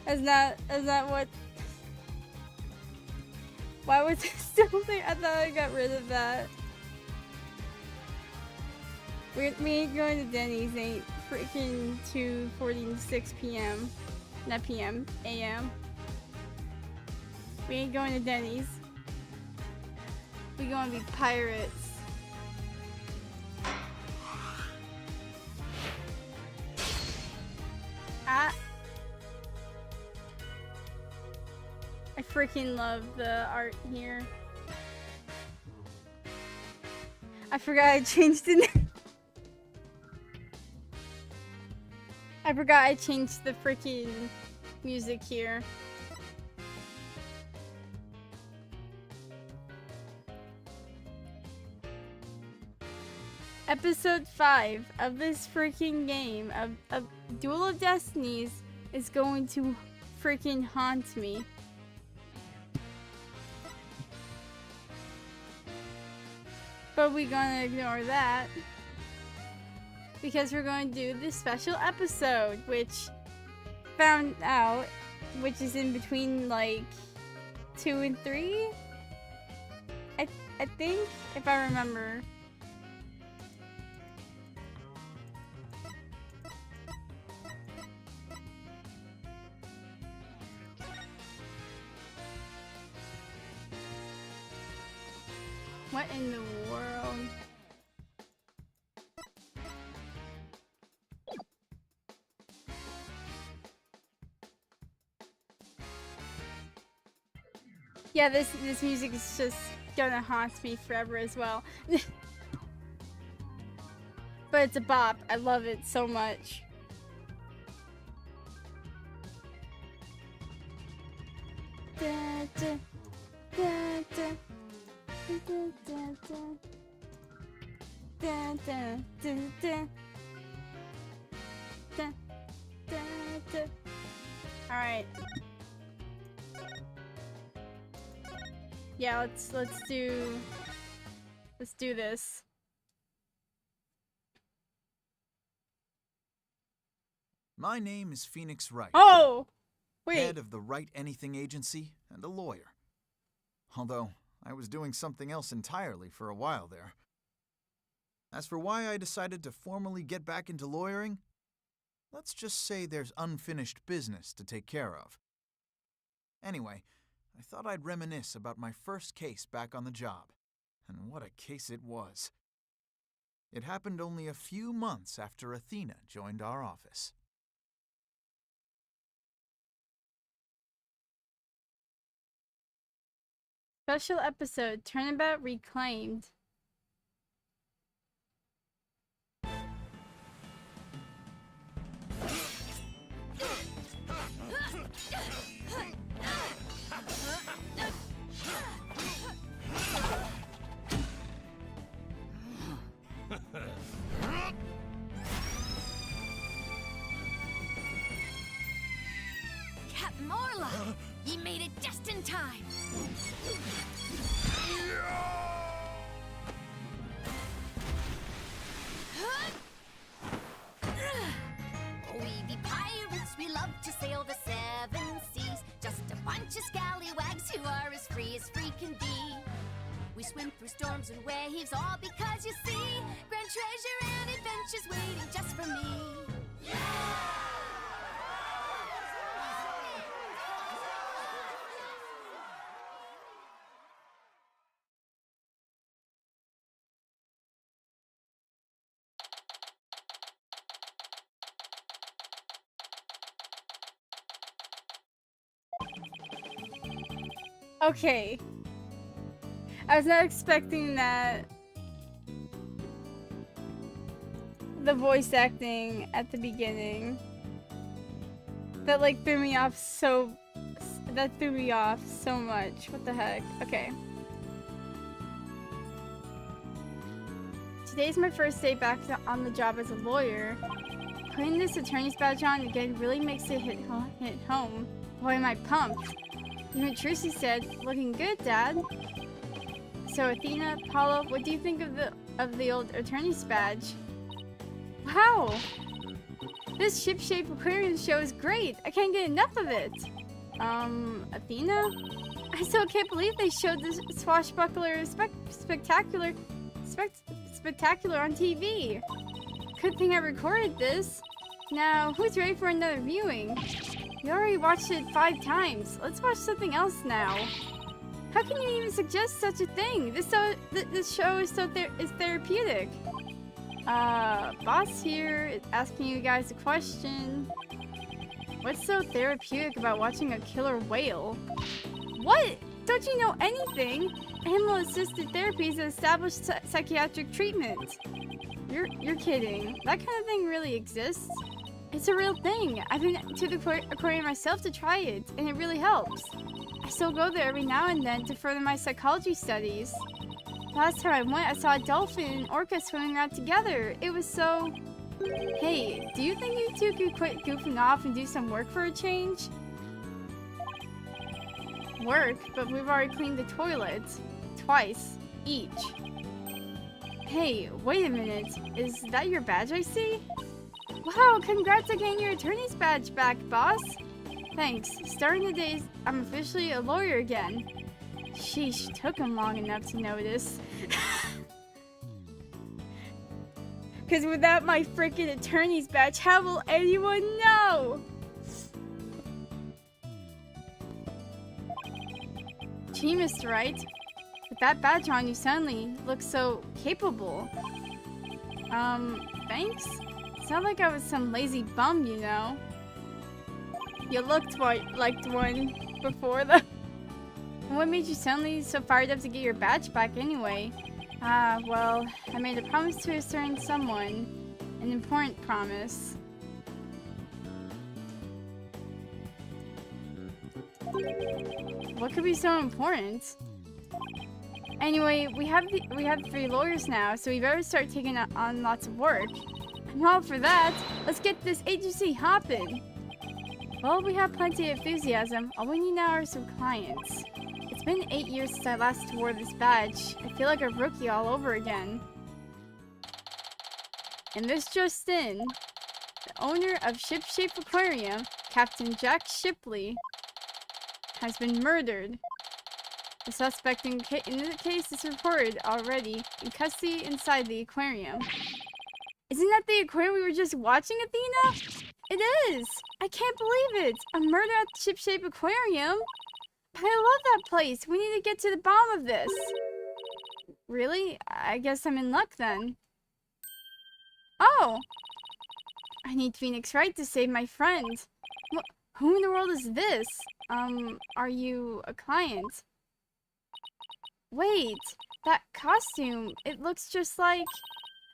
Is that what? Why was it still there? I thought I got rid of that. We ain't going to Denny's. Ain't freaking 2:46 p.m. Not p.m. a.m. We ain't going to Denny's. We gonna be pirates. Ah. I freaking love the art here. I forgot I changed it. I forgot I changed the freaking music here. Episode 5 of this freaking game of Duel of Destinies is going to freaking haunt me. But we're gonna ignore that because we're going to do this special episode, which found out, which is in between like 2 and 3. I think, if I remember. What in the world? Yeah, this music is just gonna haunt me forever as well. But it's a bop. I love it so much. Da, da, da, da. Alright. Yeah, let's do this. My name is Phoenix Wright. Oh! Wait. Head of the Wright Anything Agency and a lawyer. Although I was doing something else entirely for a while there. As for why I decided to formally get back into lawyering, let's just say there's unfinished business to take care of. Anyway, I thought I'd reminisce about my first case back on the job, and what a case it was. It happened only a few months after Athena joined our office. Special episode, Turnabout Reclaimed. Captain Morla, ye made it just in time. We be pirates, we love to sail the 7 seas. Just a bunch of scallywags who are as free can be. We swim through storms and waves, all because you see grand treasure and adventures waiting just for me. Okay. I was not expecting that. The voice acting at the beginning. That like threw me off so... That threw me off so much. What the heck? Okay. Today's my first day back on the job as a lawyer. Putting this attorney's badge on again really makes it hit home. Boy, am I pumped. You know what Tracy said? Looking good, Dad. So Athena, Paulo, what do you think of the old attorney's badge? Wow! This ship-shaped aquarium show is great! I can't get enough of it! Athena? I still can't believe they showed this swashbuckler spectacular on TV! Good thing I recorded this! Now, who's ready for another viewing? You already watched it 5 times. Let's watch something else now. How can you even suggest such a thing? This show is is therapeutic. Boss here is asking you guys a question. What's so therapeutic about watching a killer whale? What? Don't you know anything? Animal-assisted therapy is an established psychiatric treatment. You're kidding. That kind of thing really exists. It's a real thing. I've been to the aquarium myself to try it, and it really helps. I still go there every now and then to further my psychology studies. Last time I went, I saw a dolphin and orca swimming around together. It was so... Hey, do you think you two could quit goofing off and do some work for a change? Work? But we've already cleaned the toilet. Twice. Each. Hey, wait a minute. Is that your badge I see? Wow, congrats on getting your attorney's badge back, boss. Thanks. Starting the day, I'm officially a lawyer again. Sheesh, took him long enough to notice. Because without my freaking attorney's badge, how will anyone know? Gee, Mr. Wright. With that badge on, you suddenly look so capable. Thanks? It's not like I was some lazy bum, you know. You looked like one before, though. What made you suddenly so fired up to get your badge back anyway? Well, I made a promise to a certain someone. An important promise. What could be so important? Anyway, we have 3 lawyers now, so we better start taking on lots of work. I'm all for that. Let's get this agency hopping. Well, we have plenty of enthusiasm. All we need now are some clients. It's been 8 years since I last wore this badge. I feel like a rookie all over again. And this just in. The owner of Ship-Shape Aquarium, Captain Jack Shipley, has been murdered. The suspect in the case is reported already in custody inside the aquarium. Isn't that the aquarium we were just watching, Athena? It is! I can't believe it! A murder at the Ship-Shape Aquarium? I love that place! We need to get to the bottom of this! Really? I guess I'm in luck then. Oh! I need Phoenix Wright to save my friend. Who in the world is this? Are you a client? Wait! That costume! It looks just like...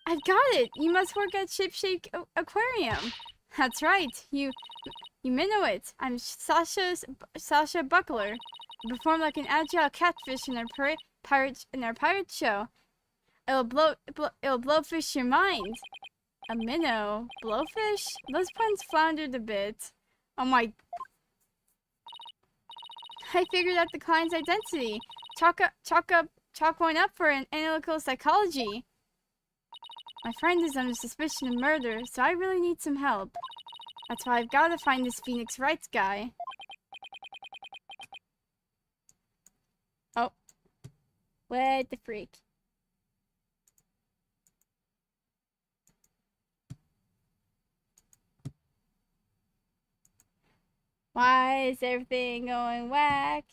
I've got it! You must work at Ship-Shape Aquarium! That's right, you minnow it. I'm Sasha Buckler. I perform like an agile catfish in our pirate show. It'll blowfish your mind. A minnow, blowfish? Those puns floundered a bit. Oh my! I figured out the client's identity. Chalk one up for an analytical psychology. My friend is under suspicion of murder, so I really need some help. That's why I've got to find this Phoenix Wright guy. Oh. What the freak? Why is everything going whack?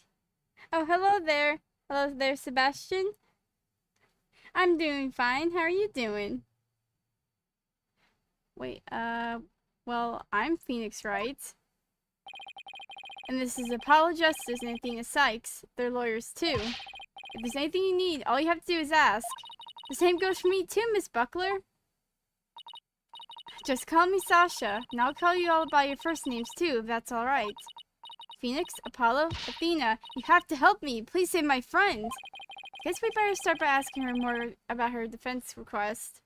Oh, hello there. Hello there, Sebastian. I'm doing fine. How are you doing? Wait, well, I'm Phoenix Wright. And this is Apollo Justice and Athena Sykes. They're lawyers too. If there's anything you need, all you have to do is ask. The same goes for me too, Miss Buckler. Just call me Sasha, and I'll call you all by your first names too, if that's alright. Phoenix, Apollo, Athena, you have to help me. Please save my friend. Guess we better start by asking her more about her defense request.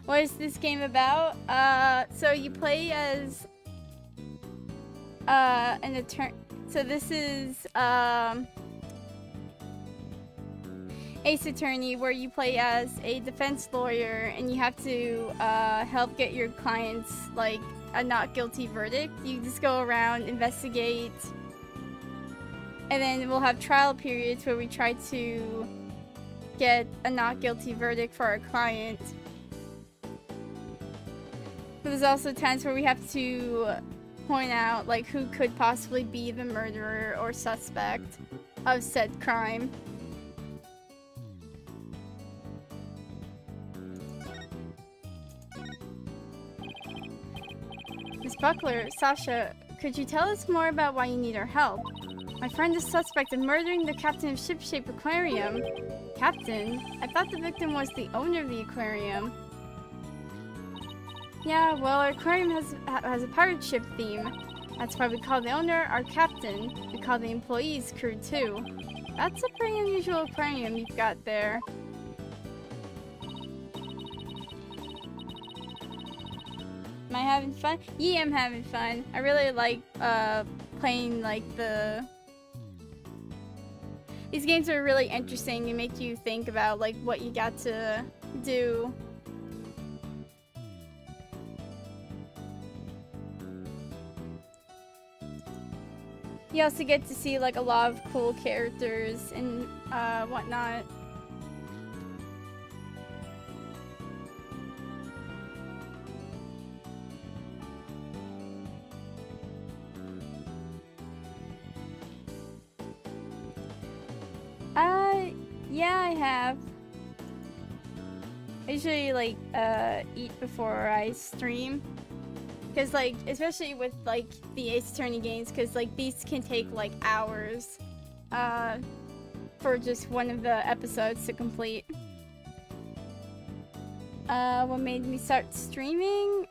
What is this game about? So you play as an attorney. So this is Ace Attorney, where you play as a defense lawyer and you have to help get your clients like a not guilty verdict. You just go around, investigate, and then we'll have trial periods where we try to get a not guilty verdict for our client. But there's also times where we have to point out like who could possibly be the murderer or suspect of said crime. Miss Buckler, Sasha, could you tell us more about why you need our help? My friend is suspect of murdering the captain of Ship-Shape Aquarium. Captain? I thought the victim was the owner of the aquarium. Yeah, well, our aquarium has a pirate ship theme. That's why we call the owner our captain. We call the employees crew too. That's a pretty unusual aquarium you've got there. Am I having fun? Yeah, I'm having fun. I really like playing like these games are really interesting and make you think about like what you got to do. You also get to see like a lot of cool characters and whatnot. Yeah, I have. I usually like eat before I stream. Cause like, especially with like the Ace Attorney games, cause like these can take like hours for just one of the episodes to complete. What made me start streaming?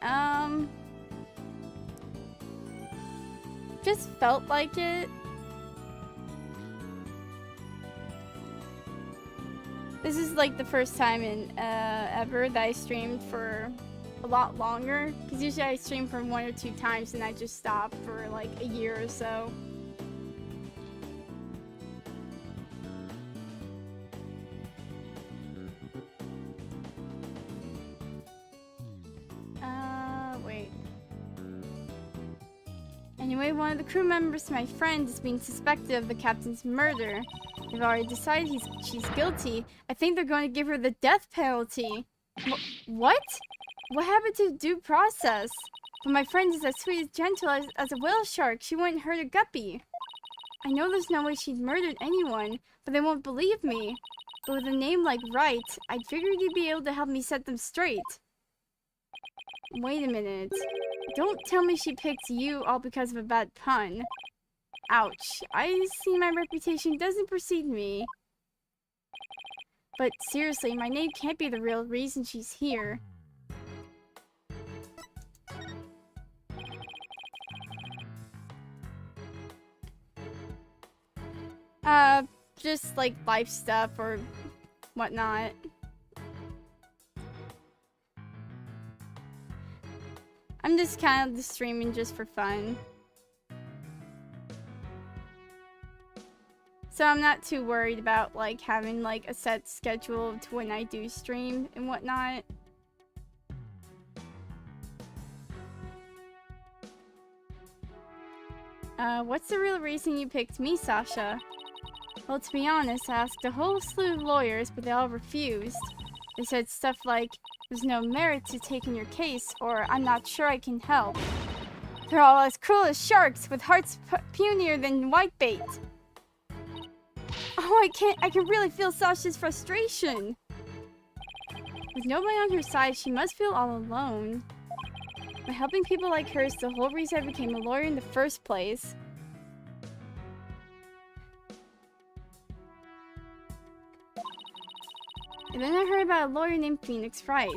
Just felt like it. This is like the first time in ever that I streamed for a lot longer, because usually I stream for 1 or 2 times and I just stop for like a year or so. Wait. Anyway, one of the crew members, my friend, is being suspected of the captain's murder. They've already decided she's guilty. I think they're going to give her the death penalty. What? What happened to due process? But my friend is as sweet and gentle as a whale shark. She wouldn't hurt a guppy. I know there's no way she'd murdered anyone, but they won't believe me. But with a name like Wright, I figured you'd be able to help me set them straight. Wait a minute. Don't tell me she picked you all because of a bad pun. Ouch. I see my reputation doesn't precede me. But seriously, my name can't be the real reason she's here. Just like life stuff or whatnot. I'm just kind of just streaming just for fun. So I'm not too worried about like having like a set schedule to when I do stream and whatnot. What's the real reason you picked me, Sasha? Well, to be honest, I asked a whole slew of lawyers, but they all refused. They said stuff like, there's no merit to taking your case, or I'm not sure I can help. They're all as cruel as sharks, with hearts punier than whitebait. Oh, I can really feel Sasha's frustration. With nobody on her side, she must feel all alone. By helping people like her is the whole reason I became a lawyer in the first place. And then I heard about a lawyer named Phoenix Wright.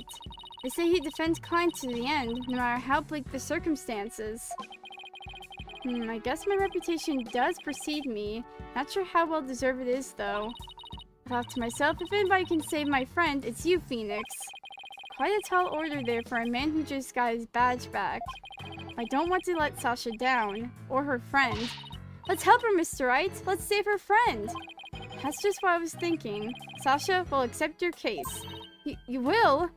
They say he defends clients to the end, no matter how bleak the circumstances. I guess my reputation does precede me. Not sure how well deserved it is, though. I thought to myself, if anybody can save my friend, it's you, Phoenix. Quite a tall order there for a man who just got his badge back. I don't want to let Sasha down, or her friend. Let's help her, Mr. Wright. Let's save her friend. That's just what I was thinking. Sasha will accept your case. You will?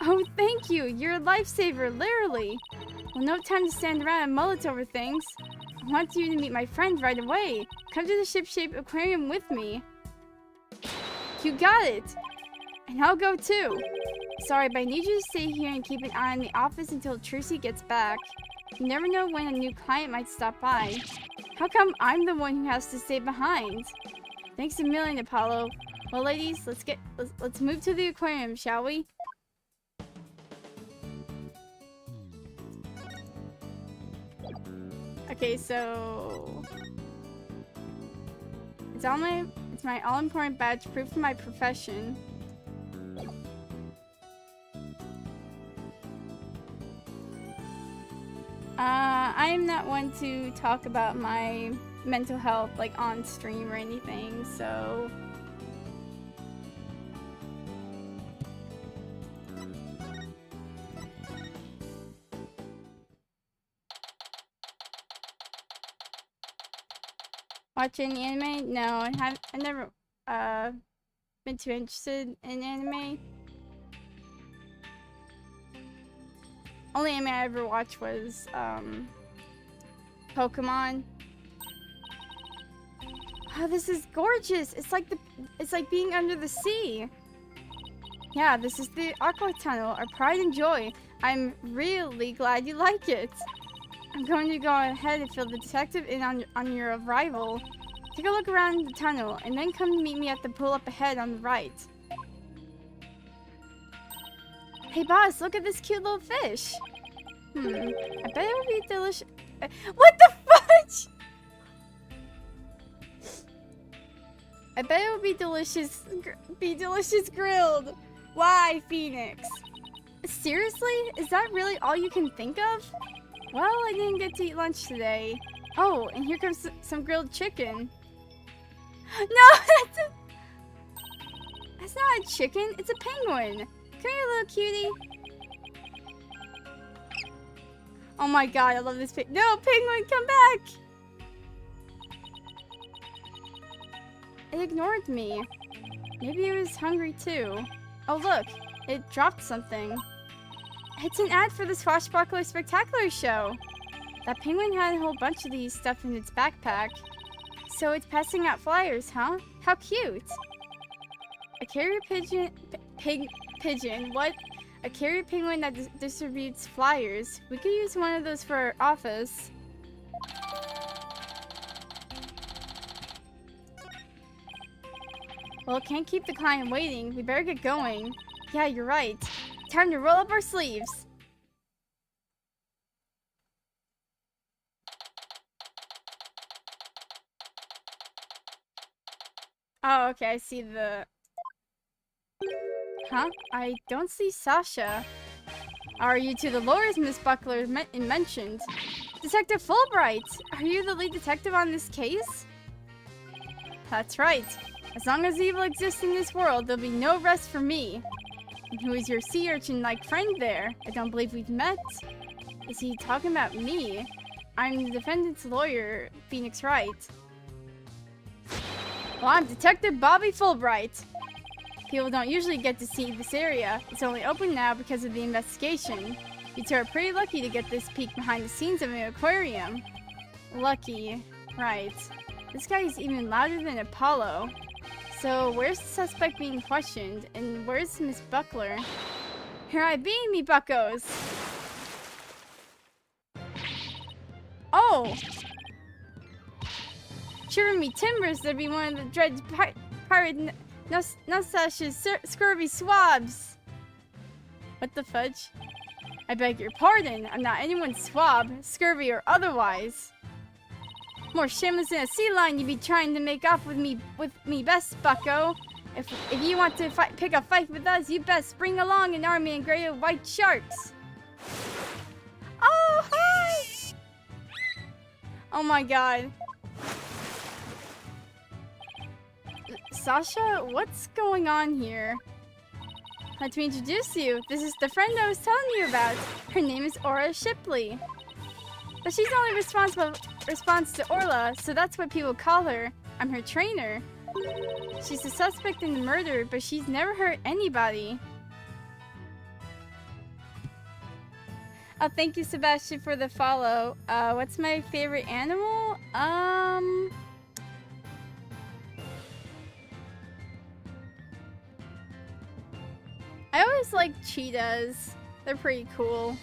Oh, thank you. You're a lifesaver, literally. Well, no time to stand around and mull it over things. I want you to meet my friend right away. Come to the ship-shaped aquarium with me. You got it. And I'll go too. Sorry, but I need you to stay here and keep an eye on the office until Trucy gets back. You never know when a new client might stop by. How come I'm the one who has to stay behind? Thanks a million, Apollo. Well, ladies, let's move to the aquarium, shall we? Okay, so it's my all-important badge, proof of my profession. I am not one to talk about my mental health like on stream or anything, so watch any anime? No, I never been too interested in anime. Only anime I ever watched was Pokemon. Oh, this is gorgeous. It's like being under the sea. Yeah, this is the Aqua Tunnel, our pride and joy. I'm really glad you like it. I'm going to go ahead and fill the detective in on your arrival. Take a look around the tunnel, and then come meet me at the pool up ahead on the right. Hey boss, look at this cute little fish. I bet it would be delicious. What the fudge? I bet it would be delicious grilled. Why, Phoenix? Seriously? Is that really all you can think of? Well, I didn't get to eat lunch today. Oh, and here comes some grilled chicken. No, that's not a chicken. It's a penguin. Come here, little cutie. Oh my god, I love this pig. No, penguin, come back! It ignored me. Maybe it was hungry too. Oh look, it dropped something. It's an ad for the Swashbuckler Spectacular show. That penguin had a whole bunch of these stuff in its backpack. So it's passing out flyers, huh? How cute! A carrier pigeon... pigeon? What? A carrier penguin that distributes flyers. We could use one of those for our office. Well, can't keep the client waiting. We better get going. Yeah, you're right. Time to roll up our sleeves. Oh, okay, I see the... Huh? I don't see Sasha. Are you to the lawyers Miss Buckler mentioned? Detective Fulbright! Are you the lead detective on this case? That's right. As long as evil exists in this world, there'll be no rest for me. And who is your sea urchin-like friend there? I don't believe we've met. Is he talking about me? I'm the defendant's lawyer, Phoenix Wright. Well, I'm Detective Bobby Fulbright. People don't usually get to see this area. It's only open now because of the investigation. You two are pretty lucky to get this peek behind the scenes of an aquarium. Lucky. Right. This guy is even louder than Apollo. So, where's the suspect being questioned? And where's Miss Buckler? Here I be, me buckos! Oh! Shiver me timbers, there be one of the dread pirate Nusash's scurvy swabs! What the fudge? I beg your pardon, I'm not anyone's swab, scurvy or otherwise. More shameless than a sea lion you be trying to make off with me best, bucko. If you want to pick a fight with us, you best bring along an army of gray and white sharks. Oh, hi! Oh my god. Sasha, what's going on here? Let me introduce you. This is the friend I was telling you about. Her name is Aura Shipley. But she's only response to Orla, so that's what people call her. I'm her trainer. She's a suspect in the murder, but she's never hurt anybody. Oh, thank you, Sebastian, for the follow. What's my favorite animal? I always like cheetahs. They're pretty cool.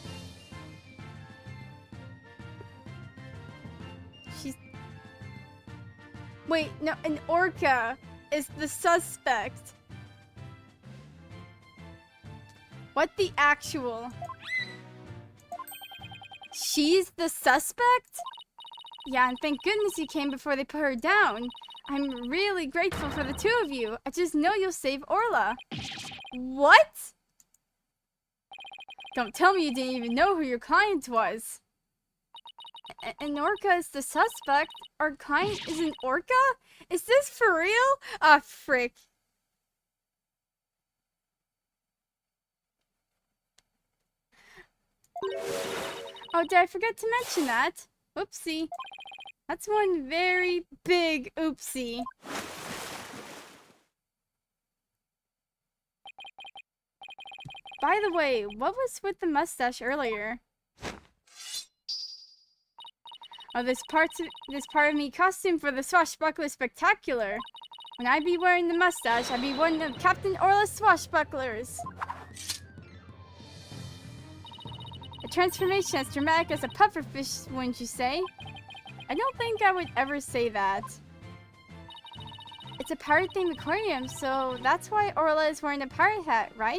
Wait, no, an orca is the suspect. What the actual? She's the suspect? Yeah, and thank goodness you came before they put her down. I'm really grateful for the two of you. I just know you'll save Orla. What? Don't tell me you didn't even know who your client was. An orca is the suspect? Our client is an orca? Is this for real? Ah, frick. Oh, did I forget to mention that? Oopsie. That's one very big oopsie. By the way, what was with the mustache earlier? Oh, this part of me costume for the swashbuckler spectacular. When I be wearing the mustache, I be one of Captain Orla's swashbucklers. A transformation as dramatic as a pufferfish, wouldn't you say? I don't think I would ever say that. It's a pirate-themed aquarium, so that's why Orla is wearing a pirate hat, right?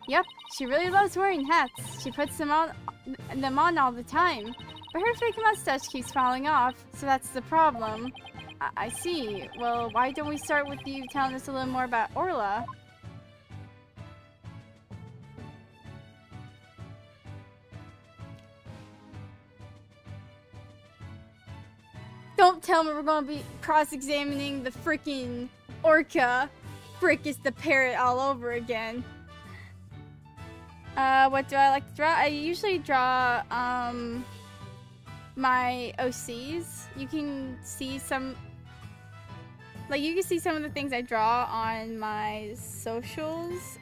Yep, she really loves wearing hats. She puts them on all the time. But her fake mustache keeps falling off, so that's the problem. I see. Well, why don't we start with you telling us a little more about Orla? Don't tell me we're gonna be cross-examining the freaking orca. Frick, is the parrot all over again. What do I like to draw? I usually draw, my OCs. You can see some of the things I draw on my socials.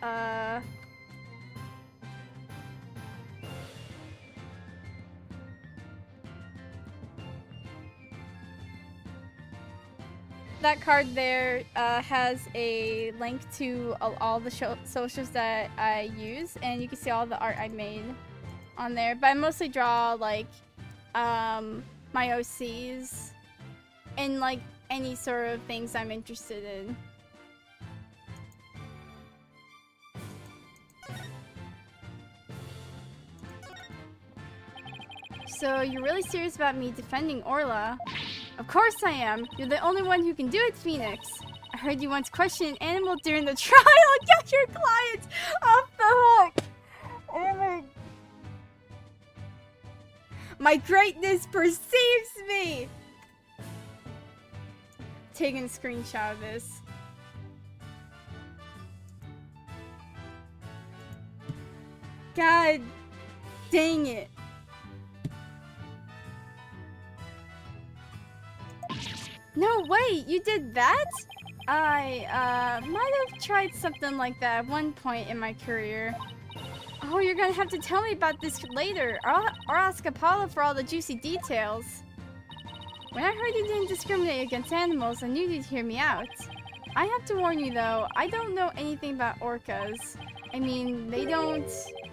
That card there has a link to all the socials that I use, and you can see all the art I made on there. But I mostly draw like my OCs and like any sort of things I'm interested in. So you're really serious about me defending Orla? Of course I am. You're the only one who can do it, Phoenix. I heard you once questioned an animal during the trial. Get your client off the hook. Oh my greatness perceives me. Taking a screenshot of this. God dang it. No, wait, you did that? I, might have tried something like that at one point in my career. Oh, you're gonna have to tell me about this later, or ask Apollo for all the juicy details. When I heard you didn't discriminate against animals, I knew you'd hear me out. I have to warn you though, I don't know anything about orcas. I mean, they don't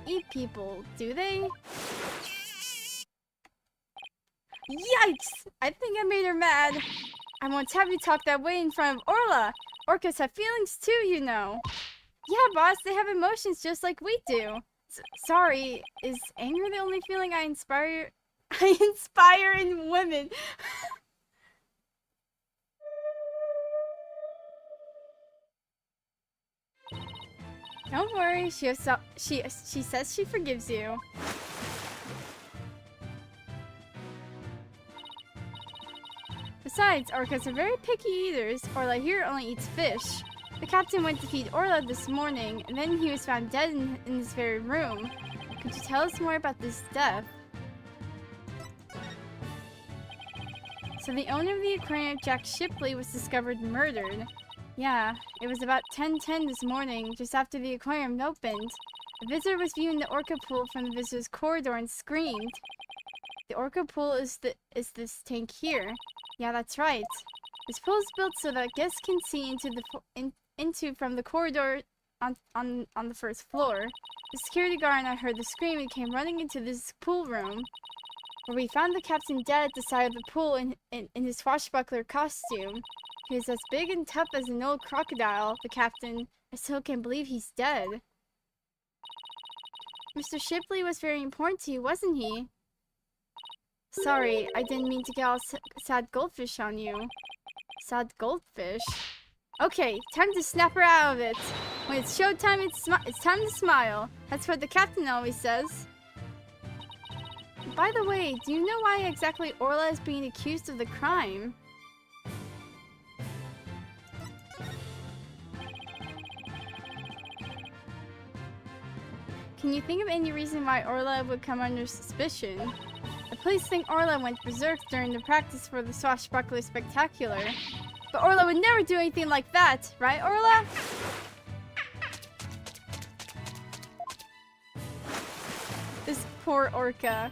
eat people, do they? Yikes! I think I made her mad. I won't have you talk that way in front of Orla. Orcas have feelings too, you know. Yeah, boss, they have emotions just like we do. Sorry, is anger the only feeling I inspire in women? Don't worry, she says she forgives you. Besides, orcas are very picky eaters. Orla here only eats fish. The captain went to feed Orla this morning, and then he was found dead in this very room. Could you tell us more about this death? So the owner of the aquarium, Jack Shipley, was discovered murdered. Yeah, it was about 10:10 this morning, just after the aquarium opened. A visitor was viewing the orca pool from the visitor's corridor and screamed. The orca pool is this tank here. Yeah, that's right. This pool is built so that guests can see into from the corridor on the first floor. The security guard and I heard the scream and came running into this pool room, where we found the captain dead at the side of the pool in his swashbuckler costume. He was as big and tough as an old crocodile, the captain. I still can't believe he's dead. Mr. Shipley was very important to you, wasn't he? Sorry, I didn't mean to get all sad goldfish on you. Sad goldfish? Okay, time to snap her out of it. When it's showtime, it's time to smile. That's what the captain always says. By the way, do you know why exactly Orla is being accused of the crime? Can you think of any reason why Orla would come under suspicion? The police think Orla went berserk during the practice for the Swashbuckler Spectacular. But Orla would never do anything like that, right, Orla? This poor orca.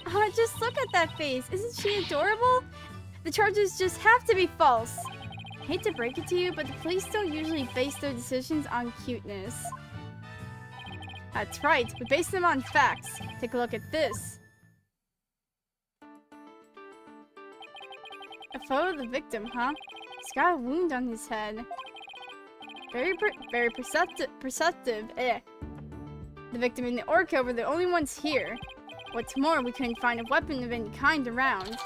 Oh, just look at that face. Isn't she adorable? The charges just have to be false. I hate to break it to you, but the police don't usually base their decisions on cuteness. That's right, we base them on facts. Take a look at this. A photo of the victim, huh? He's got a wound on his head. Very perceptive. The victim and the orca were the only ones here. What's more, we couldn't find a weapon of any kind around.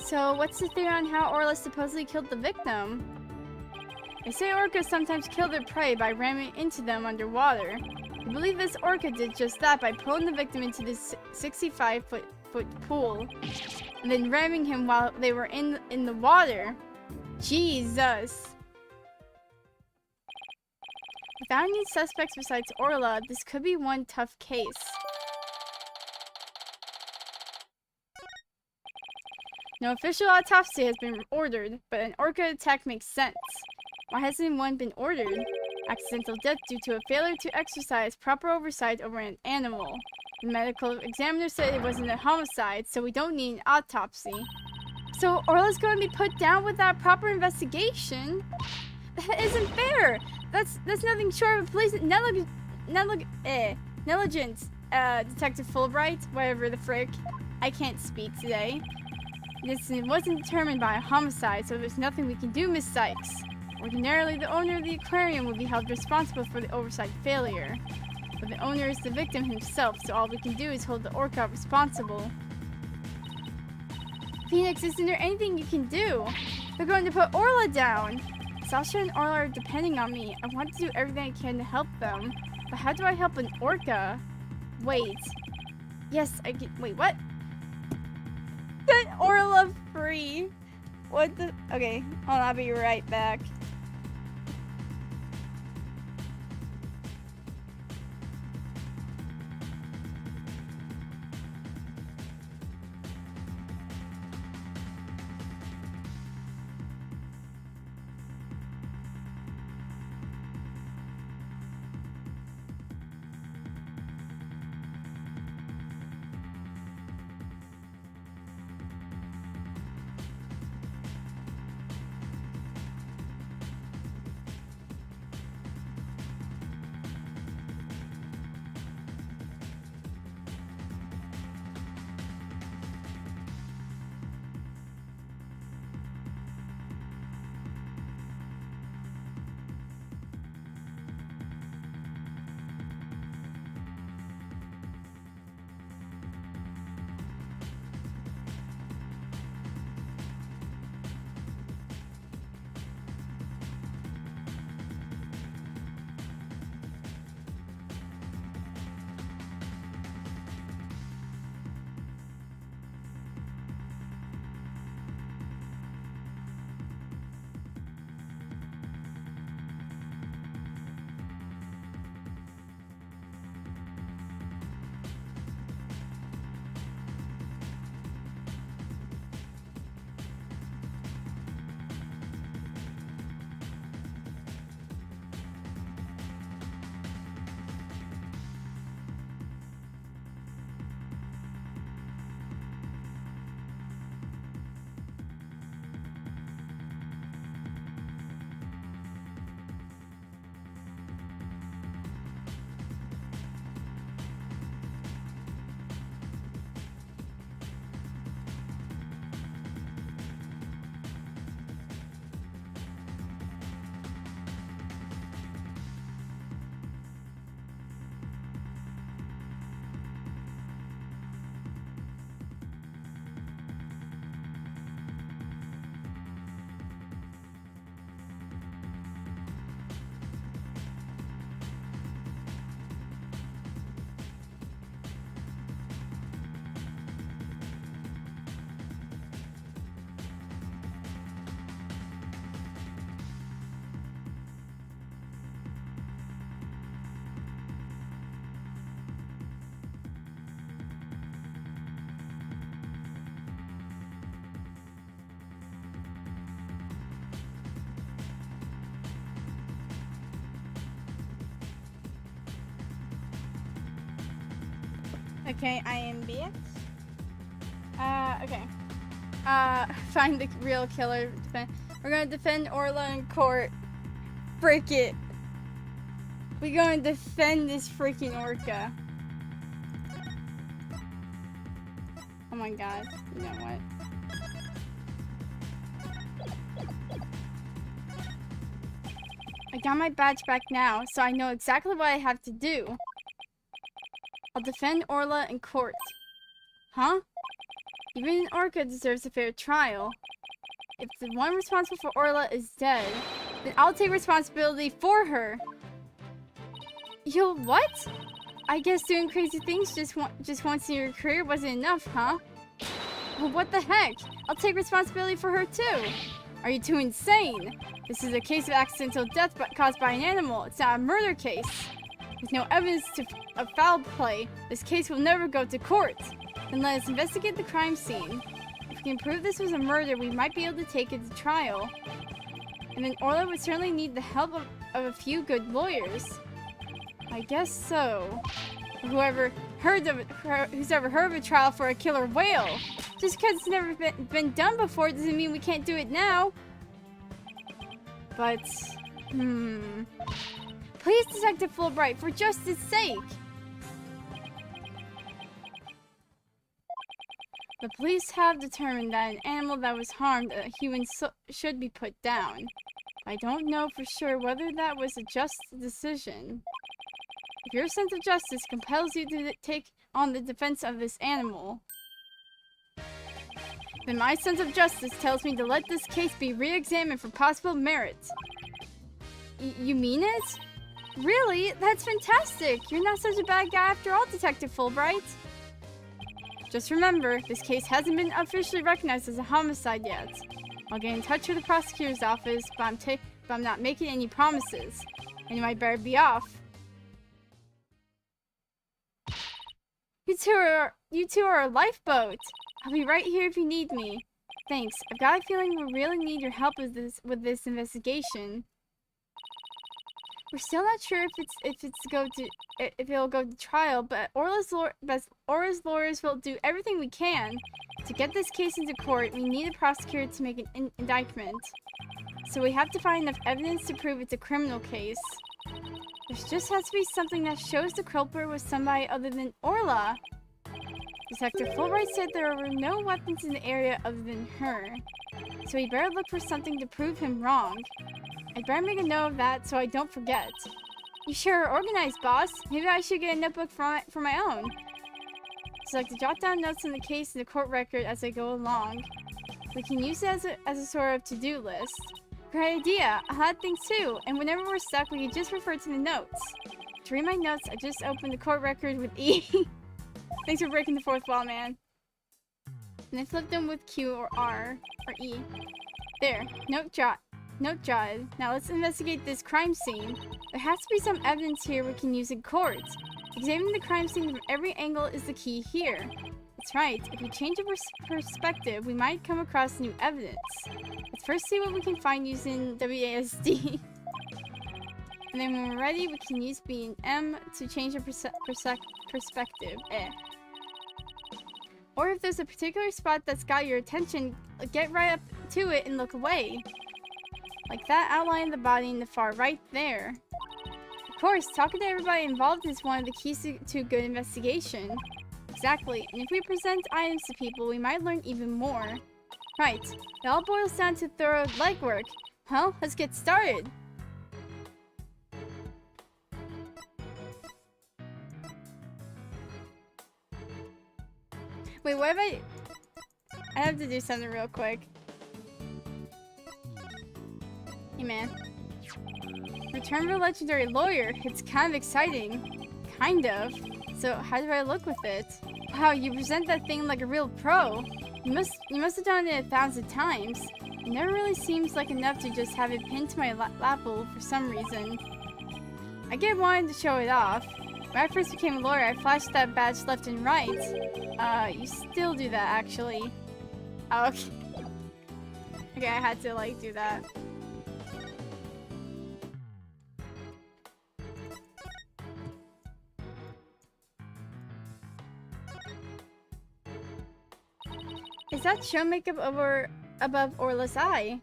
So, what's the theory on how Orla supposedly killed the victim? They say orcas sometimes kill their prey by ramming into them underwater. We believe this orca did just that by pulling the victim into this 65-foot pool and then ramming him while they were in the water. Jesus. Without any suspects besides Orla, this could be one tough case. No official autopsy has been ordered, but an orca attack makes sense. Why hasn't one been ordered? Accidental death due to a failure to exercise proper oversight over an animal. The medical examiner said it wasn't a homicide, so we don't need an autopsy. So Orla's going to be put down without proper investigation? That isn't fair! That's nothing short of police negligence, Detective Fulbright, whatever the frick. I can't speak today. This wasn't determined by a homicide, so there's nothing we can do, Miss Sykes. Ordinarily, the owner of the aquarium would be held responsible for the oversight failure. But the owner is the victim himself, so all we can do is hold the orca responsible. Phoenix, isn't there anything you can do? They're going to put Orla down! Sasha and Orla are depending on me. I want to do everything I can to help them. But how do I help an orca? Wait. Yes, I can. Wait, what? Set Orla free. What the? Okay, hold on, I'll be right back. Okay, I am B. Okay. Find the real killer. We're gonna defend Orla in court. Break it. We're gonna defend this freaking orca. Oh my god. You know what? I got my badge back now, so I know exactly what I have to do. I'll defend Orla in court. Huh? Even an orca deserves a fair trial. If the one responsible for Orla is dead, then I'll take responsibility for her. Yo, what? I guess doing crazy things just once in your career wasn't enough, huh? Well, what the heck? I'll take responsibility for her too. Are you too insane? This is a case of accidental death caused by an animal. It's not a murder case. With no evidence of foul play, this case will never go to court. Then let us investigate the crime scene. If we can prove this was a murder, we might be able to take it to trial. And then Orla would certainly need the help of a few good lawyers. I guess so. Who's ever heard of a trial for a killer whale? Just because it's never been done before doesn't mean we can't do it now. But, please, Detective Fulbright, for justice's sake. The police have determined that an animal that was harmed a human should be put down. I don't know for sure whether that was a just decision. If your sense of justice compels you to take on the defense of this animal, then my sense of justice tells me to let this case be re-examined for possible merit. You mean it? Really? That's fantastic! You're not such a bad guy after all, Detective Fulbright. Just remember, this case hasn't been officially recognized as a homicide yet. I'll get in touch with the prosecutor's office, but I'm not making any promises. And you might better be off. You two are a lifeboat. I'll be right here if you need me. Thanks. I've got a feeling we really need your help with this investigation. We're still not sure if it'll go to trial, but Orla's lawyers will do everything we can to get this case into court. We need a prosecutor to make an indictment, so we have to find enough evidence to prove it's a criminal case. There just has to be something that shows the culprit was somebody other than Orla. Detective Fulbright said there were no weapons in the area other than her, so we better look for something to prove him wrong. I'd better make a note of that so I don't forget. You sure are organized, boss. Maybe I should get a notebook for my own. So I like to jot down notes on the case in the court record as I go along. We can use it as a sort of to-do list. Great idea. I'll add things too, and whenever we're stuck, we can just refer to the notes. To read my notes, I just opened the court record with E. Thanks for breaking the fourth wall, man. And I flipped them with Q or R or E. There. Note jotted. Now let's investigate this crime scene. There has to be some evidence here we can use in court. Examining the crime scene from every angle is the key here. That's right. If we change our perspective, we might come across new evidence. Let's first see what we can find using WASD. And then when we're ready, we can use B and M to change our perspective. Or if there's a particular spot that's got your attention, get right up to it and look away. Like that outline of the body in the far right there. Of course, talking to everybody involved is one of the keys to a good investigation. Exactly, and if we present items to people, we might learn even more. Right, it all boils down to thorough legwork. Well, let's get started. Wait, what if I have to do something real quick. Hey, man. Return of a legendary lawyer. It's kind of exciting. Kind of. So, how do I look with it? Wow, you present that thing like a real pro. You must have done it 1,000 times. It never really seems like enough to just have it pinned to my lapel for some reason. I get wanting to show it off. When I first became a lawyer, I flashed that badge left and right. You still do that, actually. Oh, okay. Okay, I had to, like, do that. Is that show makeup above Orla's eye?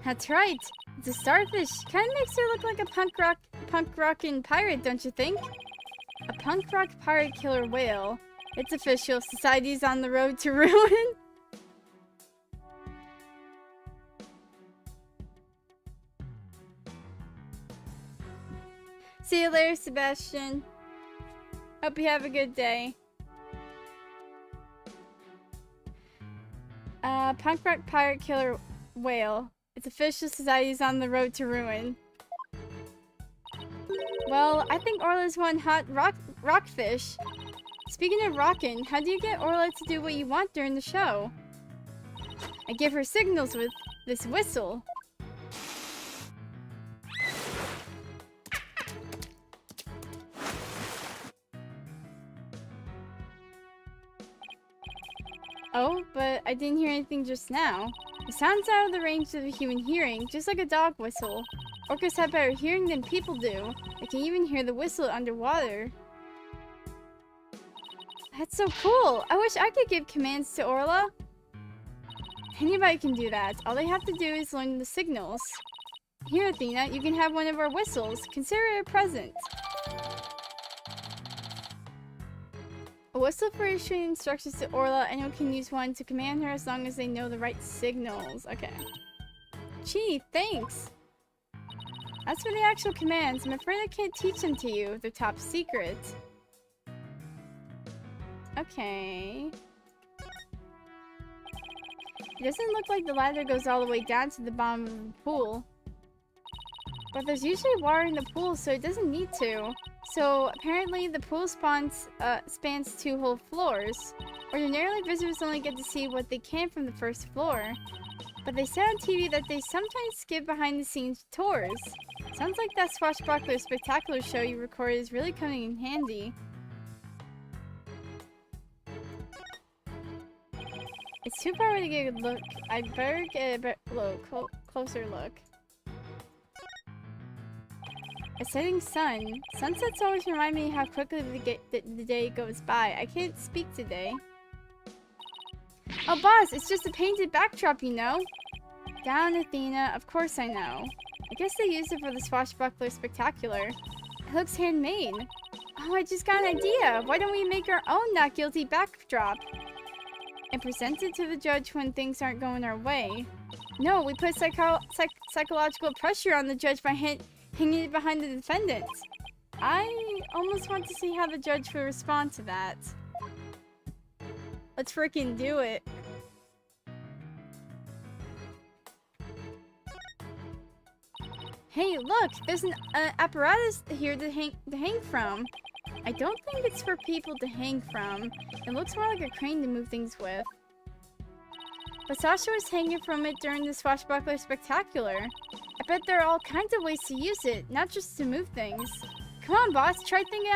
That's right. It's a starfish. Kind of makes her look like a punk rockin' pirate, don't you think? A punk rock pirate killer whale. It's official. Society's on the road to ruin. See you later, Sebastian. Hope you have a good day. Punk rock pirate killer whale. Its official, society's on the road to ruin. Well, I think Orla's one hot rockfish. Speaking of rockin', how do you get Orla to do what you want during the show? I give her signals with this whistle. Oh, but I didn't hear anything just now. It sounds out of the range of a human hearing, just like a dog whistle. Orcas have better hearing than people do. They can even hear the whistle underwater. That's so cool! I wish I could give commands to Orla. Anybody can do that. All they have to do is learn the signals. Here, Athena, you can have one of our whistles. Consider it a present. A whistle for issuing instructions to Orla. Anyone can use one to command her as long as they know the right signals. Okay. Gee, thanks! As for the actual commands, I'm afraid I can't teach them to you. They're top secret. Okay. It doesn't look like the ladder goes all the way down to the bottom of the pool. But there's usually water in the pool, so it doesn't need to. So apparently the pool spans 2 whole floors. Ordinarily, visitors only get to see what they can from the first floor. But they said on TV that they sometimes skip behind-the-scenes tours. Sounds like that swashbuckler spectacular show you recorded is really coming in handy. It's too far away to get a good look. I'd better get a closer look. A setting sun. Sunsets always remind me how quickly the day goes by. I can't speak today. Oh, boss, it's just a painted backdrop, you know. Down, Athena. Of course I know. I guess they used it for the swashbuckler spectacular. It looks handmade. Oh, I just got an idea. Why don't we make our own not guilty backdrop? And present it to the judge when things aren't going our way. No, we put psychological pressure on the judge by hanging it behind the defendant. I almost want to see how the judge will respond to that. Let's freaking do it. Hey, look! There's an apparatus here to hang from. I don't think it's for people to hang from. It looks more like a crane to move things with. But Sasha was hanging from it during the swashbuckler spectacular. I bet there are all kinds of ways to use it, not just to move things. Come on, boss, try thinking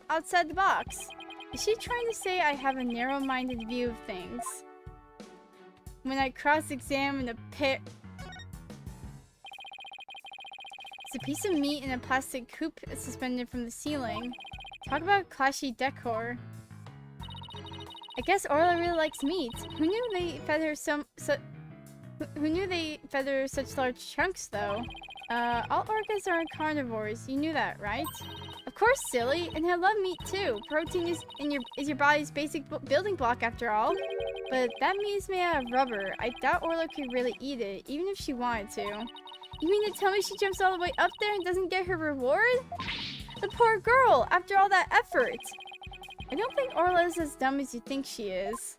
outside the box. Is she trying to say I have a narrow-minded view of things? When I cross-examine a pit... It's a piece of meat in a plastic coop suspended from the ceiling. Talk about clashy decor. I guess Orla really likes meat. Who knew they fed her such large chunks, though? All orcas are carnivores. You knew that, right? Of course, silly. And I love meat too. Protein is your body's basic building block, after all. But that meat is made out of rubber. I doubt Orla could really eat it, even if she wanted to. You mean to tell me she jumps all the way up there and doesn't get her reward? The poor girl, after all that effort. I don't think Orla is as dumb as you think she is.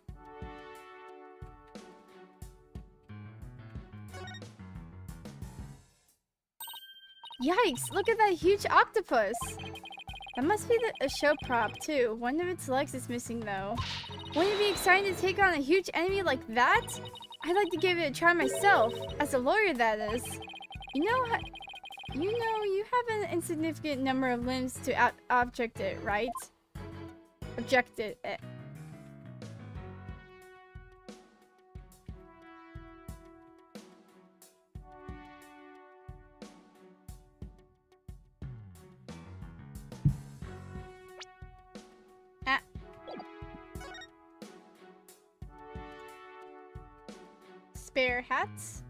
Yikes, look at that huge octopus! That must be a show prop, too. One of its legs is missing, though. Wouldn't it be exciting to take on a huge enemy like that? I'd like to give it a try myself. As a lawyer, that is. You have an insignificant number of limbs to object it, right? Object it. spare hats.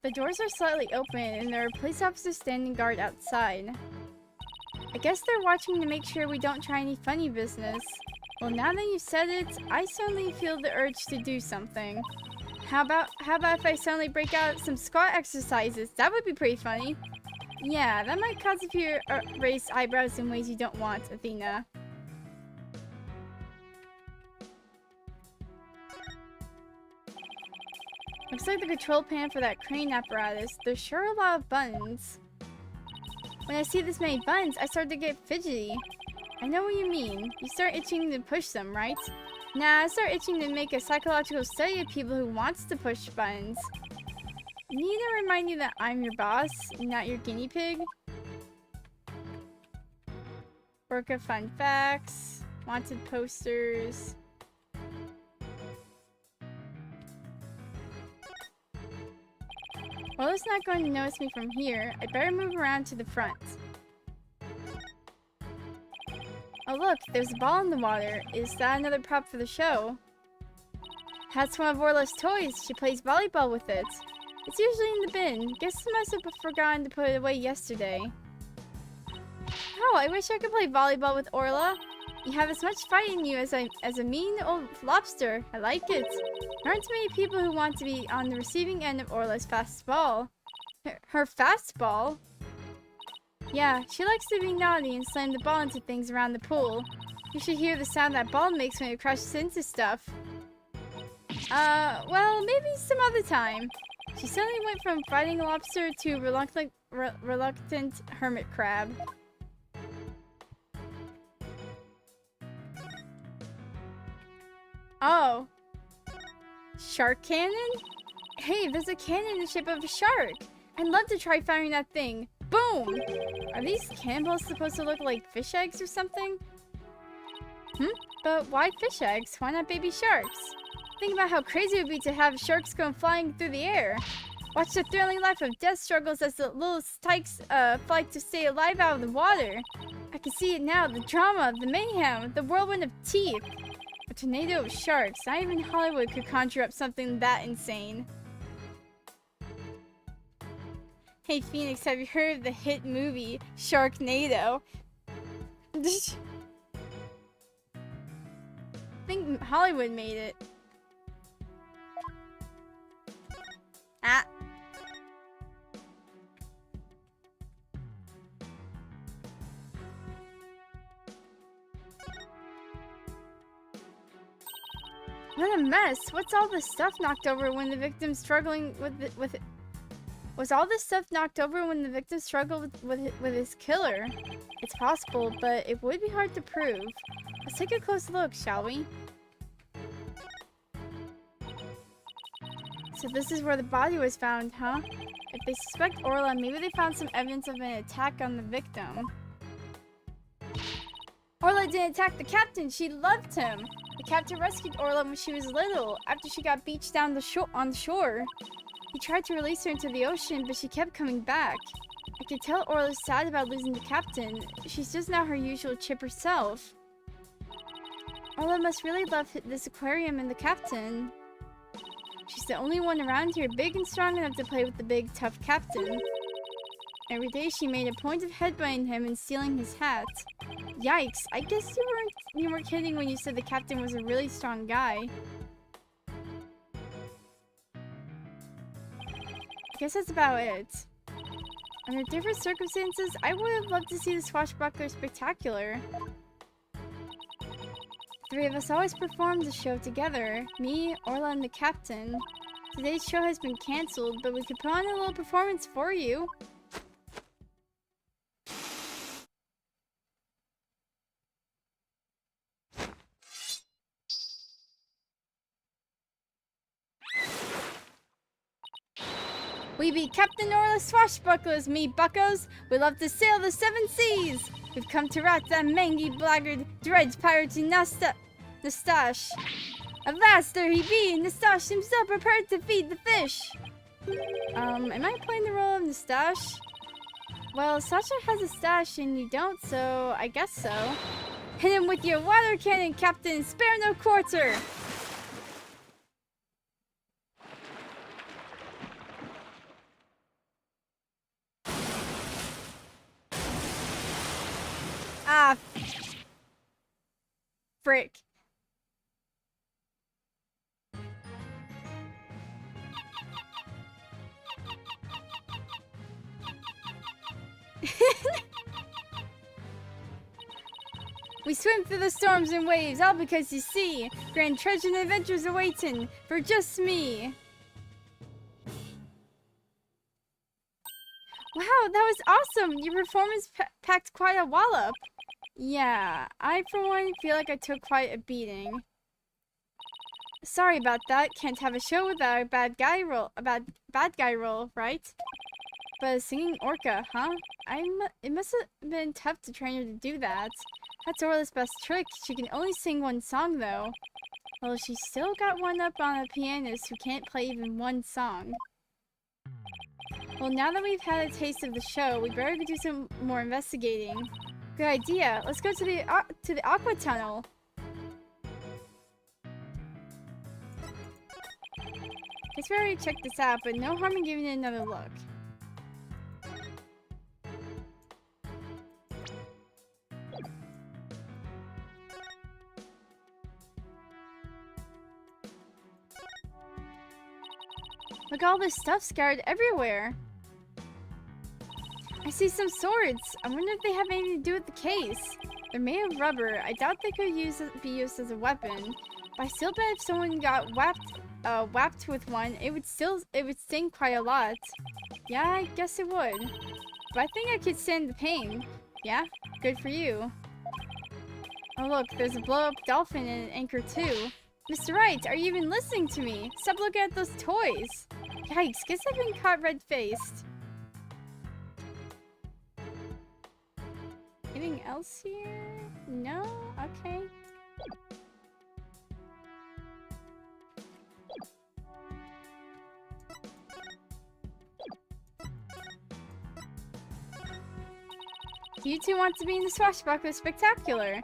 The doors are slightly open and there are police officers standing guard outside. I guess they're watching to make sure we don't try any funny business. Well, now that you've said it, I suddenly feel the urge to do something. How about if I suddenly break out some squat exercises? That would be pretty funny. Yeah, that might cause a few raised eyebrows in ways you don't want, Athena. Looks like the control panel for that crane apparatus. There's sure a lot of buttons. When I see this many buttons, I start to get fidgety. I know what you mean. You start itching to push them, right? Nah, I start itching to make a psychological study of people who wants to push buttons. Need to remind you that I'm your boss, not your guinea pig. Orca fun facts, wanted posters. Well, it's not going to notice me from here. I better move around to the front. Oh look, there's a ball in the water. Is that another prop for the show? That's one of Orla's toys. She plays volleyball with it. It's usually in the bin. Guess I must have forgotten to put it away yesterday. Oh, I wish I could play volleyball with Orla. You have as much fight in you as a mean old lobster. I like it. There aren't many people who want to be on the receiving end of Orla's fast ball. Her fast ball? Yeah, she likes to be naughty and slam the ball into things around the pool. You should hear the sound that ball makes when it crashes into stuff. Well, maybe some other time. She suddenly went from fighting a lobster to reluctant hermit crab. Oh. Shark cannon? Hey, there's a cannon in the shape of a shark. I'd love to try firing that thing. Boom! Are these cannonballs supposed to look like fish eggs or something? But why fish eggs? Why not baby sharks? Think about how crazy it would be to have sharks go flying through the air. Watch the thrilling life of death struggles as the little tykes fight to stay alive out of the water. I can see it now, the drama, the mayhem, the whirlwind of teeth. A tornado of sharks. Not even Hollywood could conjure up something that insane. Hey Phoenix, have you heard of the hit movie Sharknado? I think Hollywood made it. Ah. What a mess! What's all this stuff knocked over when the victim's struggling with it? Was all this stuff knocked over when the victim struggled with his killer? It's possible, but it would be hard to prove. Let's take a close look, shall we? So this is where the body was found, huh? If they suspect Orla, maybe they found some evidence of an attack on the victim. Orla didn't attack the captain, she loved him! The captain rescued Orla when she was little, after she got beached down on the shore. He tried to release her into the ocean, but she kept coming back. I could tell Orla's sad about losing the captain. She's just not her usual chipper self. Orla must really love this aquarium and the captain. She's the only one around here big and strong enough to play with the big, tough captain. Every day she made a point of headbutting him and stealing his hat. Yikes, I guess you weren't kidding when you said the captain was a really strong guy. I guess that's about it. Under different circumstances, I would have loved to see the Swashbuckler Spectacular. The three of us always performed the show together. Me, Orla, and the captain. Today's show has been cancelled, but we could put on a little performance for you. We be Captain Orla Swashbucklers, me buckos. We love to sail the seven seas. We've come to rat that mangy blackguard dreads piratey Nastash. Avast there he be, Nastash himself prepared to feed the fish. Am I playing the role of Nastash? Well, Sasha has a stash and you don't, so I guess so. Hit him with your water cannon, Captain, spare no quarter. frick. We swim through the storms and waves, all because you see, grand treasure and adventures are waiting for just me. Wow, that was awesome! Your performance packed quite a wallop. Yeah, I for one feel like I took quite a beating. Sorry about that. Can't have a show without a bad guy role, right? But a singing orca, huh? It must have been tough to train her to do that. That's Orla's best trick. She can only sing one song, though. Well, she's still got one up on a pianist who can't play even one song. Well, now that we've had a taste of the show, we better do some more investigating. Good idea. Let's go to the Aqua Tunnel. Guess we already checked this out, but no harm in giving it another look. Look, all this stuff scattered everywhere. I see some swords. I wonder if they have anything to do with the case. They're made of rubber. I doubt they could be used as a weapon. But I still bet if someone got whacked with one, it would sting quite a lot. Yeah, I guess it would. But I think I could stand the pain. Yeah, good for you. Oh look, there's a blow-up dolphin and an anchor too. Mr. Wright, are you even listening to me? Stop looking at those toys. Yikes, guess I've been caught red-faced. Anything else here? No? Okay. Do you two want to be in the Swashbuckler Spectacular?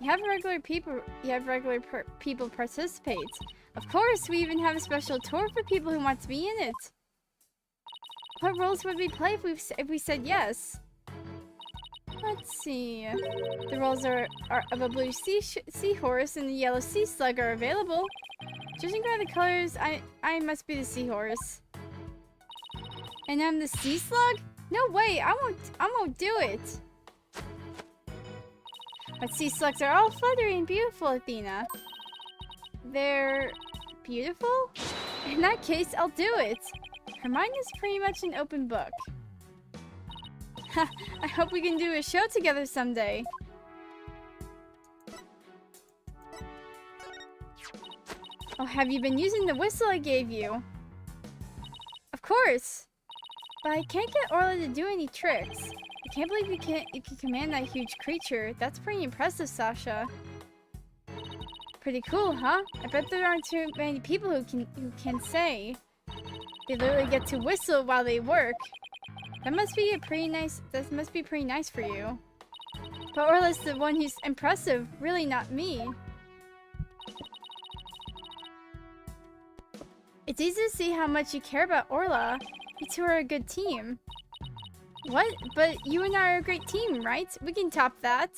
You have regular people participate. Of course, we even have a special tour for people who want to be in it. What roles would we play if we said yes? Let's see. The roles of a blue seahorse and a yellow sea slug are available. Judging by the colors, I must be the seahorse. And I'm the sea slug? No way! I won't do it. But sea slugs are all fluttery and beautiful, Athena. They're beautiful? In that case, I'll do it. Her mind is pretty much an open book. Ha! I hope we can do a show together someday. Oh, have you been using the whistle I gave you? Of course! But I can't get Orla to do any tricks. I can't believe you can command that huge creature. That's pretty impressive, Sasha. Pretty cool, huh? I bet there aren't too many people who can say. They literally get to whistle while they work. That must be pretty nice for you. But Orla's the one who's impressive, really not me. It's easy to see how much you care about Orla. You two are a good team. What? But you and I are a great team, right? We can top that.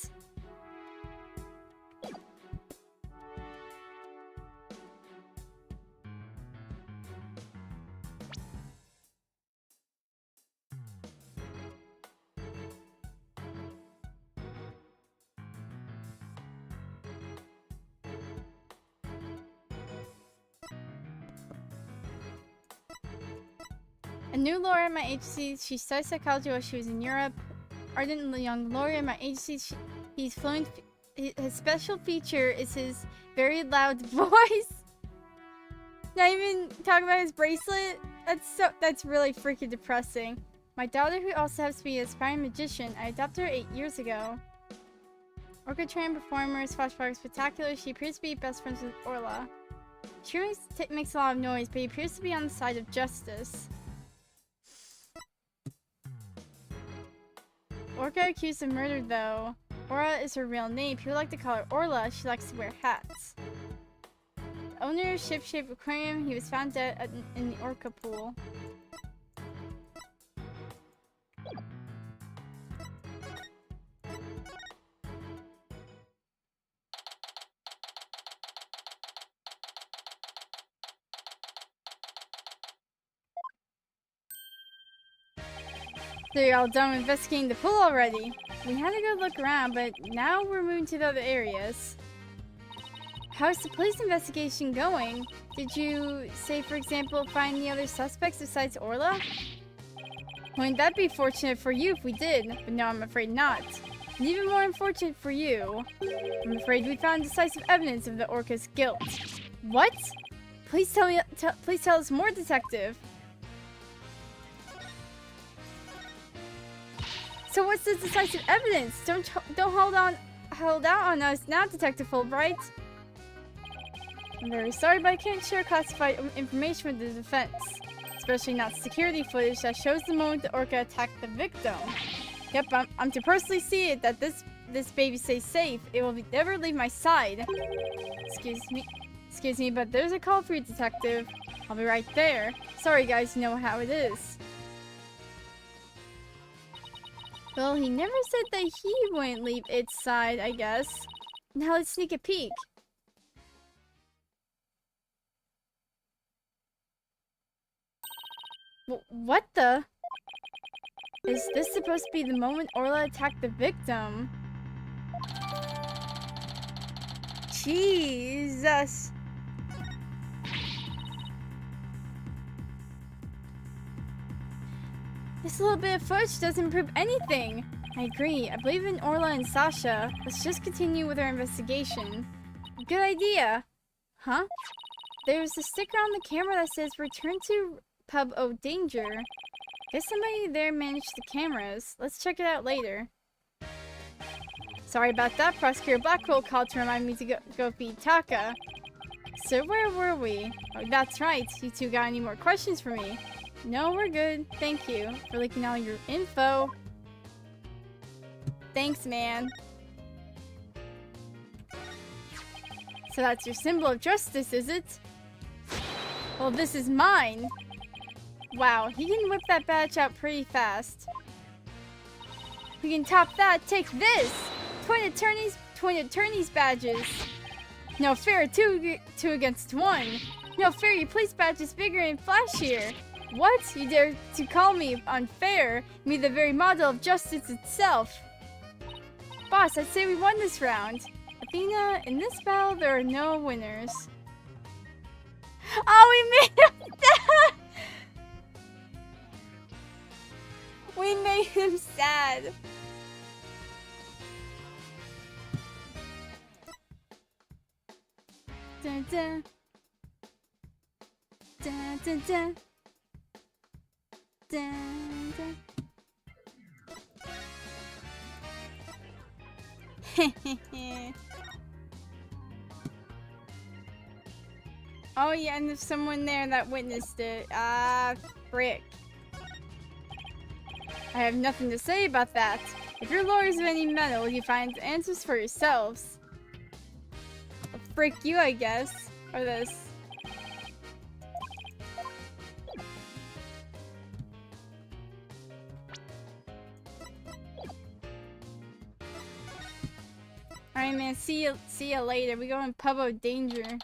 A new lawyer at my agency. She studied psychology while she was in Europe. Ardent young lawyer at my agency. He's fluent. His special feature is his very loud voice. Not even talking about his bracelet. That's really freaking depressing. My daughter, who also happens to be an aspiring magician, I adopted her 8 years ago. Orca trained performer, Swashbuckler Spectacular. She appears to be best friends with Orla. She always makes a lot of noise, but he appears to be on the side of justice. Orca accused of murder, though. Orla is her real name. People like to call her Orla. She likes to wear hats. The owner of Ship-Shaped Aquarium, he was found dead in the Orca pool. So you're all done investigating the pool already. We had a good look around, but now we're moving to the other areas. How's the police investigation going? Did you, say for example, find any other suspects besides Orla? Wouldn't that be fortunate for you if we did? But no, I'm afraid not. And even more unfortunate for you. I'm afraid we found decisive evidence of the Orca's guilt. What? Please tell me. Please tell us more, Detective. So what's the decisive evidence? Don't hold out on us now, Detective Fulbright. I'm very sorry, but I can't share classified information with the defense, especially not security footage that shows the moment the Orca attacked the victim. Yep, I'm to personally see it that this baby stays safe. It will never leave my side. Excuse me, but there's a call for you, Detective. I'll be right there. Sorry, guys, you know how it is. Well, he never said that he wouldn't leave its side, I guess. Now let's sneak a peek. What the? Is this supposed to be the moment Orla attacked the victim? Jesus. This little bit of footage doesn't prove anything. I agree. I believe in Orla and Sasha. Let's just continue with our investigation. Good idea. Huh? There's a sticker on the camera that says return to Pub O Danger. Guess somebody there managed the cameras. Let's check it out later. Sorry about that. Prosecutor Blackwell called to remind me to go feed Taka. So where were we? Oh, that's right. You two got any more questions for me? No, we're good. Thank you for leaking all your info. Thanks, man. So that's your symbol of justice, is it? Well, this is mine. Wow, he can whip that badge out pretty fast. We can top that. Take this! Twin attorneys badges. No fair, two against one. No fair, your police badge is bigger and flashier. What? You dare to call me unfair? Me, the very model of justice itself. Boss, I'd say we won this round. Athena, in this battle, there are no winners. Oh, we made him sad! We made him sad. Dun, dun. Dun, dun, dun. Dun, dun. Oh yeah, and there's someone there that witnessed it. Ah, frick. I have nothing to say about that. If you're lawyers of any metal, you find answers for yourselves. Well, frick you, I guess. Or this. Alright, man. See you later. We go in Pub O Danger.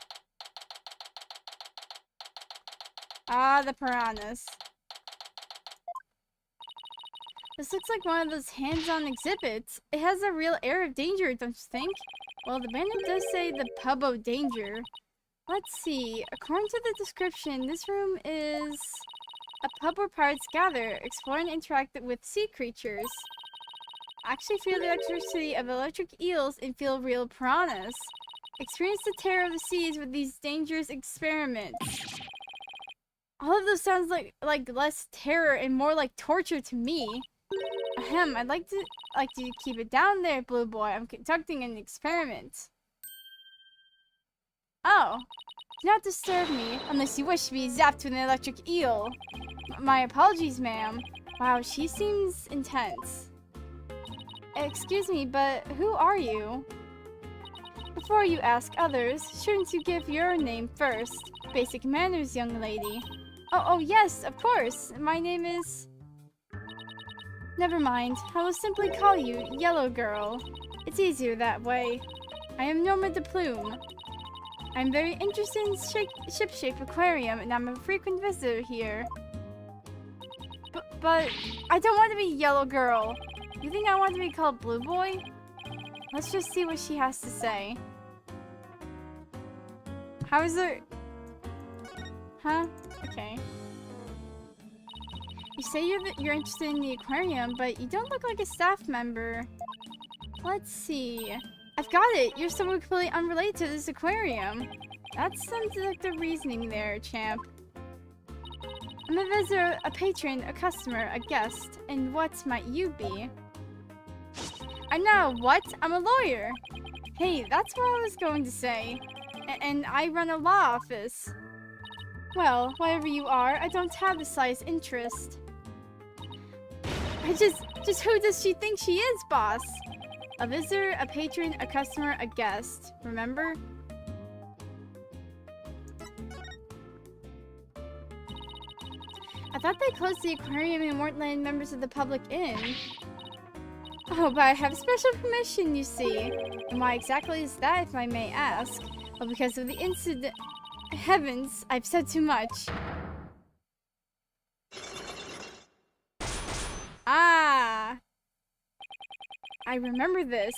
Ah, the piranhas. This looks like one of those hands-on exhibits. It has a real air of danger, don't you think? Well, the banner does say the Pub O Danger. Let's see. According to the description, this room is a pub where pirates gather, explore and interact with sea creatures. Actually feel the electricity of electric eels and feel real piranhas. Experience the terror of the seas with these dangerous experiments. All of those sounds like less terror and more like torture to me. Ahem, I'd like to keep it down there, Blue Boy. I'm conducting an experiment. Oh. Do not disturb me unless you wish to be zapped with an electric eel. My apologies, ma'am. Wow, she seems intense. Excuse me, but who are you? Before you ask others, shouldn't you give your name first? Basic manners, young lady. Oh yes, of course. My name is... Never mind. I will simply call you Yellow Girl. It's easier that way. I am Norma de Plume. I'm very interested in Ship-Shape Aquarium, and I'm a frequent visitor here. but I don't want to be Yellow Girl. You think I want to be called Blue Boy? Let's just see what she has to say. How is it? Huh? Okay. You say you're interested in the aquarium, but you don't look like a staff member. Let's see. I've got it! You're someone completely unrelated to this aquarium. That's some deductive reasoning there, champ. I'm a visitor, a patron, a customer, a guest, and what might you be? I'm not a what? I'm a lawyer! Hey, that's what I was going to say. And I run a law office. Well, whatever you are, I don't have the slightest interest. Just who does she think she is, boss? A visitor, a patron, a customer, a guest. Remember? I thought they closed the aquarium and weren't letting members of the public in. Oh, but I have special permission, you see. And why exactly is that, if I may ask? Well, because of the incident. Heavens, I've said too much. Ah! I remember this.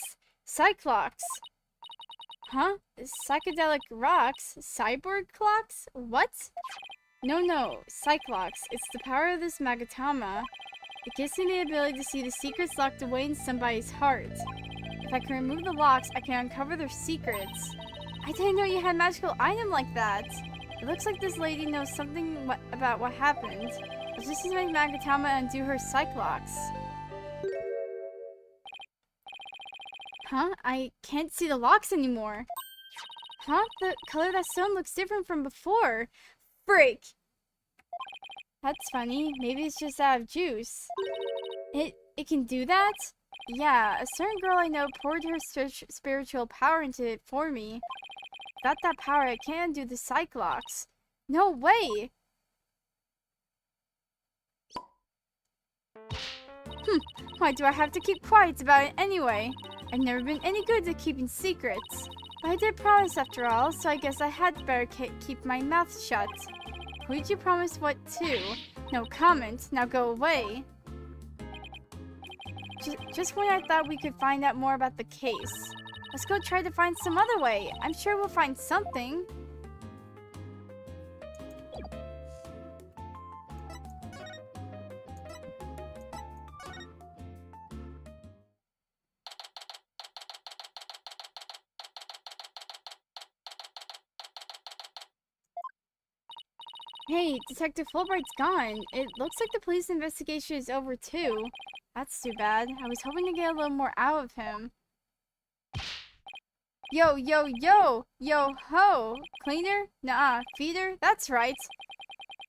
Cyclocks. Huh? Psychedelic rocks? Cyborg clocks? What? No. Cyclocks. It's the power of this Magatama. It gives me the ability to see the secrets locked away in somebody's heart. If I can remove the locks, I can uncover their secrets. I didn't know you had a magical item like that. It looks like this lady knows something about what happened. Let's just make Magatama undo her Cyclocks. Huh? I can't see the locks anymore. Huh? The color of that stone looks different from before. Freak! That's funny. Maybe it's just out of juice. It can do that? Yeah, a certain girl I know poured her spiritual power into it for me. Without that power, I can't undo the Cyclocks. No way! Why do I have to keep quiet about it anyway? I've never been any good at keeping secrets. But I did promise after all, so I guess I had better keep my mouth shut. Who did you promise what to? No comment. Now go away. Just when I thought we could find out more about the case. Let's go try to find some other way. I'm sure we'll find something. Hey, Detective Fulbright's gone. It looks like the police investigation is over too. That's too bad. I was hoping to get a little more out of him. Yo, ho! Cleaner? Nuh-uh. Feeder? That's right.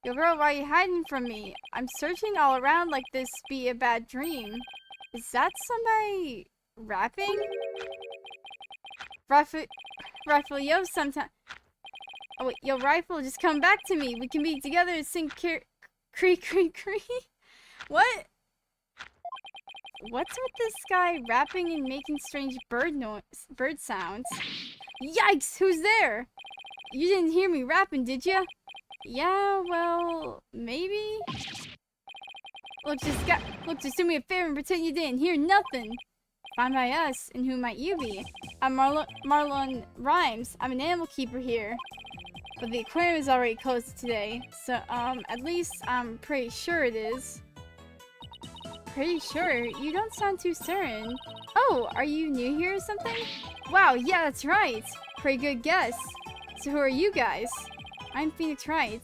Yo, girl, why are you hiding from me? I'm searching all around like this be a bad dream. Is that somebody rapping? Rifle, yo, sometime. Oh wait, yo, Rifle, just come back to me. We can be together and sing cree. What? What's with this guy rapping and making strange bird sounds? Yikes! Who's there? You didn't hear me rapping, did ya? Yeah, well, maybe. Look, just do me a favor and pretend you didn't hear nothing. Fine by us, and who might you be? I'm Marlon Rhymes. I'm an animal keeper here. But the aquarium is already closed today, so, at least I'm pretty sure it is. Pretty sure? You don't sound too certain. Oh, are you new here or something? Wow, yeah, that's right. Pretty good guess. So who are you guys? I'm Phoenix Wright.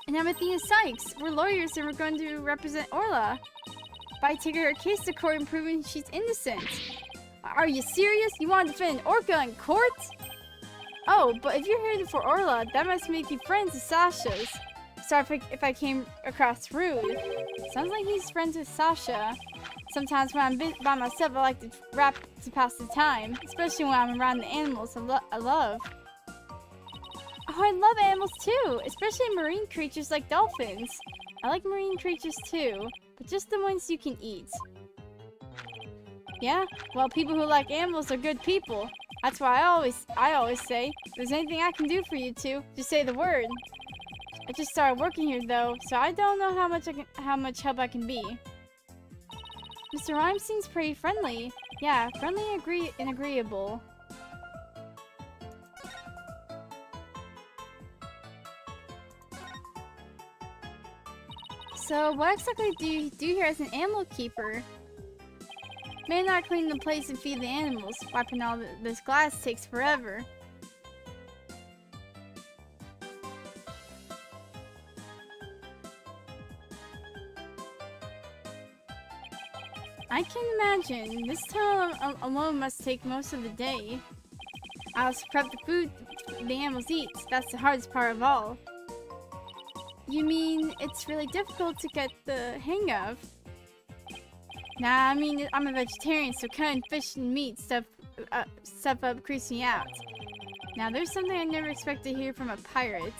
And I'm Athena Sykes. We're lawyers and we're going to represent Orla by taking her case to court and proving she's innocent. Are you serious? You want to defend Orca in court? Oh, but if you're here for Orla, that must make you friends with Sasha's. Sorry if I came across rude. Sounds like he's friends with Sasha. Sometimes when I'm by myself, I like to rap to pass the time, especially when I'm around the animals I love. Oh, I love animals too, especially marine creatures like dolphins. I like marine creatures too, but just the ones you can eat. Yeah? Well, people who like animals are good people. That's why I always say, if there's anything I can do for you two, just say the word. I just started working here though, so I don't know how much help I can be. Mr. Rhyme seems pretty friendly. Yeah, friendly and agreeable. So, what exactly do you do here as an animal keeper? May not clean the place and feed the animals. Wiping all this glass takes forever. I can imagine. This tunnel alone must take most of the day. I also prep the food the animals eat. That's the hardest part of all. You mean it's really difficult to get the hang of? Nah, I mean, I'm a vegetarian, so cutting fish and meat stuff up creeps me out. Now, there's something I never expect to hear from a pirate.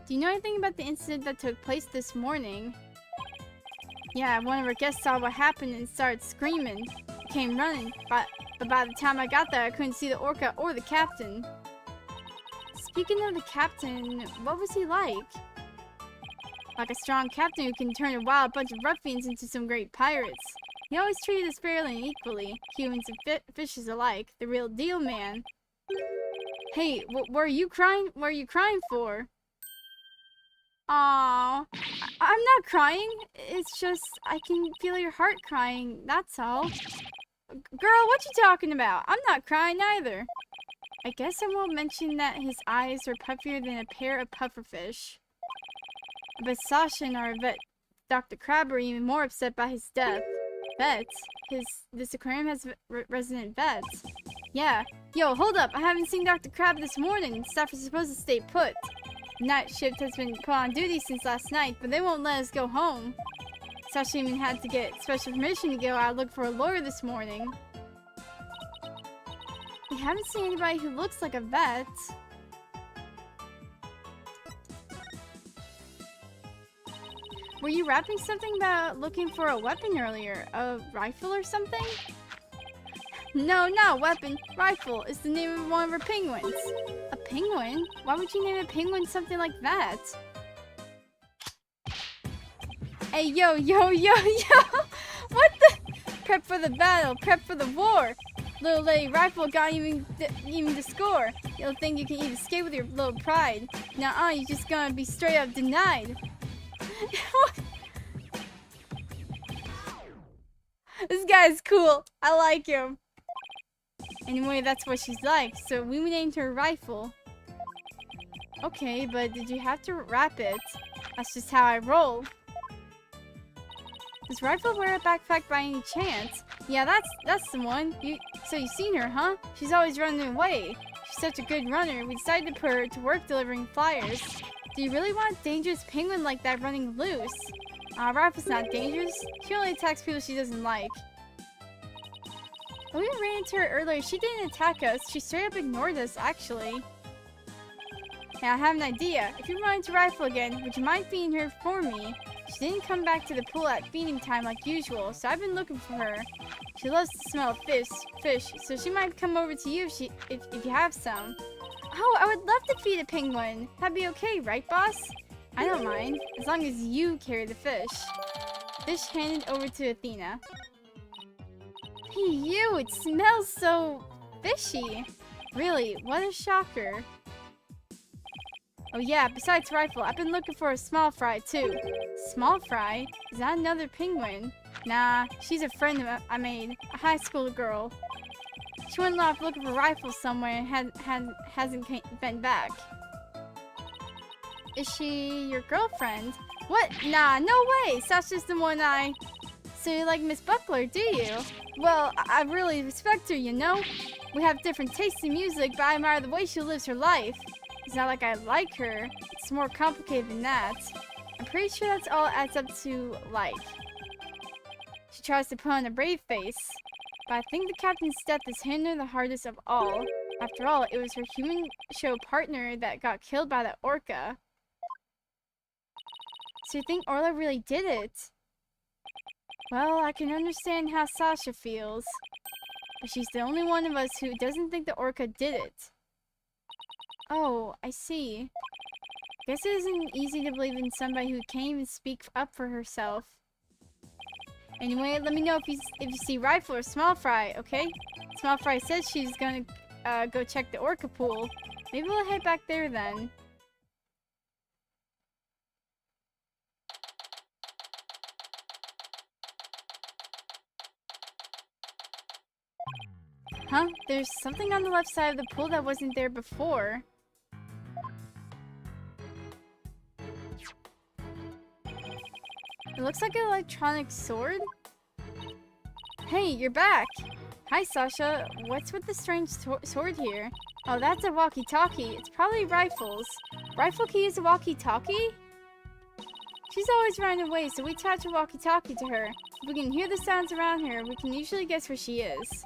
Do you know anything about the incident that took place this morning? Yeah, one of our guests saw what happened and started screaming. Came running, but by the time I got there, I couldn't see the orca or the captain. Speaking of the captain, what was he like? Like a strong captain who can turn a wild bunch of ruffians into some great pirates. He always treated us fairly and equally, humans and fishes alike. The real deal, man. Hey, what are you crying? What are you crying for? Aww, I'm not crying. It's just I can feel your heart crying. That's all. Girl, what you talking about? I'm not crying either. I guess I won't mention that his eyes were puffier than a pair of pufferfish. But Sasha and our vet, Dr. Crab, are even more upset by his death. Vets? This aquarium has resident vets. Yeah. Yo, hold up. I haven't seen Dr. Crab this morning. Staff is supposed to stay put. The night shift has been put on duty since last night, but they won't let us go home. Sasha even had to get special permission to go out and look for a lawyer this morning. We haven't seen anybody who looks like a vet. Were you rapping something about looking for a weapon earlier? A rifle or something? No, not weapon. Rifle is the name of one of our penguins. A penguin? Why would you name a penguin something like that? Hey, yo! What the? Prep for the battle. Prep for the war. Little lady rifle got even the score. You don't think you can even escape with your little pride. Nuh-uh, you're just gonna be straight up denied. This guy's cool. I like him. Anyway, that's what she's like, so we named her Rifle. Okay, but did you have to wrap it? That's just how I roll. Does Rifle wear a backpack by any chance? Yeah, that's the one. So you've seen her, huh? She's always running away. She's such a good runner, we decided to put her to work delivering flyers. Do you really want a dangerous penguin like that running loose? Rifle's not dangerous. She only attacks people she doesn't like. When we ran into her earlier, she didn't attack us. She straight up ignored us, actually. Yeah, I have an idea. If you run into Rifle again, would you mind feeding her for me? She didn't come back to the pool at feeding time like usual, so I've been looking for her. She loves to smell fish, so she might come over to you if you have some. Oh, I would love to feed a penguin. That'd be okay, right, boss? I don't mind, as long as you carry the fish. Fish handed over to Athena. Hey, you! It smells so fishy. Really, what a shocker. Oh yeah, besides Rifle, I've been looking for a small fry too. Small fry? Is that another penguin? Nah, she's a friend I made, a high school girl. She went off looking for Rifle somewhere and hasn't been back. Is she your girlfriend? What? Nah, no way! Sasha's the one So you like Miss Buckler, do you? Well, I really respect her, you know? We have different tastes in music, but I admire the way she lives her life. It's not like I like her. It's more complicated than that. I'm pretty sure that's all it adds up to like. She tries to put on a brave face. But I think the captain's death is hitting her the hardest of all. After all, it was her human show partner that got killed by the orca. So you think Orla really did it? Well, I can understand how Sasha feels. But she's the only one of us who doesn't think the orca did it. Oh, I see. Guess it isn't easy to believe in somebody who can't even speak up for herself. Anyway, let me know if you see Rifle or Small Fry, okay? Small Fry says she's gonna go check the orca pool. Maybe we'll head back there then. Huh? There's something on the left side of the pool that wasn't there before. It looks like an electronic sword. Hey, you're back! Hi, Sasha. What's with the strange sword here? Oh, that's a walkie-talkie. It's probably Rifle's. Rifle can use a walkie-talkie? She's always running away, so we attach a walkie-talkie to her. If we can hear the sounds around her, we can usually guess where she is.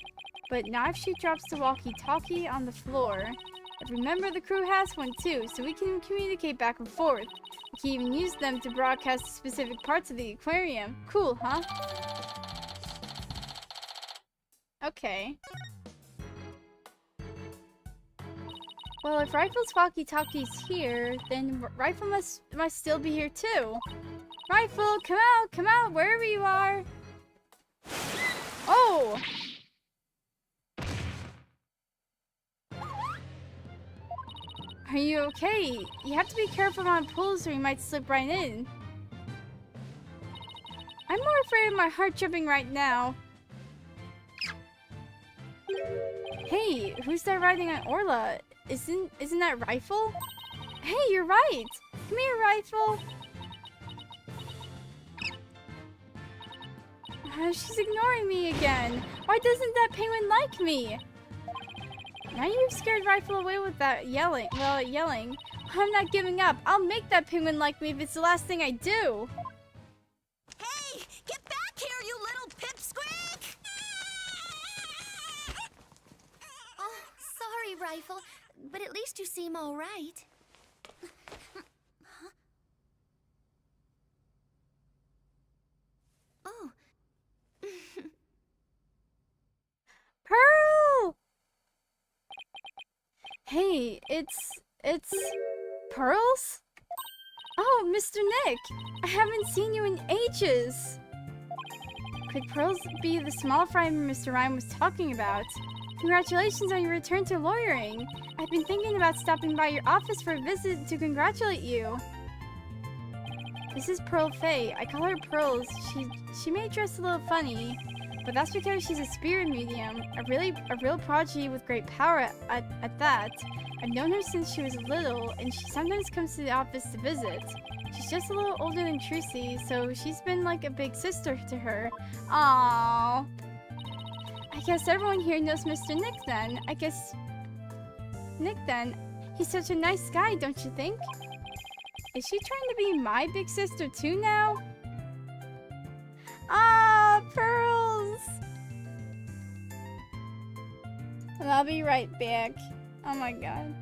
But not if she drops the walkie-talkie on the floor. And remember, the crew has one too, so we can communicate back and forth. We can even use them to broadcast specific parts of the aquarium. Cool, huh? Okay. Well, if Rifle's walkie-talkie's here, then Rifle must still be here too. Rifle, come out, wherever you are. Oh! Are you okay? You have to be careful around pools or you might slip right in. I'm more afraid of my heart jumping right now. Hey, who's that riding on Orla? Isn't that Rifle? Hey, you're right! Come here, Rifle! She's ignoring me again. Why doesn't that penguin like me? Now you've scared Rifle away with that yelling. I'm not giving up. I'll make that penguin like me if it's the last thing I do. Hey, get back here, you little pipsqueak! Oh, sorry, Rifle, but at least you seem all right. Huh? Oh. Pearl! Hey, it's Pearls? Oh, Mr. Nick! I haven't seen you in ages! Could Pearls be the small fry Mr. Ryan was talking about? Congratulations on your return to lawyering! I've been thinking about stopping by your office for a visit to congratulate you. This is Pearl Faye. I call her Pearls. She may dress a little funny, but that's because she's a spirit medium, a real prodigy with great power at that. I've known her since she was little, and she sometimes comes to the office to visit. She's just a little older than Trucy, so she's been like a big sister to her. Aww. I guess everyone here knows Mr. Nick then. He's such a nice guy, don't you think? Is she trying to be my big sister too now? Ah, Pearls! And I'll be right back. Oh my god.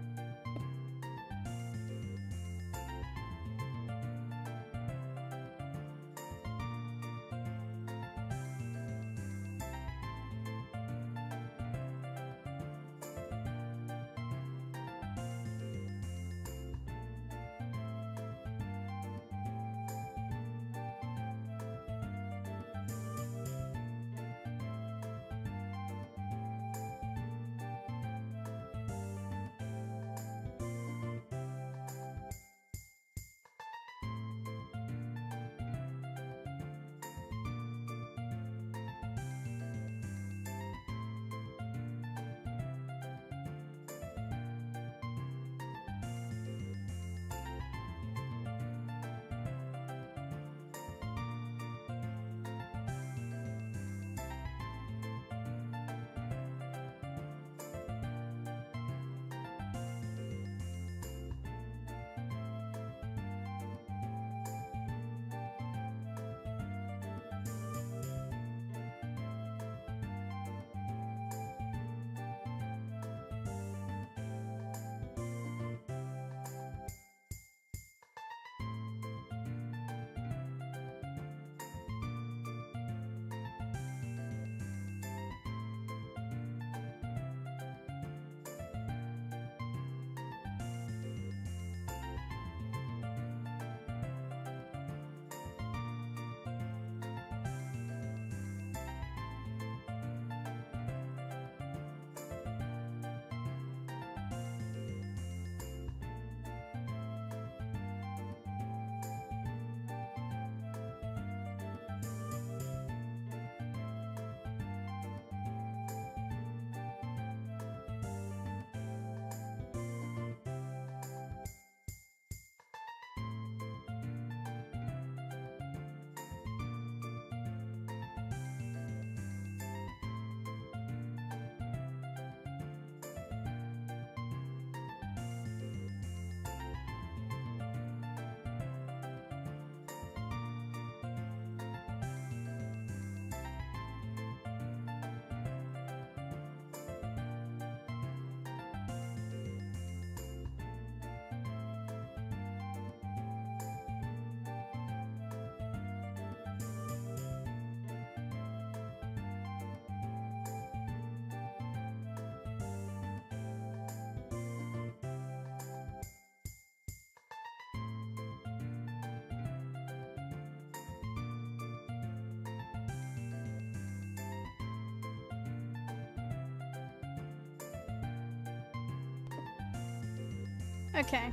Okay.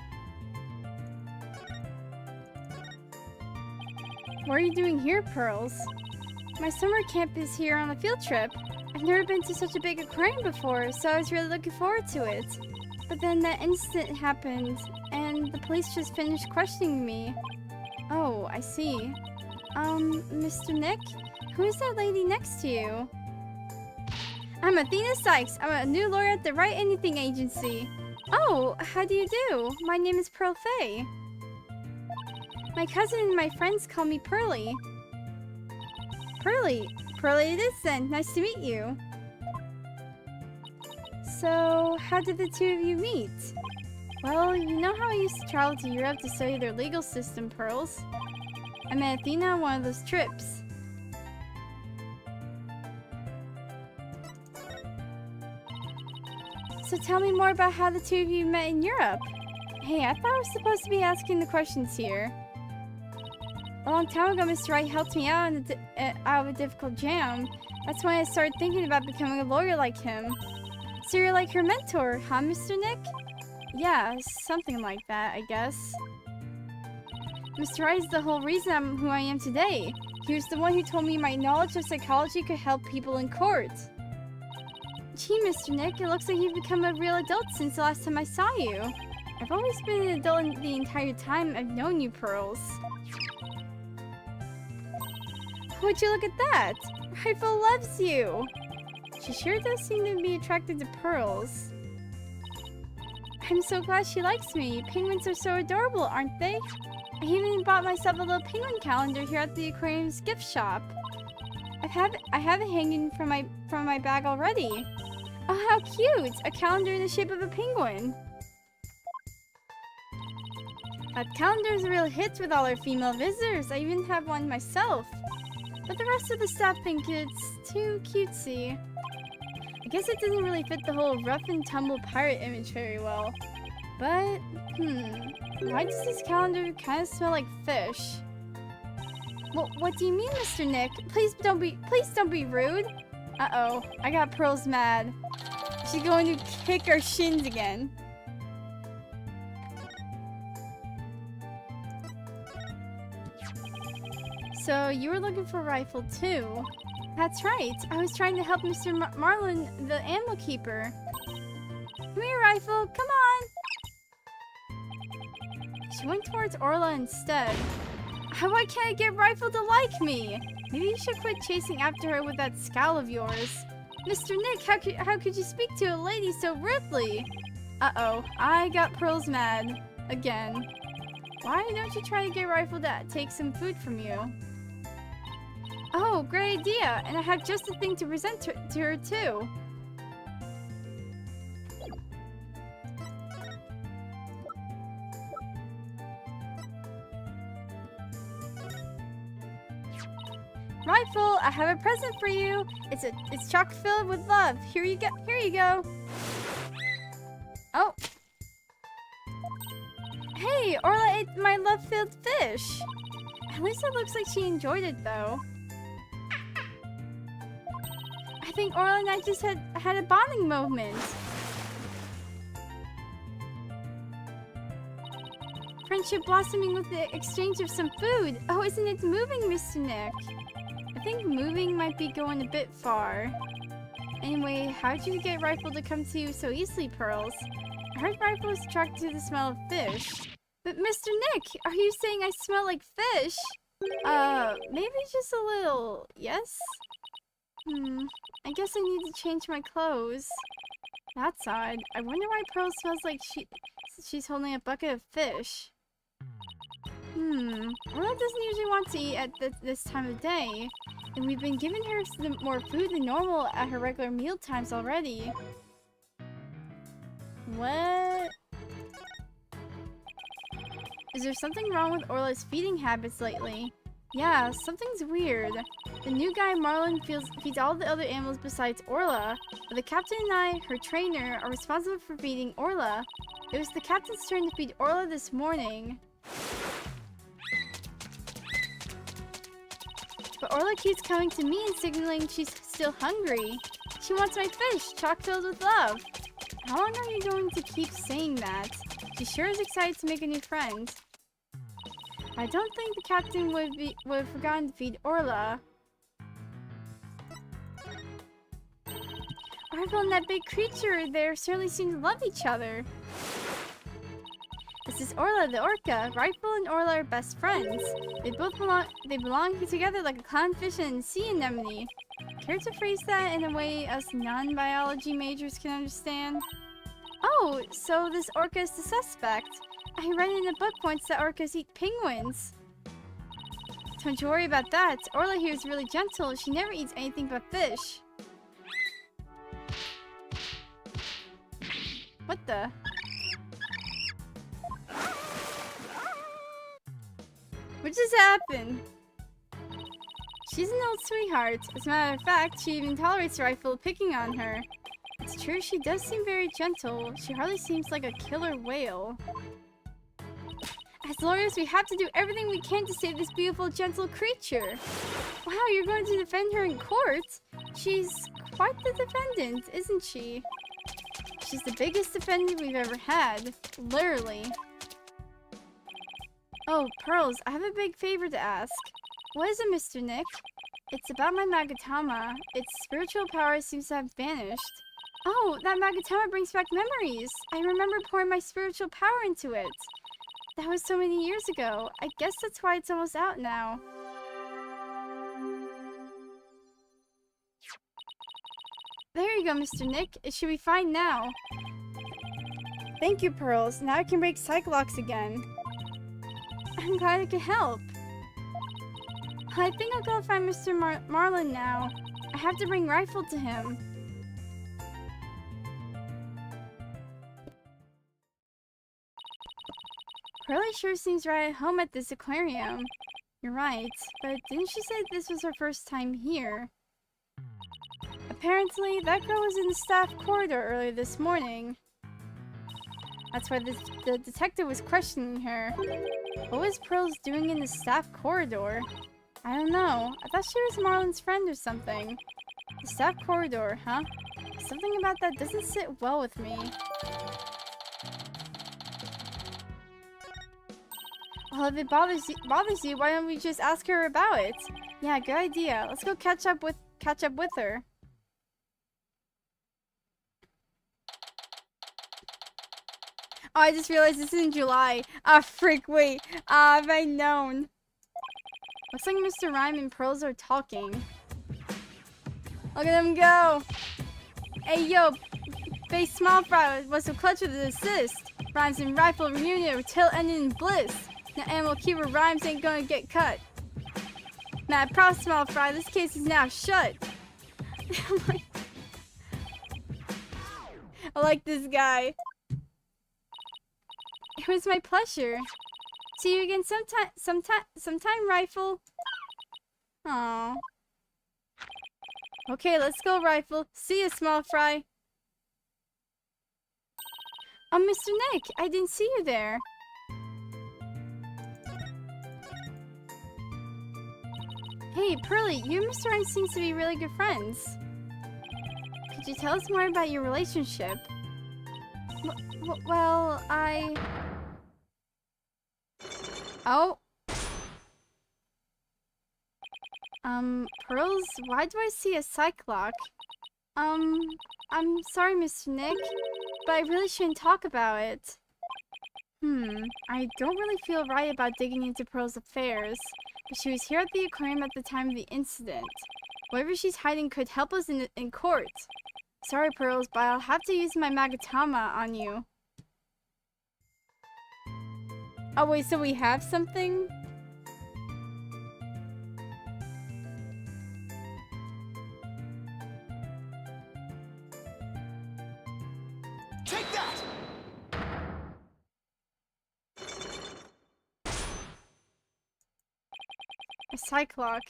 What are you doing here, Pearls? My summer camp is here on a field trip. I've never been to such a big aquarium before, so I was really looking forward to it. But then that incident happened, and the police just finished questioning me. Oh, I see. Mr. Nick? Who is that lady next to you? I'm Athena Sykes. I'm a new lawyer at the Wright Anything Agency. Oh, how do you do? My name is Pearl Faye. My cousin and my friends call me Pearly. Pearly it is then. Nice to meet you. So, how did the two of you meet? Well, you know how I used to travel to Europe to study their legal system, Pearls? I met Athena on one of those trips. So tell me more about how the two of you met in Europe. Hey, I thought I was supposed to be asking the questions here. A long time ago, Mr. Wright helped me out out of a difficult jam. That's when I started thinking about becoming a lawyer like him. So you're like her mentor, huh, Mr. Nick? Yeah, something like that, I guess. Mr. Wright is the whole reason I'm who I am today. He was the one who told me my knowledge of psychology could help people in court. Gee, Mr. Nick, it looks like you've become a real adult since the last time I saw you. I've always been an adult the entire time I've known you, Pearls. Would you look at that? Rifle loves you! She sure does seem to be attracted to Pearls. I'm so glad she likes me. Penguins are so adorable, aren't they? I even bought myself a little penguin calendar here at the aquarium's gift shop. I have it hanging from my bag already. Oh, how cute! A calendar in the shape of a penguin. That calendar is a real hit with all our female visitors. I even have one myself. But the rest of the staff think it's too cutesy. I guess it doesn't really fit the whole rough and tumble pirate image very well. But, why does this calendar kind of smell like fish? Well, what do you mean, Mr. Nick? Please don't be rude. Uh-oh, I got Pearls mad. She's going to kick our shins again. So, you were looking for a rifle too? That's right. I was trying to help Mr. Marlin, the animal keeper. Come here, Rifle. Come on. She went towards Orla instead. Why can't I get Rifle to like me? Maybe you should quit chasing after her with that scowl of yours. Mr. Nick, how could you speak to a lady so rudely? Uh-oh, I got Pearls mad. Again. Why don't you try to get Rifle to take some food from you? Oh, great idea! And I have just the thing to present to her too. Rifle, I have a present for you. It's chock filled with love. Here you go. Oh. Hey, Orla ate my love-filled fish. At least it looks like she enjoyed it though. I think Orla and I just had a bonding moment. Friendship blossoming with the exchange of some food. Oh, isn't it moving, Mr. Nick? I think moving might be going a bit far. Anyway, how'd you get Rifle to come to you so easily, Pearls? I heard Rifle was attracted to the smell of fish. But Mr. Nick, are you saying I smell like fish? Maybe just a little, yes? I guess I need to change my clothes. That's odd. I wonder why Pearl smells like she's holding a bucket of fish. Orla doesn't usually want to eat at this time of day. And we've been giving her more food than normal at her regular meal times already. What? Is there something wrong with Orla's feeding habits lately? Yeah, something's weird. The new guy, Marlin, feeds all the other animals besides Orla, but the captain and I, her trainer, are responsible for feeding Orla. It was the captain's turn to feed Orla this morning. But Orla keeps coming to me and signaling she's still hungry. She wants my fish, chock filled with love. How long are you going to keep saying that? She sure is excited to make a new friend. I don't think the captain would have forgotten to feed Orla. Rifle and that big creature there certainly seem to love each other. This is Orla the orca. Rifle and Orla are best friends. They belong together like a clownfish and a sea anemone. Care to phrase that in a way us non-biology majors can understand? Oh, so this orca is the suspect. I read in a book once that orcas eat penguins. Don't you worry about that. Orla here is really gentle. She never eats anything but fish. What the? What just happened? She's an old sweetheart. As a matter of fact, she even tolerates Rifle picking on her. It's true, she does seem very gentle. She hardly seems like a killer whale. As lawyers, we have to do everything we can to save this beautiful, gentle creature. Wow, you're going to defend her in court? She's quite the defendant, isn't she? She's the biggest defendant we've ever had. Literally. Oh, Pearls, I have a big favor to ask. What is it, Mr. Nick? It's about my Magatama. Its spiritual power seems to have vanished. Oh, that Magatama brings back memories. I remember pouring my spiritual power into it. That was so many years ago. I guess that's why it's almost out now. There you go, Mr. Nick. It should be fine now. Thank you, Pearls. Now I can break Cyclocks again. I'm glad I could help. I think I'll go find Mr. Marlin now. I have to bring Rifle to him. Pearlie sure seems right at home at this aquarium. You're right, but didn't she say this was her first time here? Apparently, that girl was in the staff corridor earlier this morning. That's why the detective was questioning her. What was Pearls doing in the staff corridor? I don't know. I thought she was Marlin's friend or something. The staff corridor, huh? Something about that doesn't sit well with me. Well, if it bothers you, why don't we just ask her about it? Yeah, good idea. Let's go catch up with her. Oh, I just realized this is in July. Ah, frick, wait. If I'd known. Looks like Mr. Rhyme and Pearls are talking. Look at them go. Hey, yo. Face Small Fry was so clutch with an assist. Rhymes and Rifle reunion with tail ending in bliss. Now Animal Keeper Rhymes ain't gonna get cut. Mad Proud Small Fry, this case is now shut. I like this guy. It was my pleasure. See you again sometime, Rifle. Aww. Okay, let's go, Rifle. See ya, Small Fry. Oh, Mr. Nick, I didn't see you there. Hey, Pearlie, you and Mr. Rhyme seem to be really good friends. Could you tell us more about your relationship? Well, Oh. Pearls, why do I see a Cyclock? I'm sorry, Mr. Nick, but I really shouldn't talk about it. I don't really feel right about digging into Pearl's affairs, but she was here at the aquarium at the time of the incident. Whatever she's hiding could help us in court. Sorry, Pearls, but I'll have to use my Magatama on you. Oh wait, so we have something? Take that! A Cyclock.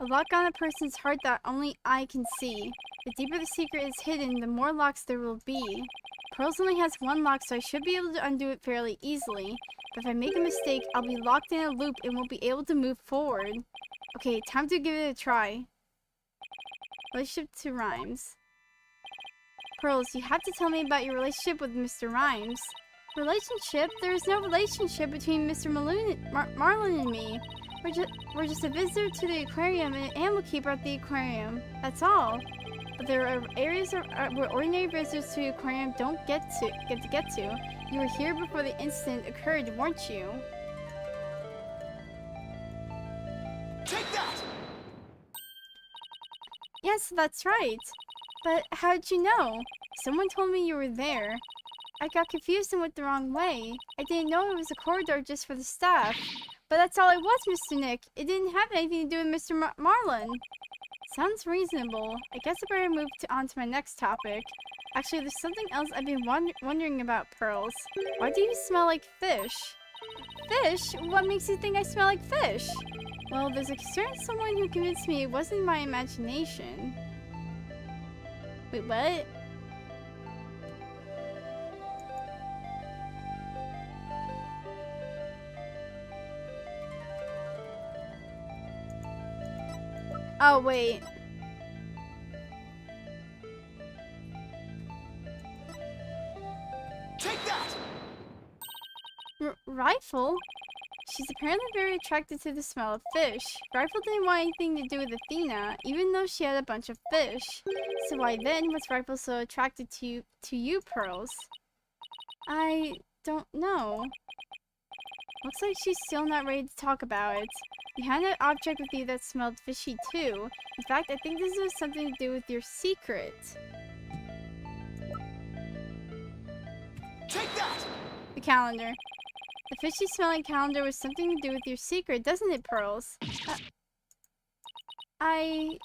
A lock on a person's heart that only I can see. The deeper the secret is hidden, the more locks there will be. Pearls only has one lock, so I should be able to undo it fairly easily. But if I make a mistake, I'll be locked in a loop and won't be able to move forward. Okay, time to give it a try. Relationship to Rhymes. Pearls, you have to tell me about your relationship with Mr. Rhymes. Relationship? There is no relationship between Mr. Marlin and me. We're just a visitor to the aquarium and an animal keeper at the aquarium. That's all. But there are areas where ordinary visitors to the aquarium don't get to. You were here before the incident occurred, weren't you? Take that! Yes, that's right. But how did you know? Someone told me you were there. I got confused and went the wrong way. I didn't know it was a corridor just for the staff. But that's all it was, Mr. Nick. It didn't have anything to do with Mr. Marlin. Sounds reasonable. I guess I better move on to my next topic. Actually, there's something else I've been wondering about, Pearls. Why do you smell like fish? Fish? What makes you think I smell like fish? Well, there's a certain someone who convinced me it wasn't my imagination. Wait, what? Oh, wait. Take that! Rifle? She's apparently very attracted to the smell of fish. Rifle didn't want anything to do with Athena, even though she had a bunch of fish. So why then was Rifle so attracted to you, Pearls? I don't know. Looks like she's still not ready to talk about it. You had an object with you that smelled fishy too. In fact, I think this was something to do with your secret. Take that! The calendar. The fishy smelling calendar was something to do with your secret, doesn't it, Pearls? I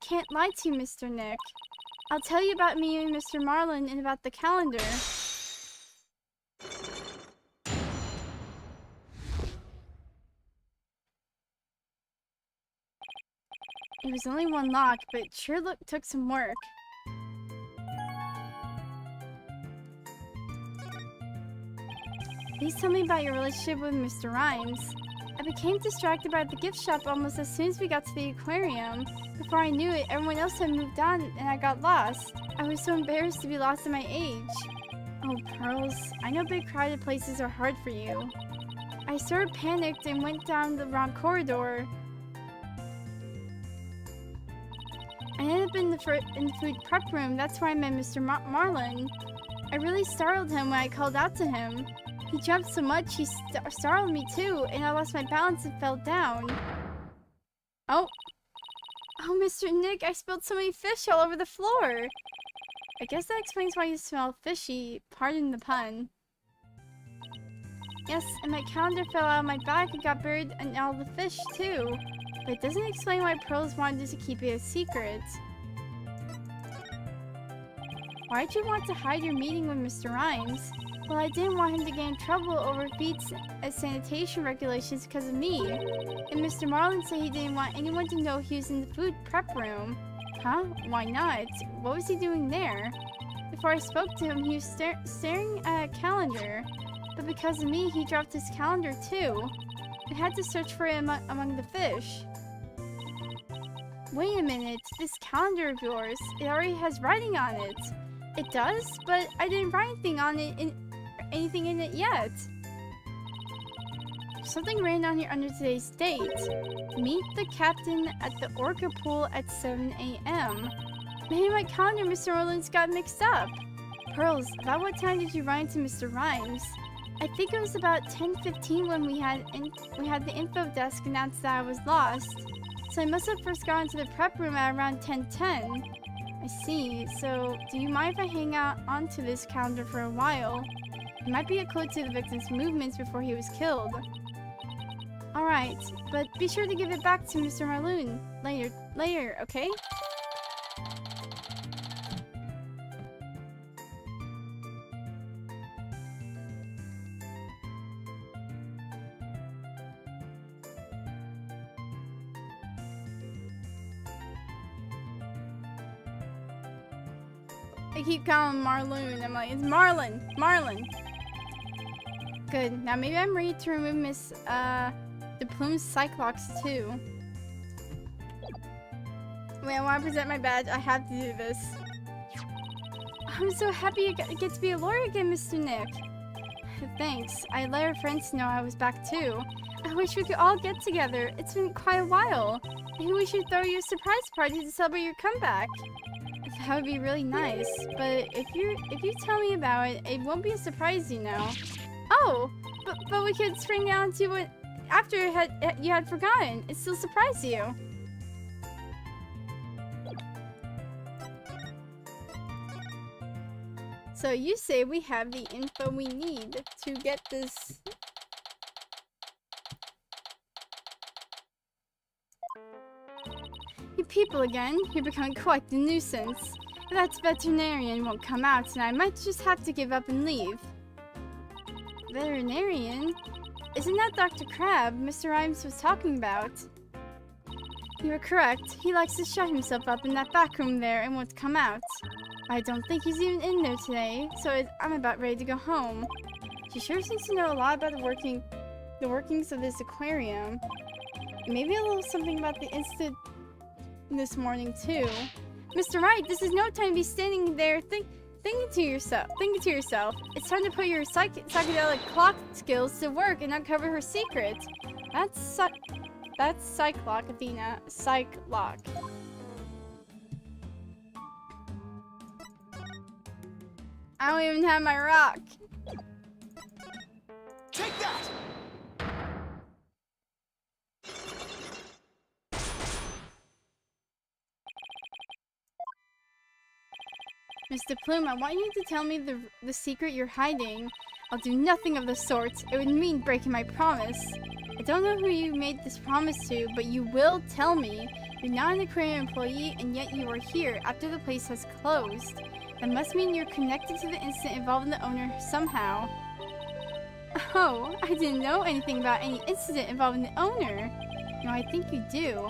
can't lie to you, Mr. Nick. I'll tell you about me and Mr. Marlin and about the calendar. It was only one lock, but it sure took some work. Please tell me about your relationship with Mr. Rhymes. I became distracted by the gift shop almost as soon as we got to the aquarium. Before I knew it, everyone else had moved on and I got lost. I was so embarrassed to be lost at my age. Oh, Pearls, I know big crowded places are hard for you. I sort of panicked and went down the wrong corridor. I ended up in the food prep room. That's where I met Mr. Marlin. I really startled him when I called out to him. He jumped so much, he startled me too, and I lost my balance and fell down. Oh, Mr. Nick, I spilled so many fish all over the floor. I guess that explains why you smell fishy, pardon the pun. Yes, and my calendar fell out of my bag and got buried in all the fish too. But it doesn't explain why Pearls wanted to keep it a secret. Why'd you want to hide your meeting with Mr. Rhymes? Well, I didn't want him to get in trouble over feeds and sanitation regulations because of me. And Mr. Marlin said he didn't want anyone to know he was in the food prep room. Huh? Why not? What was he doing there? Before I spoke to him, he was staring at a calendar. But because of me, he dropped his calendar too. I had to search for it among the fish. Wait a minute, this calendar of yours, it already has writing on it. It does? But I didn't write anything in it yet. Something ran on here under today's date. Meet the captain at the Orca pool at 7 a.m. Maybe my calendar, Mr. Orleans, got mixed up. Pearls, about what time did you run into Mr. Rhymes? I think it was about 10:15 when we had the info desk announce that I was lost. So I must have first gotten to the prep room at around 10:10. I see. So, do you mind if I hang out onto this calendar for a while? It might be a clue to the victim's movements before he was killed. Alright, but be sure to give it back to Mr. Marlin later, okay? I keep calling Marloon. I'm like, it's Marlin! Marlin! Good. Now maybe I'm ready to remove Miss, the Plume Cyclops too. Wait, I want to present my badge. I have to do this. I'm so happy I get to be a lawyer again, Mr. Nick. Thanks. I let our friends know I was back too. I wish we could all get together. It's been quite a while. Maybe we should throw you a surprise party to celebrate your comeback. That would be really nice. But if you tell me about it, it won't be a surprise, you know. Oh, but we could spring down to it after you had forgotten. It still surprise you. So you say we have the info we need to get this. You people again, you're becoming quite the nuisance. If that veterinarian won't come out, and I might just have to give up and leave. Veterinarian? Isn't that Dr. Crab Mr. Rhymes was talking about? You were correct. He likes to shut himself up in that back room there and won't come out. I don't think he's even in there today, so I'm about ready to go home. She sure seems to know a lot about the workings of this aquarium. Maybe a little something about the incident this morning too. Mr. Wright, this is no time to be standing there thinking to yourself. It's time to put your psychedelic clock skills to work and uncover her secret. That's Psych-Lock, Athena. Psych-Lock. I don't even have my rock. Take that! Mr. Plume, I want you to tell me the secret you're hiding. I'll do nothing of the sort. It would mean breaking my promise. I don't know who you made this promise to, but you will tell me. You're not an aquarium employee, and yet you are here after the place has closed. That must mean you're connected to the incident involving the owner somehow. Oh, I didn't know anything about any incident involving the owner. No, I think you do.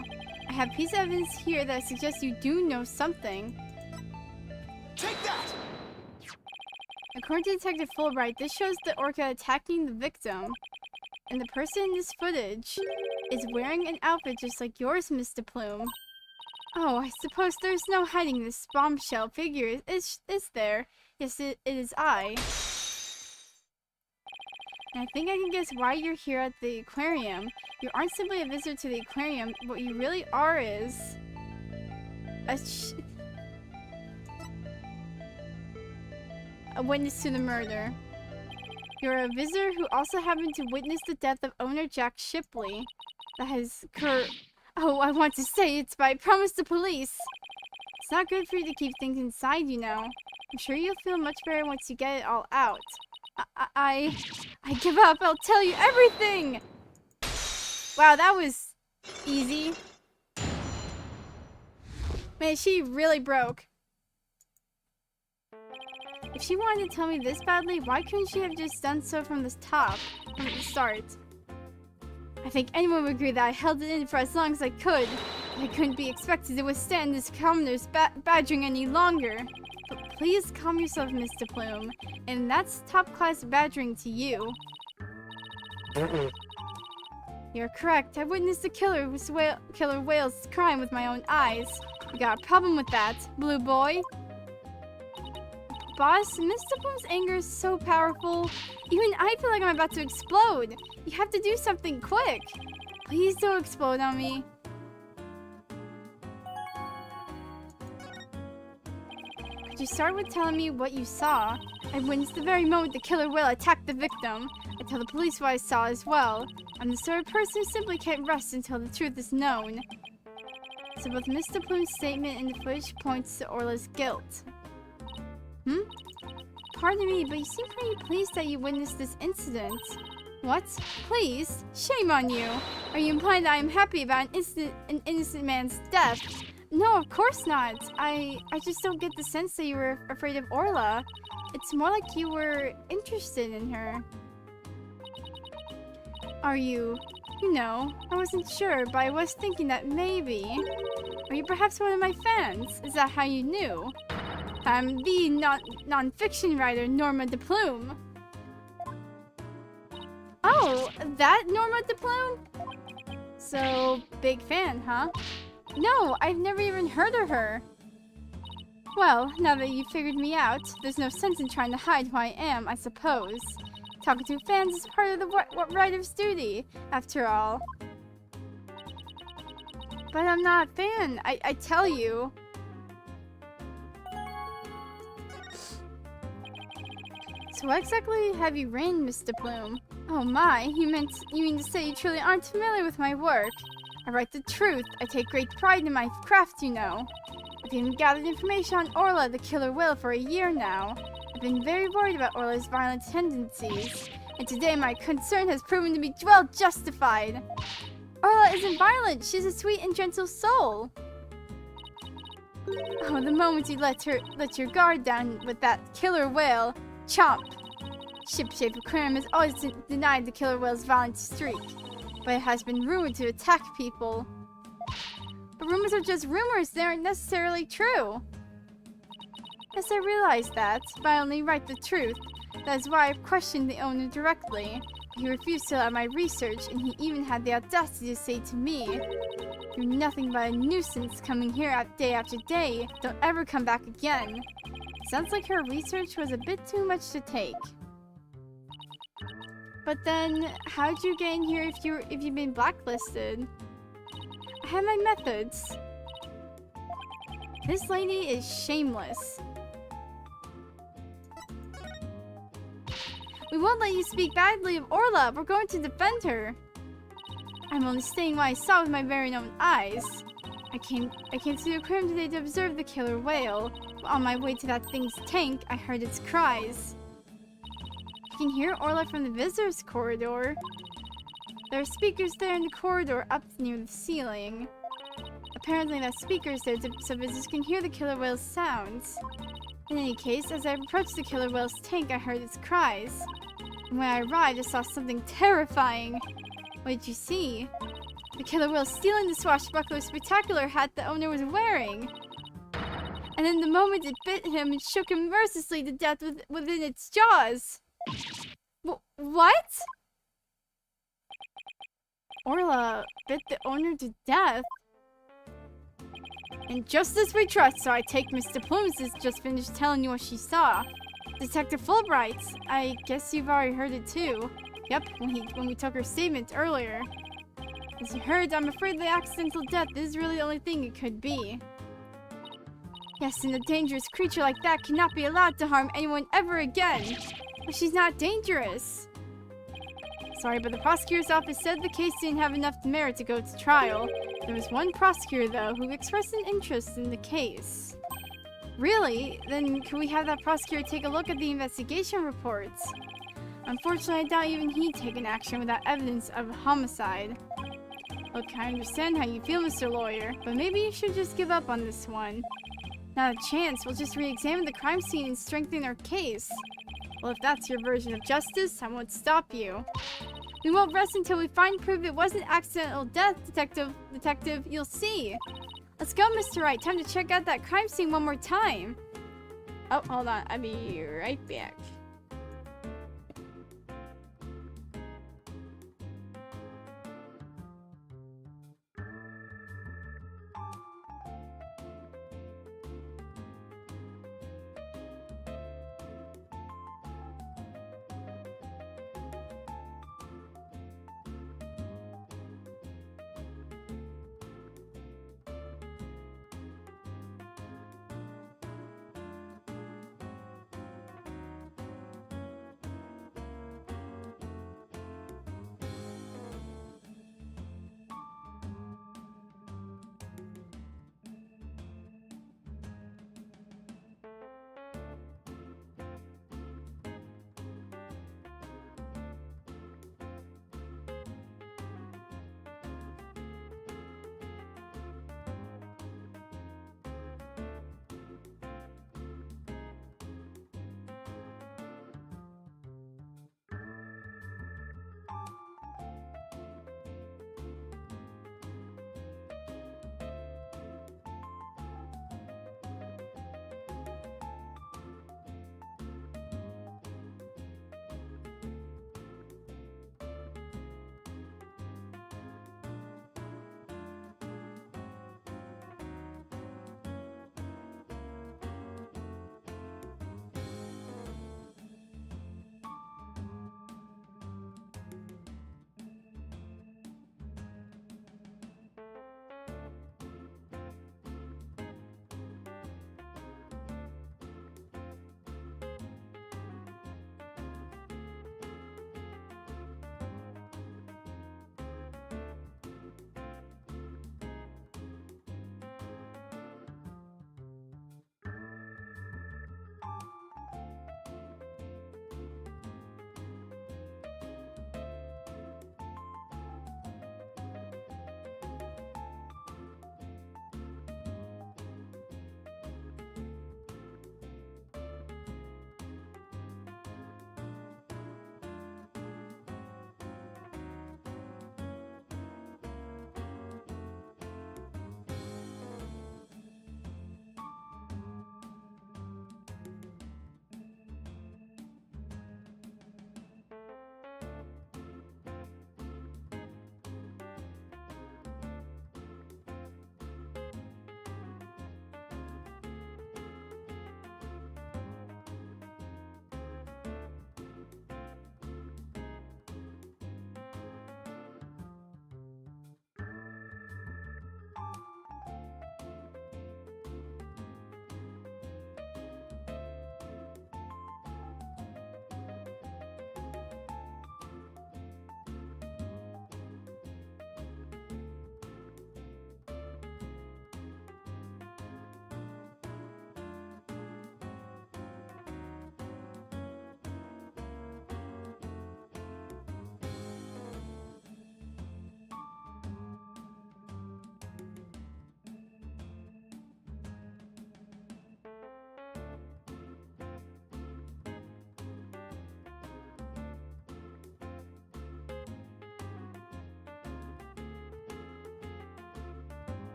I have piece of evidence here that suggests you do know something. Take that! According to Detective Fulbright, this shows the orca attacking the victim. And the person in this footage is wearing an outfit just like yours, Mr. Plume. Oh, I suppose there's no hiding this bombshell figure, is there? Yes, it is I. And I think I can guess why you're here at the aquarium. You aren't simply a visitor to the aquarium. What you really are is a witness to the murder. You're a visitor who also happened to witness the death of owner Jack Shipley. That has Oh, I want to say it's, but I promised the police. It's not good for you to keep things inside, you know. I'm sure you'll feel much better once you get it all out. I give up. I'll tell you everything! Wow, that was easy. Man, she really broke. If she wanted to tell me this badly, why couldn't she have just done so from the start? I think anyone would agree that I held it in for as long as I could. I couldn't be expected to withstand this commoner's badgering any longer. But please calm yourself, Mr. Plume. And that's top-class badgering to you. You're correct. I witnessed the killer whale's crime with my own eyes. You got a problem with that, Blue Boy? Boss, Mr. Plume's anger is so powerful. Even I feel like I'm about to explode. You have to do something quick. Please don't explode on me. Could you start with telling me what you saw? I witnessed the very moment the killer whale attacked the victim. I tell the police what I saw as well. I'm the sort of person who simply can't rest until the truth is known. So both Mr. Plume's statement and the footage points to Orla's guilt. Pardon me, but you seem pretty pleased that you witnessed this incident. What? Pleased? Shame on you! Are you implying that I am happy about an innocent man's death? No, of course not. I just don't get the sense that you were afraid of Orla. It's more like you were interested in her. Are you? You know, I wasn't sure, but I was thinking that maybe... Are you perhaps one of my fans? Is that how you knew? I'm the non-fiction writer, Norma de Plume. Oh, that Norma de Plume? So, big fan, huh? No, I've never even heard of her. Well, now that you figured me out, there's no sense in trying to hide who I am, I suppose. Talking to fans is part of the writer's duty, after all. But I'm not a fan, I tell you. So what exactly have you written, Mr. Plume? Oh my, you mean to say you truly aren't familiar with my work? I write the truth. I take great pride in my craft, you know. I've even gathered information on Orla, the killer whale, for a year now. I've been very worried about Orla's violent tendencies, and today my concern has proven to be well justified. Orla isn't violent. She's a sweet and gentle soul. Oh, the moment you let your guard down with that killer whale, chomp! Shipshape Aquarium has always denied the killer whale's violent streak, but it has been rumored to attack people. But rumors are just rumors, they aren't necessarily true. Yes, I realize that, but I only write the truth. That is why I've questioned the owner directly. He refused to allow my research, and he even had the audacity to say to me, "You're nothing but a nuisance coming here day after day. Don't ever come back again." Sounds like her research was a bit too much to take. But then, how'd you get in here if you've been blacklisted? I have my methods. This lady is shameless. We won't let you speak badly of Orla. We're going to defend her. I'm only saying what I saw with my very own eyes. I came to the aquarium today to observe the killer whale. But on my way to that thing's tank, I heard its cries. You can hear Orla from the visitors' corridor. There are speakers there in the corridor up near the ceiling. Apparently that speaker's there so visitors can hear the killer whale's sounds. In any case, as I approached the killer whale's tank, I heard its cries. And when I arrived, I saw something terrifying. What did you see? The killer whale stealing the swashbuckler spectacular hat the owner was wearing. And in the moment it bit him and shook him mercilessly to death within its jaws. What? Orla bit the owner to death? And just as we trust, so I take Mr. Plume's has just finished telling you what she saw. Detective Fulbright, I guess you've already heard it too. Yep, when we took her statement earlier. As you heard, I'm afraid the accidental death is really the only thing it could be. Yes, and a dangerous creature like that cannot be allowed to harm anyone ever again. But she's not dangerous. Sorry, but the prosecutor's office said the case didn't have enough merit to go to trial. There was one prosecutor, though, who expressed an interest in the case. Really? Then can we have that prosecutor take a look at the investigation reports? Unfortunately, I doubt even he'd take an action without evidence of a homicide. Look, I understand how you feel, Mr. Lawyer, but maybe you should just give up on this one. Not a chance. We'll just re-examine the crime scene and strengthen our case. Well, if that's your version of justice, I won't stop you. We won't rest until we find proof it wasn't accidental death, Detective, you'll see. Let's go, Mr. Wright. Time to check out that crime scene one more time. Oh, hold on. I'll be right back.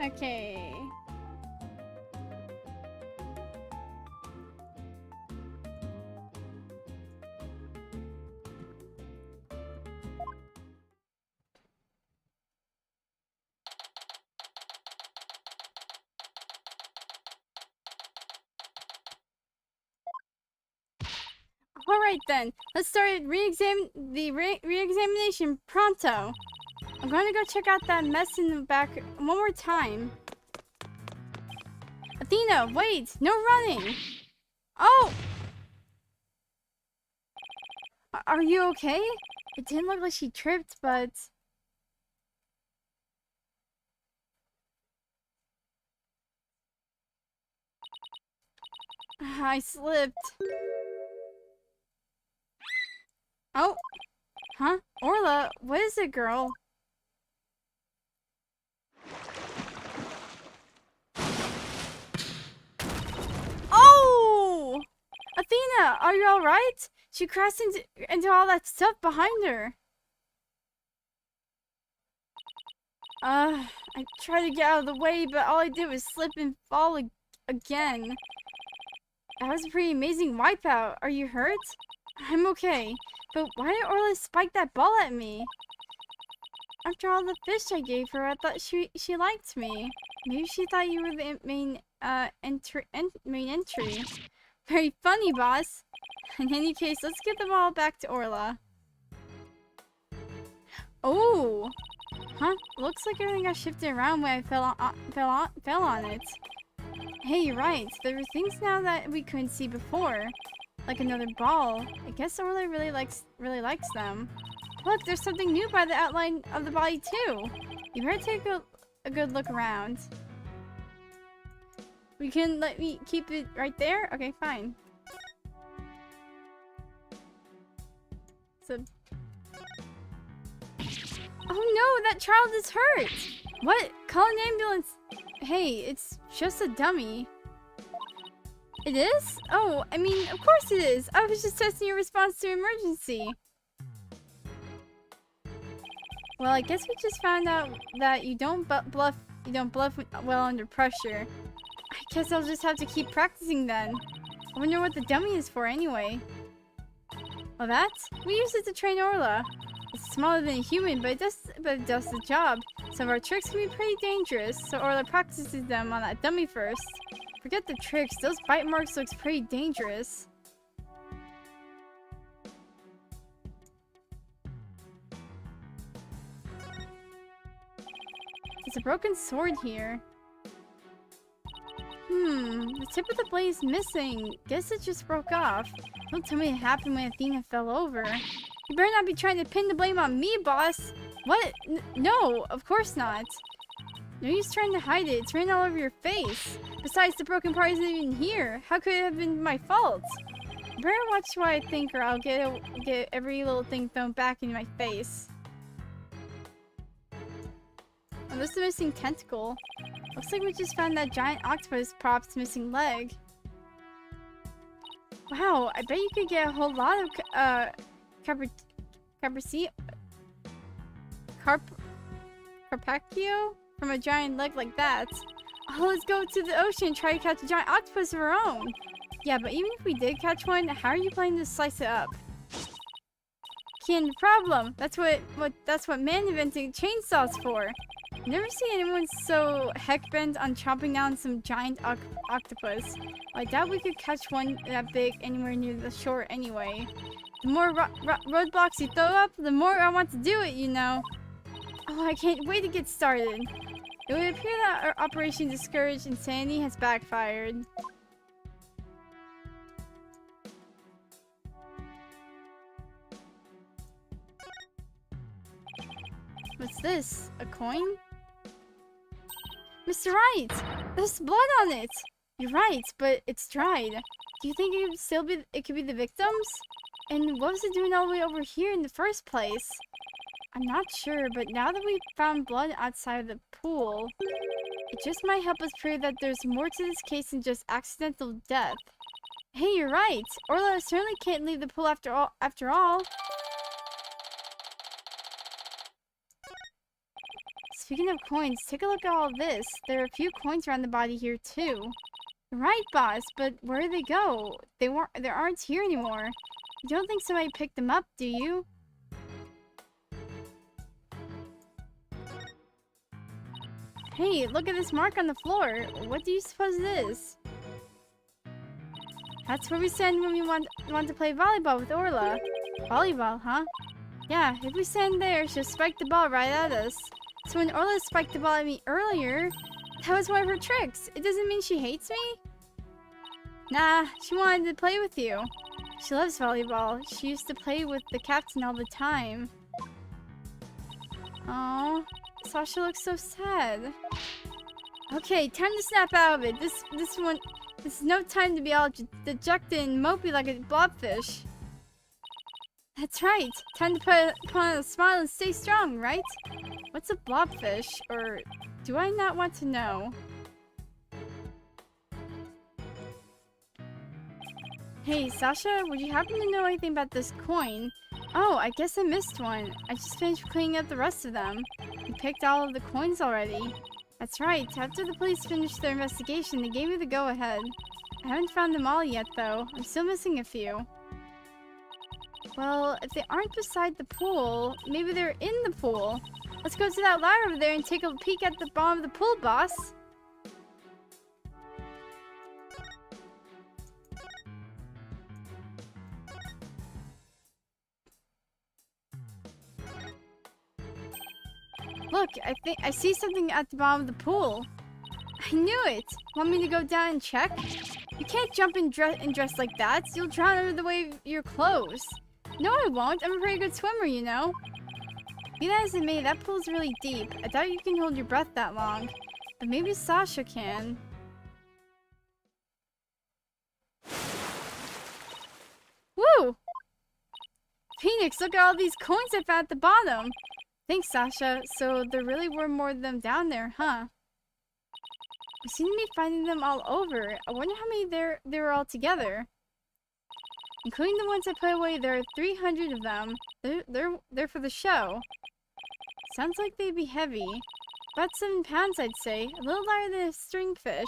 Okay. All right then. Let's start re-examination pronto. I'm going to go check out that mess in the back one more time. Athena, wait! No running! Oh! Are you okay? It didn't look like she tripped, but... I slipped. Oh! Huh? Orla, what is it, girl? Oh! Athena, are you alright? She crashed into all that stuff behind her. I tried to get out of the way, but all I did was slip and fall again. That was a pretty amazing wipeout. Are you hurt? I'm okay. But why did Orla spike that ball at me? After all the fish I gave her, I thought she liked me. Maybe she thought you were the main entry. Very funny, boss. In any case, let's get the ball back to Orla. Oh! Huh? Looks like everything got shifted around when I fell on it. Hey, you're right. There were things now that we couldn't see before. Like another ball. I guess Orla really likes them. Look, there's something new by the outline of the body too. You better take a good look around. We can let me keep it right there? Okay, fine. So... Oh no, that child is hurt! What? Call an ambulance! Hey, it's just a dummy. It is? Oh, I mean, of course it is! I was just testing your response to emergency. Well, I guess we just found out that you don't bluff well under pressure. I guess I'll just have to keep practicing then. I wonder what the dummy is for anyway. Well, we use it to train Orla. It's smaller than a human, but it does the job. Some of our tricks can be pretty dangerous, so Orla practices them on that dummy first. Forget the tricks, those bite marks looks pretty dangerous. There's a broken sword here. The tip of the blade is missing. Guess it just broke off. Don't tell me it happened when Athena fell over. You better not be trying to pin the blame on me, boss! What? No, of course not. No use trying to hide it. It's written all over your face. Besides, the broken part isn't even here. How could it have been my fault? You better watch what I think or I'll get every little thing thrown back in my face. Oh, this is a missing tentacle. Looks like we just found that giant octopus prop's missing leg. Wow, I bet you could get a whole lot of Carpaccio from a giant leg like that. Oh, let's go to the ocean and try to catch a giant octopus of our own. Yeah, but even if we did catch one, how are you planning to slice it up? Can't problem. That's what man invented chainsaws for. I've never seen anyone so heck-bent on chopping down some giant octopus. I doubt we could catch one that big anywhere near the shore anyway. The more roadblocks you throw up, the more I want to do it, you know. Oh, I can't wait to get started. It would appear that our Operation Discourage Insanity has backfired. What's this? A coin? Mr. Wright! There's blood on it! You're right, but it's dried. Do you think it could be the victims? And what was it doing all the way over here in the first place? I'm not sure, but now that we've found blood outside of the pool, it just might help us prove that there's more to this case than just accidental death. Hey, you're right! Orla certainly can't leave the pool after all. As Speaking of coins, take a look at all this. There are a few coins around the body here too. Right, boss, but where do they go? They aren't here anymore. You don't think somebody picked them up, do you? Hey, look at this mark on the floor. What do you suppose it is? That's where we stand when we want to play volleyball with Orla. Volleyball, huh? Yeah, if we stand there, she'll spike the ball right at us. So when Orla spiked the ball at me earlier, that was one of her tricks. It doesn't mean she hates me? Nah, she wanted to play with you. She loves volleyball. She used to play with the captain all the time. Oh, Sasha looks so sad. Okay, time to snap out of it. This is no time to be all dejected and mopey like a blobfish. That's right. Time to put on a smile and stay strong, right? What's a blobfish? Or do I not want to know? Hey, Sasha, would you happen to know anything about this coin? Oh, I guess I missed one. I just finished cleaning up the rest of them. You picked all of the coins already. That's right. After the police finished their investigation, they gave me the go-ahead. I haven't found them all yet, though. I'm still missing a few. Well, if they aren't beside the pool, maybe they're in the pool. Let's go to that ladder over there and take a peek at the bottom of the pool, boss. Look, I think I see something at the bottom of the pool. I knew it! Want me to go down and check? You can't jump and dress like that. You'll drown under the weight of your clothes. No, I won't. I'm a pretty good swimmer, you know. Be that as it may, that pool's really deep. I doubt you can hold your breath that long. But maybe Sasha can. Woo! Phoenix, look at all these coins I found at the bottom. Thanks, Sasha. So there really were more of them down there, huh? We seem to be finding them all over. I wonder how many there were all together. Including the ones I put away, there are 300 of them. They're for the show. Sounds like they'd be heavy. About 7 pounds, I'd say. A little lighter than a stringfish.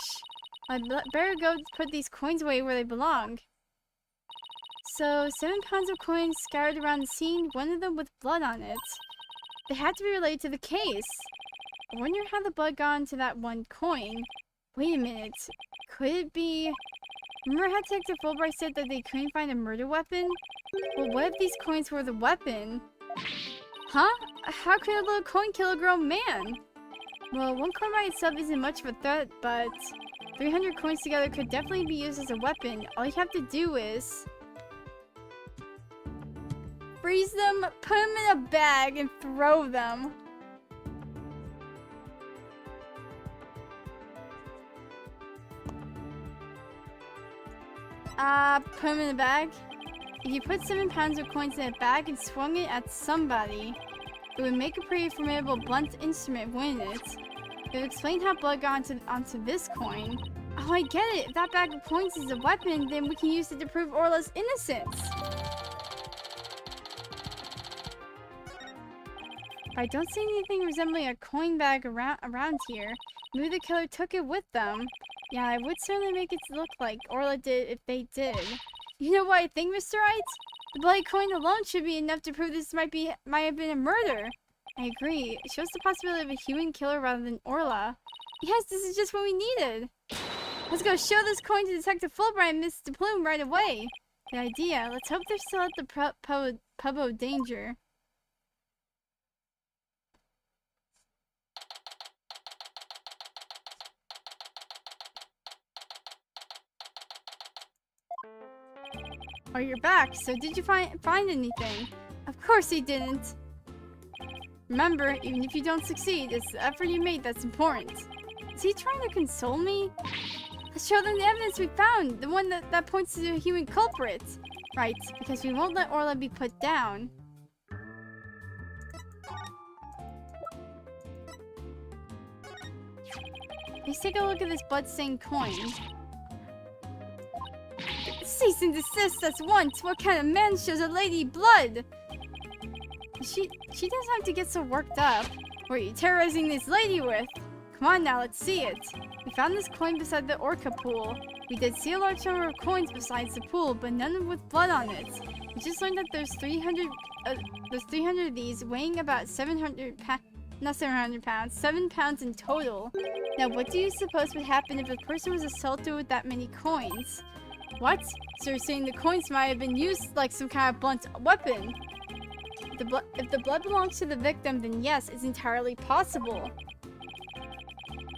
I'd better go put these coins away where they belong. So, 7 pounds of coins scattered around the scene, one of them with blood on it. They had to be related to the case. I wonder how the blood got into that one coin. Wait a minute. Could it be... Remember how Detective Fulbright said that they couldn't find a murder weapon? Well, what if these coins were the weapon? Huh? How could a little coin kill a grown man? Well, one coin by itself isn't much of a threat, but 300 coins together could definitely be used as a weapon. All you have to do is... freeze them, put them in a bag, and throw them. Put them in a bag. If you put 7 pounds of coins in a bag and swung it at somebody, it would make a pretty formidable blunt instrument, wouldn't it? It would explain how blood got onto this coin. Oh, I get it. If that bag of coins is a weapon, then we can use it to prove Orla's innocence. I don't see anything resembling a coin bag around here. Maybe the killer took it with them. Yeah, it would certainly make it look like Orla did if they did. You know what I think, Mr. Wright? The bloody coin alone should be enough to prove this might have been a murder. I agree. It shows the possibility of a human killer rather than Orla. Yes, this is just what we needed. Let's go show this coin to Detective Fulbright and Mr. Plume right away. Good idea. Let's hope they're still at the pub of danger. Oh, you're back. So did you find anything? Of course he didn't. Remember, even if you don't succeed, it's the effort you made that's important. Is he trying to console me? Let's show them the evidence we found, the one that points to the human culprit. Right, because we won't let Orla be put down. Let's take a look at this blood-stained coin. Cease and desist at once! What kind of man shows a lady blood? She doesn't have to get so worked up. What are you terrorizing this lady with? Come on now, let's see it. We found this coin beside the orca pool. We did see a large number of coins besides the pool, but none with blood on it. We just learned that there's 300 of these, weighing about 700 pounds. Not 700 pounds, 7 pounds in total. Now, what do you suppose would happen if a person was assaulted with that many coins? What? So you're saying the coins might have been used like some kind of blunt weapon? If the blood belongs to the victim, then yes, it's entirely possible.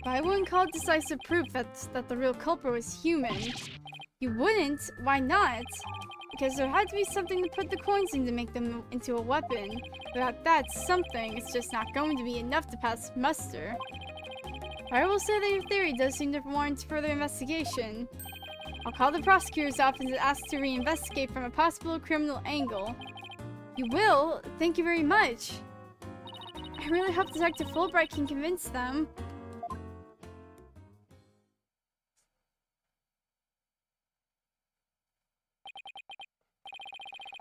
But I wouldn't call it decisive proof that the real culprit was human. You wouldn't? Why not? Because there had to be something to put the coins in to make them into a weapon. Without that something, it's just not going to be enough to pass muster. I will say that your theory does seem to warrant further investigation. I'll call the prosecutor's office and ask to reinvestigate from a possible criminal angle. You will? Thank you very much. I really hope Detective Fulbright can convince them.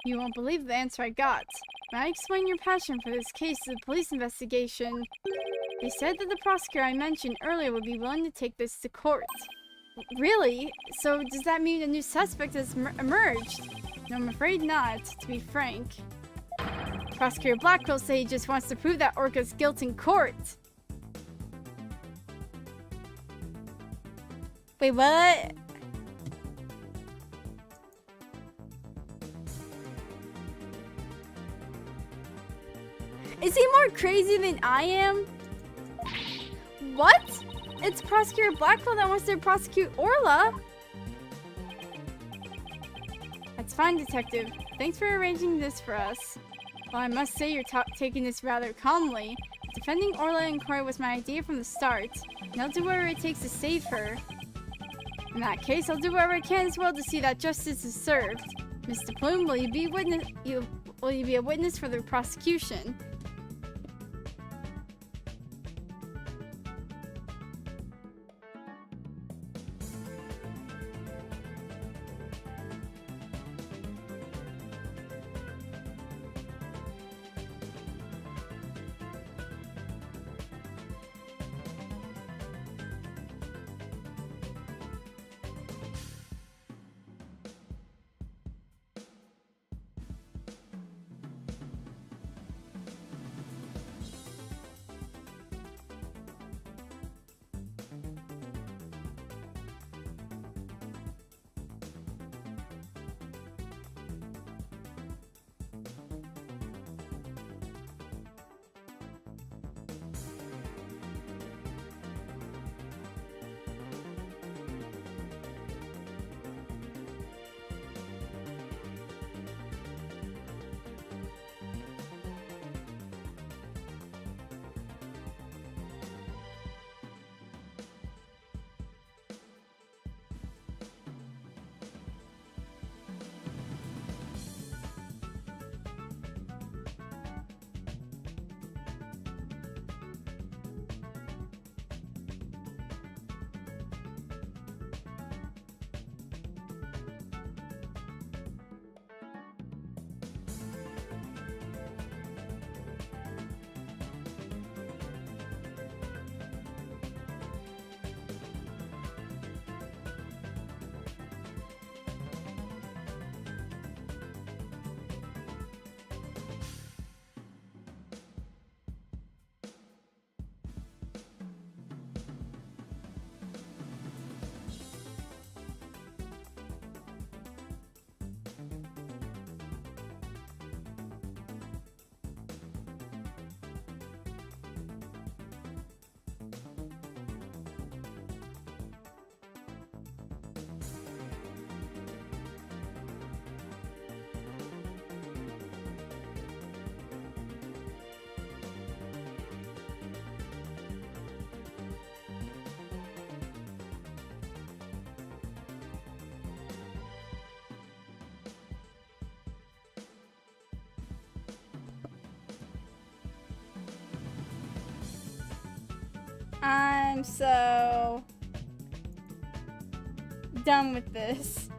You won't believe the answer I got. When I explained your passion for this case to the police investigation, they said that the prosecutor I mentioned earlier would be willing to take this to court. Really? So does that mean a new suspect has emerged? No, I'm afraid not, to be frank. Prosecutor Blackwell said he just wants to prove that Orca's guilt in court. Wait, what? Is he more crazy than I am? What? It's Prosecutor Blackwell that wants to prosecute Orla. That's fine, Detective. Thanks for arranging this for us. Well, I must say you're taking this rather calmly. Defending Orla in court was my idea from the start, and I'll do whatever it takes to save her. In that case, I'll do whatever I can as well to see that justice is served. Mr. Plume, will you be a witness for the prosecution? I'm so done with this.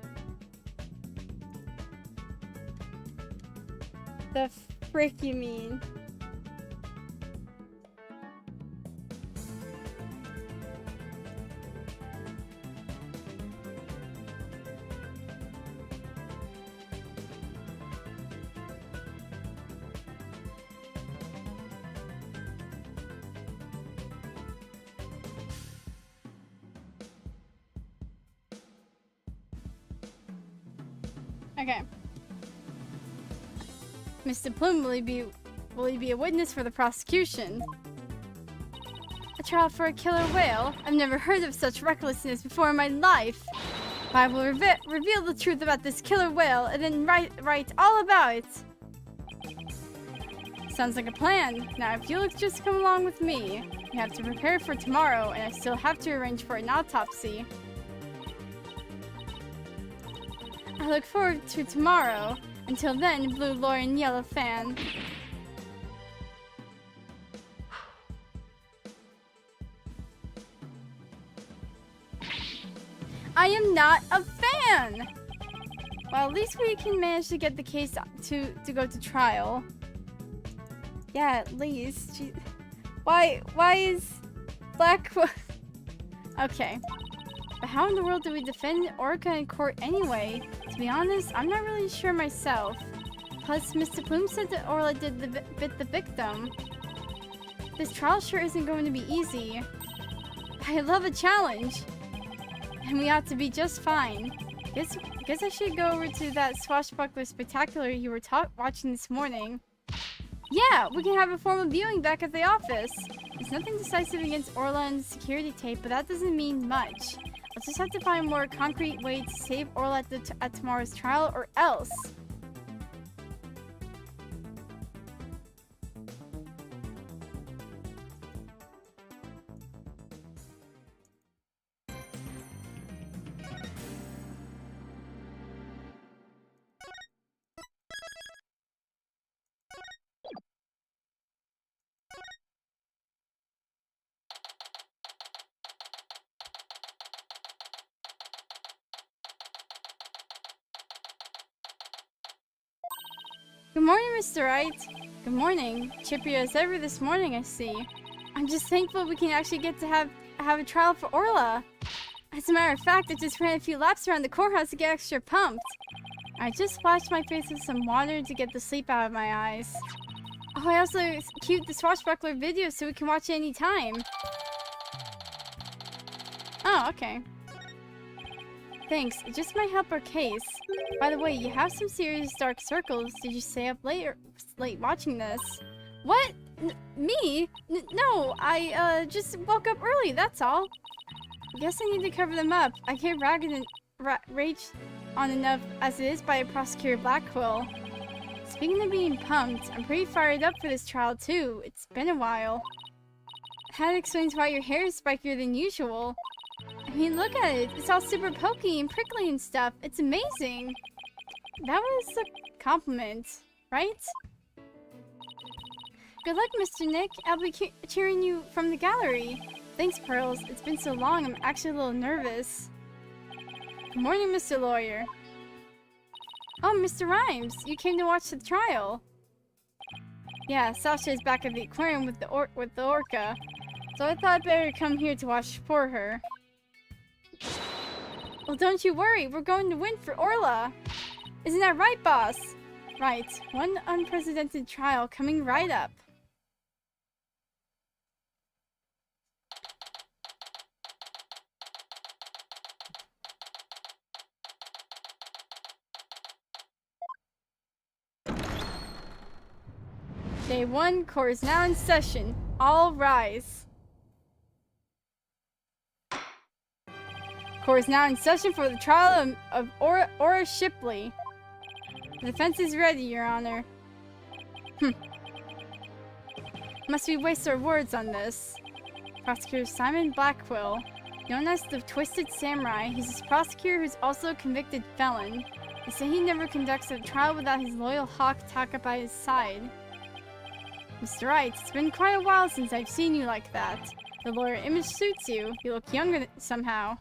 The frick you mean? Okay. Mr. Plume, will he be a witness for the prosecution? A trial for a killer whale? I've never heard of such recklessness before in my life. I will reveal the truth about this killer whale and then write all about it. Sounds like a plan. Now, if you'll just come along with me, we have to prepare for tomorrow, and I still have to arrange for an autopsy. I look forward to tomorrow. Until then, blue lawyer and yellow fan. I am not a fan! Well, at least we can manage to get the case to go to trial. Yeah, at least. Why is Black... Okay. But how in the world do we defend Orca in court anyway? To be honest, I'm not really sure myself. Plus, Mr. Plume said that Orla did bit the victim. This trial sure isn't going to be easy. I love a challenge. And we ought to be just fine. Guess I should go over to that swashbuckler spectacular you were watching this morning. Yeah, we can have a formal viewing back at the office. There's nothing decisive against Orla and the security tape, but that doesn't mean much. I'll just have to find a more concrete way to save Orla at tomorrow's trial, or else. Good morning, Mr. Wright. Good morning. Chippier as ever this morning, I see. I'm just thankful we can actually get to have a trial for Orla. As a matter of fact, I just ran a few laps around the courthouse to get extra pumped. I just splashed my face with some water to get the sleep out of my eyes. Oh, I also queued the swashbuckler video so we can watch it anytime. Oh, okay. Thanks, it just might help our case. By the way, you have some serious dark circles. Did you stay up late watching this? What? Me? No, I just woke up early, that's all. I guess I need to cover them up. I can't rage on enough as it is by Prosecutor Blackquill. Speaking of being pumped, I'm pretty fired up for this trial too. It's been a while. That explains why your hair is spikier than usual. I mean, look at it. It's all super pokey and prickly and stuff. It's amazing. That was a compliment, right? Good luck, Mr. Nick. I'll be cheering you from the gallery. Thanks, Pearls. It's been so long, I'm actually a little nervous. Good morning, Mr. Lawyer. Oh, Mr. Rhymes, you came to watch the trial. Yeah, Sasha is back at the aquarium with the orca, so I thought I'd better come here to watch for her. Well, don't you worry, we're going to win for Orla. Isn't that right, boss? Right, one unprecedented trial coming right up. Day 1, court is now in session. All rise. Court is now in session for the trial of Ora Shipley. The defense is ready, Your Honor. Must we waste our words on this? Prosecutor Simon Blackquill, known as the Twisted Samurai, he's a prosecutor who's also a convicted felon. They say he never conducts a trial without his loyal hawk Taka by his side. Mr. Wright, it's been quite a while since I've seen you like that. The lawyer image suits you. You look younger somehow.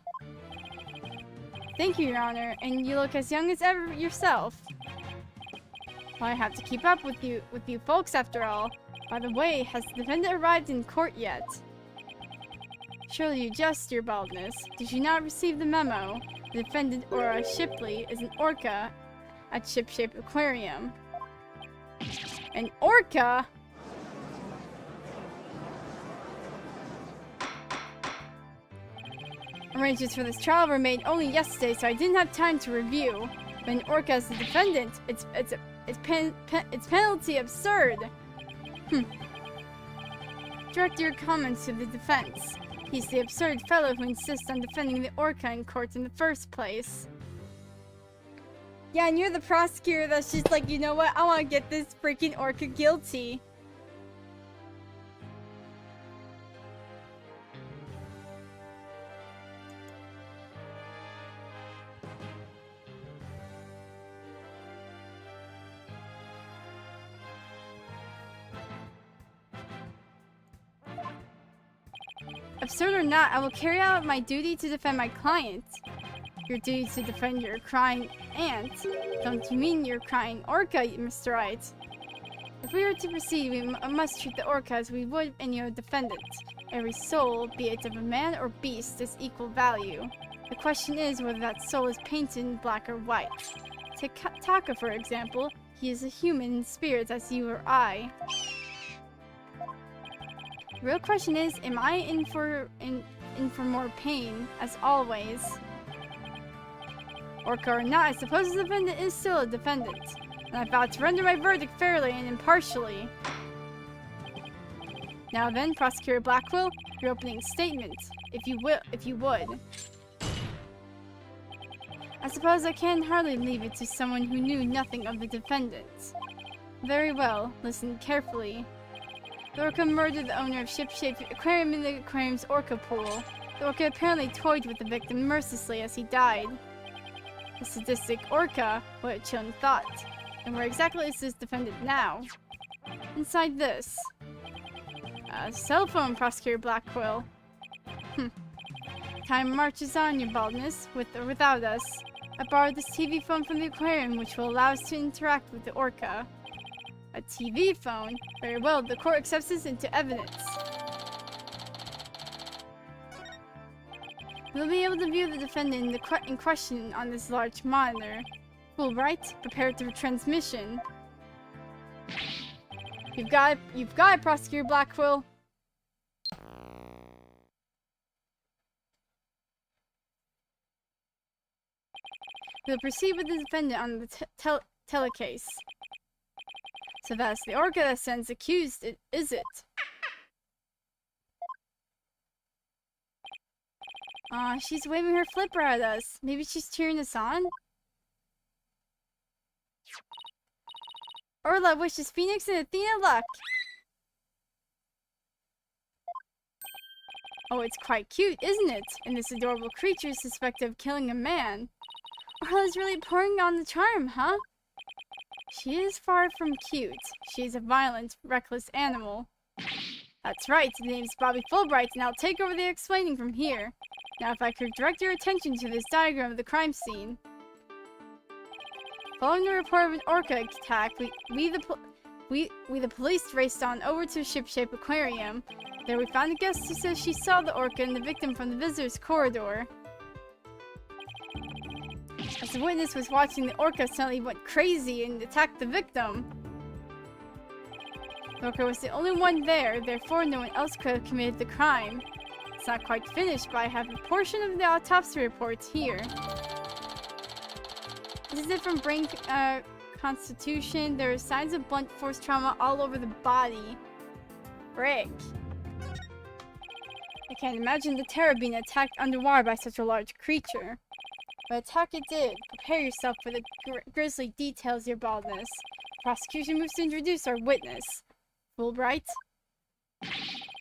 Thank you, Your Honor, and you look as young as ever yourself. Well, I have to keep up with you folks after all. By the way, has the defendant arrived in court yet? Surely you jest, Your Baldness. Did you not receive the memo? The defendant, Ora Shipley, is an orca at Ship-Shape Aquarium. An orca? Arrangements for this trial were made only yesterday, so I didn't have time to review. When orca is the defendant, it's penalty absurd. Direct your comments to the defense. He's the absurd fellow who insists on defending the orca in court in the first place. Yeah, and you're the prosecutor that's just like, you know what? I want to get this freaking orca guilty. Absurd or not, I will carry out my duty to defend my client. Your duty to defend your crying ant? Don't you mean your crying orca, Mr. Wright? If we are to proceed, we must treat the orca as we would any other defendant. Every soul, be it of a man or beast, is equal value. The question is whether that soul is painted in black or white. Take Taka, for example. He is a human in spirit as you or I. The real question is, am I in for more pain, as always? Orca or not, I suppose the defendant is still a defendant, and I vow to render my verdict fairly and impartially. Now then, Prosecutor Blackwell, your opening statement, if you would. I suppose I can hardly leave it to someone who knew nothing of the defendant. Very well, listen carefully. The orca murdered the owner of Ship-Shaped Aquarium in the aquarium's orca pool. The orca apparently toyed with the victim mercilessly as he died. The sadistic orca, what a chilling thought. And where exactly is this defendant now? Inside this. Cell phone, Prosecutor Blackwell. Time marches on, your baldness, with or without us. I borrowed this TV phone from the aquarium, which will allow us to interact with the orca. A TV phone? Very well, the court accepts this into evidence. We'll be able to view the defendant in question on this large monitor. Wright, prepare for transmission. You've got it, Prosecutor Blackwell. We'll proceed with the defendant on the telecase. So that's the orca that sends accused, is it? Aw, she's waving her flipper at us. Maybe she's cheering us on? Orla wishes Phoenix and Athena luck. Oh, it's quite cute, isn't it? And this adorable creature is suspected of killing a man. Orla's really pouring on the charm, huh? She is far from cute. She is a violent, reckless animal. That's right, the name's Bobby Fulbright, and I'll take over the explaining from here. Now if I could direct your attention to this diagram of the crime scene. Following the report of an orca attack, we the police raced on over to Ship-Shaped Aquarium. There we found a guest who says she saw the orca and the victim from the visitor's corridor. As the witness was watching, the orca suddenly went crazy and attacked the victim. The orca was the only one there, therefore no one else could have committed the crime. It's not quite finished, but I have a portion of the autopsy report here. This is it from brain constitution. There are signs of blunt force trauma all over the body. Frick. I can't imagine the terror being attacked underwater by such a large creature. But attack it did. Prepare yourself for the grisly details, your baldness. Prosecution moves to introduce our witness. Fulbright.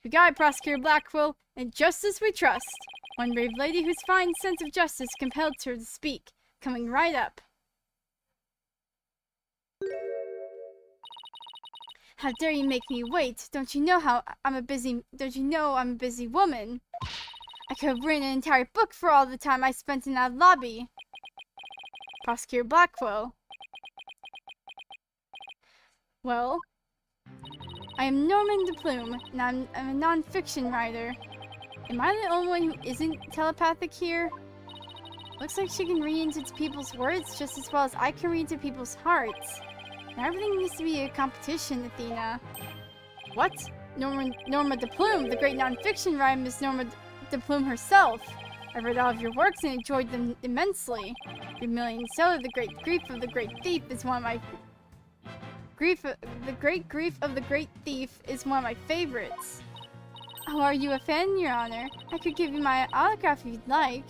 We got it, Prosecutor Blackwell. And justice we trust. One brave lady whose fine sense of justice compelled her to speak. Coming right up. How dare you make me wait? Don't you know I'm a busy woman? I could have written an entire book for all the time I spent in that lobby. Prosecutor Blackwell. Well, I am Norman de Plume, and I'm a non-fiction writer. Am I the only one who isn't telepathic here? Looks like she can read into people's words just as well as I can read into people's hearts. And everything needs to be a competition, Athena. What? Norma de Plume, the great non-fiction writer, Miss Norma de Plume herself. I read all of your works and enjoyed them immensely. Your Million Seller, The Great Grief of the Great Thief is one of my... The Great Grief of the Great Thief is one of my favorites. Oh, are you a fan, Your Honor? I could give you my autograph if you'd like.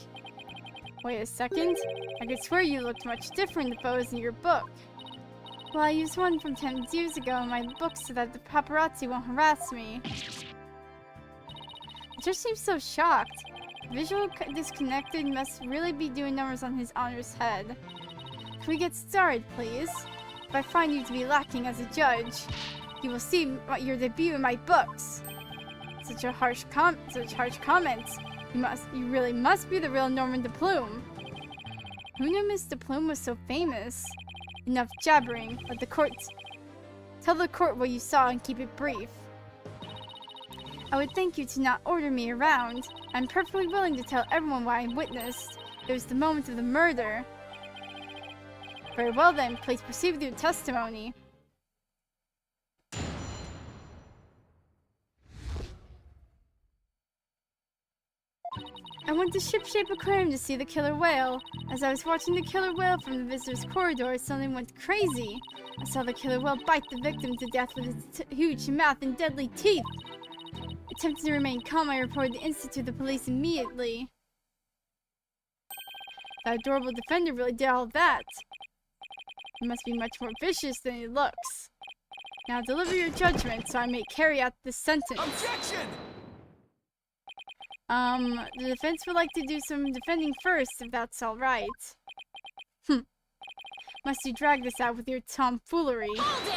Wait a second. I could swear you looked much different if I was in your book. Well, I used one from 10 years ago in my book so that the paparazzi won't harass me. He just seems so shocked. Visual disconnected must really be doing numbers on his honor's head. Can we get started, please? If I find you to be lacking as a judge, you will see your debut in my books. Such harsh comments. You really must be the real Norman de Plume. Who knew Miss de Plume was so famous? Enough jabbering. Tell the court what you saw and keep it brief. I would thank you to not order me around. I'm perfectly willing to tell everyone what I witnessed. It was the moment of the murder. Very well then, please proceed with your testimony. I went to Shipshape Aquarium to see the killer whale. As I was watching the killer whale from the visitor's corridor, it suddenly went crazy. I saw the killer whale bite the victim to death with its huge mouth and deadly teeth. Attempting to remain calm, I reported the incident to the police immediately. That adorable defender really did all that. He must be much more vicious than he looks. Now deliver your judgment so I may carry out this sentence. Objection! The defense would like to do some defending first, if that's alright. Must you drag this out with your tomfoolery? Hold it!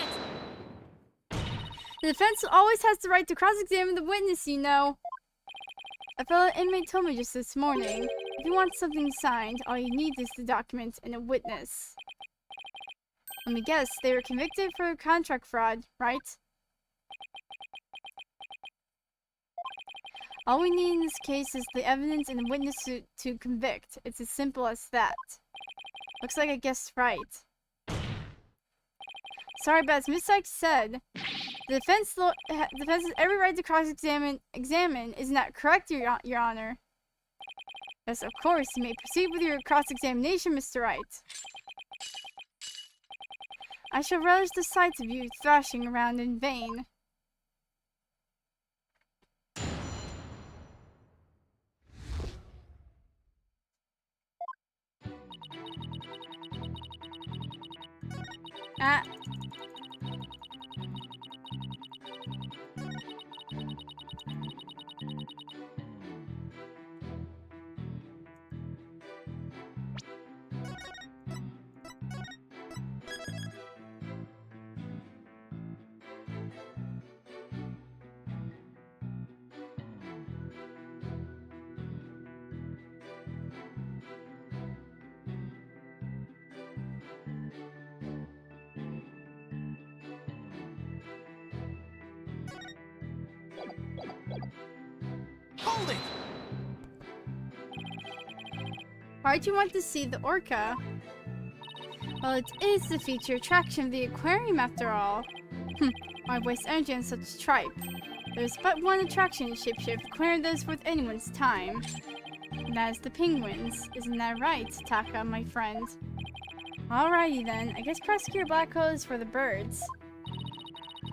The defense always has the right to cross-examine the witness, you know. A fellow inmate told me just this morning. If you want something signed, all you need is the document and a witness. Let me guess, they were convicted for contract fraud, right? All we need in this case is the evidence and a witness to convict. It's as simple as that. Looks like I guessed right. Sorry, but as Miss Sykes said, the defense has every right to cross-examine. Isn't that correct, Your Honor? Yes, of course. You may proceed with your cross-examination, Mr. Wright. I shall relish the sight of you thrashing around in vain. Ah. Hold it! Why'd you want to see the orca? Well, it is the feature attraction of the aquarium after all. Why waste energy on such tripe? There's but one attraction in Shipshape Aquarium that is worth anyone's time. And that is the penguins. Isn't that right, Taka, my friend? Alrighty then, I guess Prosecutor Blackwell is for the birds.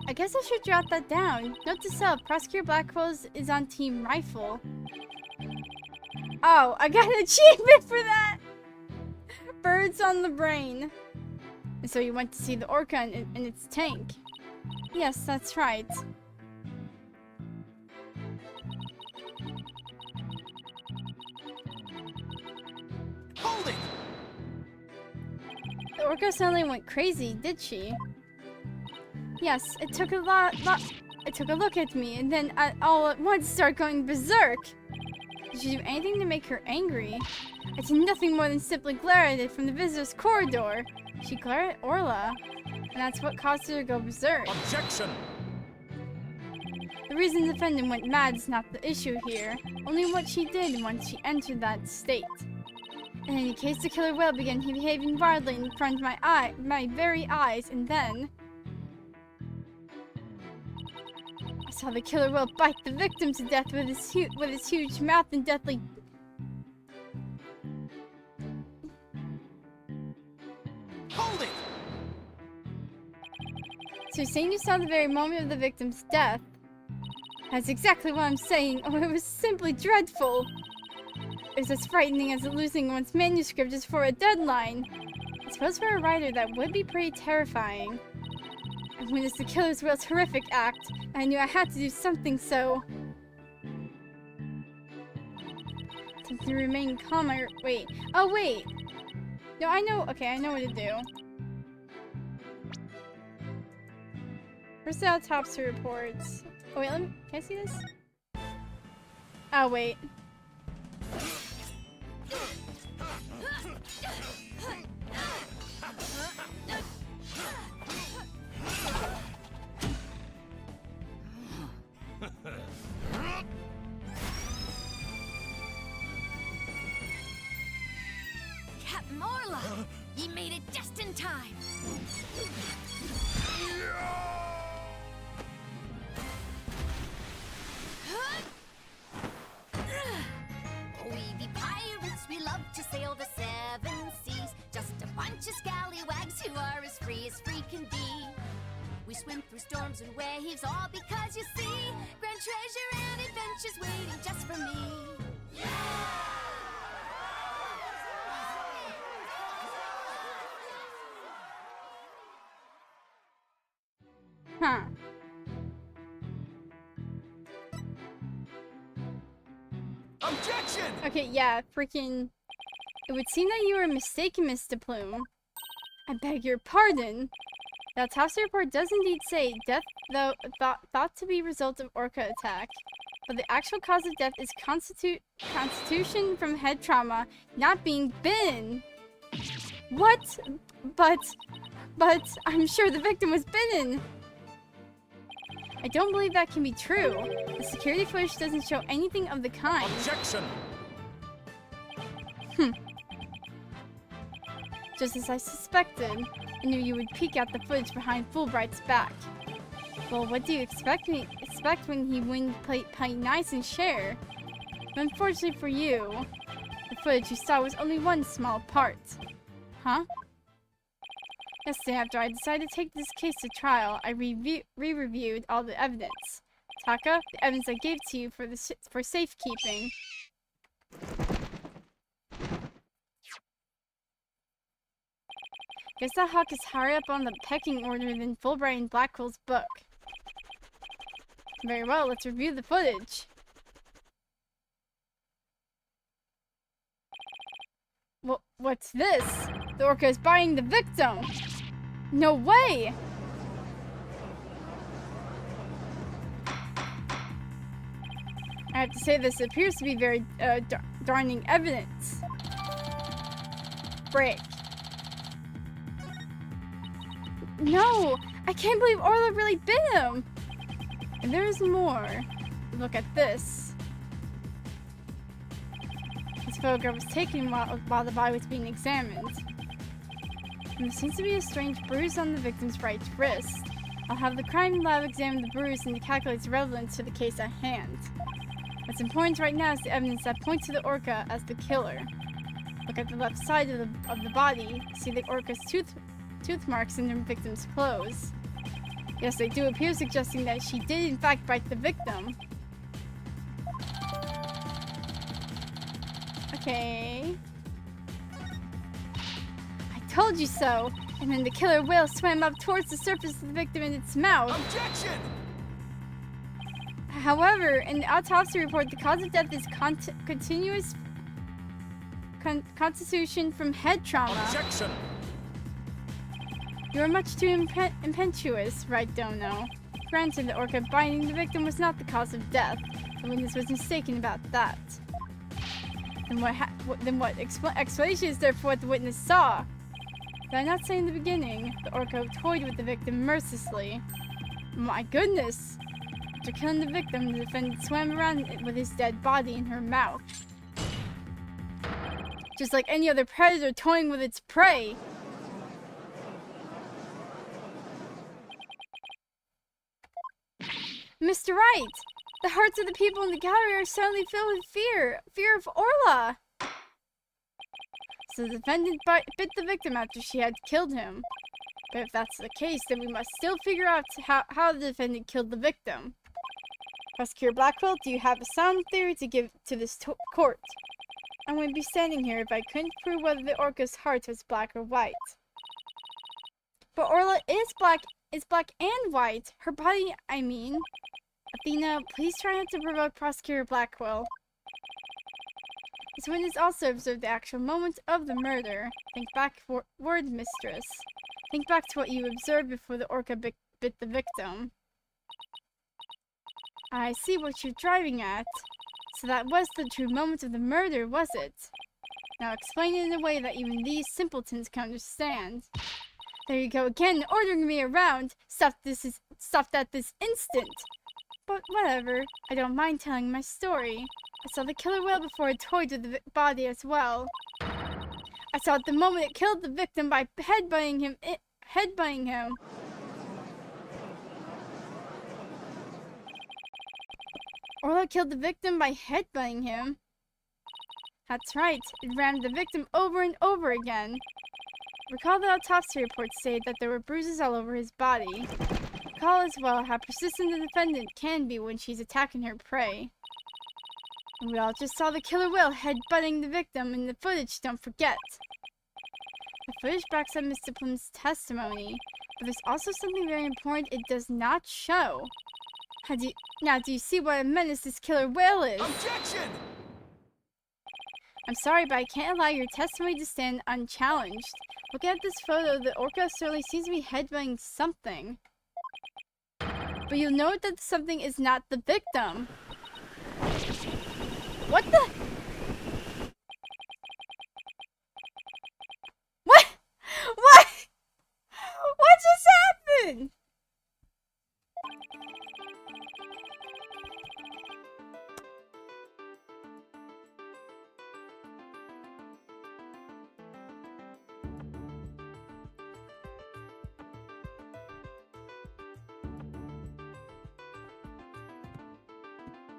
I guess I should jot that down. Note to self, Prosecutor Blackwell is on Team Rifle. Oh, I got an achievement for that! Birds on the brain. And so you went to see the orca in its tank. Yes, that's right. Hold it! The orca suddenly went crazy, did she? Yes, it took a look at me, and then all at once started going berserk. Did she do anything to make her angry? I did nothing more than simply glare at it from the visitor's corridor. She glared at Orla, and that's what caused her to go berserk. Objection! The reason the defendant went mad is not the issue here, only what she did once she entered that state. In any case, the killer whale began behaving wildly in front of my very eyes, and then I saw the killer whale bite the victim to death with his huge mouth and deadly So you're saying you saw the very moment of the victim's death? That's exactly what I'm saying. Oh, it was simply dreadful. It was as frightening as losing one's manuscript just for a deadline. I suppose for a writer that would be pretty terrifying. I witnessed the killer's real horrific act. I knew I had to do something, so... To remain calm, wait. Oh, wait! No, I know. Okay, I know what to do. Where's the autopsy reports? Oh, wait, can I see this? Oh, wait. Captain Orla! Ye made it just in time! We be pirates, we love to sail the seven seas. Just a bunch of scallywags who are as free can be. We swim through storms and waves, all because you see grand treasure and adventures waiting just for me. Huh. Objection! Okay, yeah, freaking... It would seem that you were mistaken, Mr. Plume. I beg your pardon. The autopsy report does indeed say death, though thought to be a result of orca attack. But the actual cause of death is constitution from head trauma, not being bitten. What? But I'm sure the victim was bitten. I don't believe that can be true. The security footage doesn't show anything of the kind. Objection! Just as I suspected. I knew you would peek out the footage behind Fulbright's back. Well, what do you expect when he wins play nice and share? But unfortunately for you, the footage you saw was only one small part. Huh? Yesterday, after I decided to take this case to trial, I re-reviewed all the evidence. Taka, the evidence I gave to you for safekeeping. Guess that hawk is higher up on the pecking order than Fulbright and Blackwell's book. Very well, let's review the footage. What's this? The orca is biting the victim! No way! I have to say this appears to be very darning evidence. Break. No! I can't believe Orla really bit him! And there's more. Look at this. This photograph was taken while the body was being examined. And there seems to be a strange bruise on the victim's right wrist. I'll have the crime lab examine the bruise and calculate its relevance to the case at hand. What's important right now is the evidence that points to the orca as the killer. Look at the left side of the body. See the orca's tooth marks in the victim's clothes. Yes, they do appear suggesting that she did in fact bite the victim. Okay. I told you so! And then the killer whale swam up towards the surface of the victim in its mouth. Objection! However, in the autopsy report, the cause of death is constitution from head trauma. Objection! You are much too impetuous, Wright Dono. Granted, the orca biting the victim was not the cause of death. The witness was mistaken about that. Then what explanation is there for what the witness saw? Did I not say in the beginning? The orca toyed with the victim mercilessly. My goodness! After killing the victim, the defendant swam around with his dead body in her mouth. Just like any other predator toying with its prey. Mr. Wright! The hearts of the people in the gallery are suddenly filled with fear. Fear of Orla! So the defendant bit the victim after she had killed him. But if that's the case, then we must still figure out how the defendant killed the victim. Prosecutor Blackwell, do you have a sound theory to give to this court? I wouldn't be standing here if I couldn't prove whether the orca's heart was black or white. But Orla is black and white. Her body, I mean. Athena, please try not to provoke Prosecutor Blackwell. This witness also observed the actual moment of the murder. Think backward, mistress. Think back to what you observed before the orca bit the victim. I see what you're driving at. So that was the true moment of the murder, was it? Now explain it in a way that even these simpletons can understand. There you go again, ordering me around. Stop at this instant. But whatever, I don't mind telling my story. I saw the killer whale before it toyed with the body as well. I saw it the moment it killed the victim by headbutting him. Orla killed the victim by headbutting him. That's right, it rammed the victim over and over again. Recall the autopsy report stated that there were bruises all over his body. Recall as well how persistent the defendant can be when she's attacking her prey. And we all just saw the killer whale headbutting the victim in the footage, don't forget. The footage backs up Mr. Plum's testimony, but there's also something very important it does not show. Now, do you see what a menace this killer whale is? Objection! I'm sorry, but I can't allow your testimony to stand unchallenged. Looking at this photo, the orca certainly seems to be headbutting something. But you'll note that something is not the victim. What the? What? What? What just happened?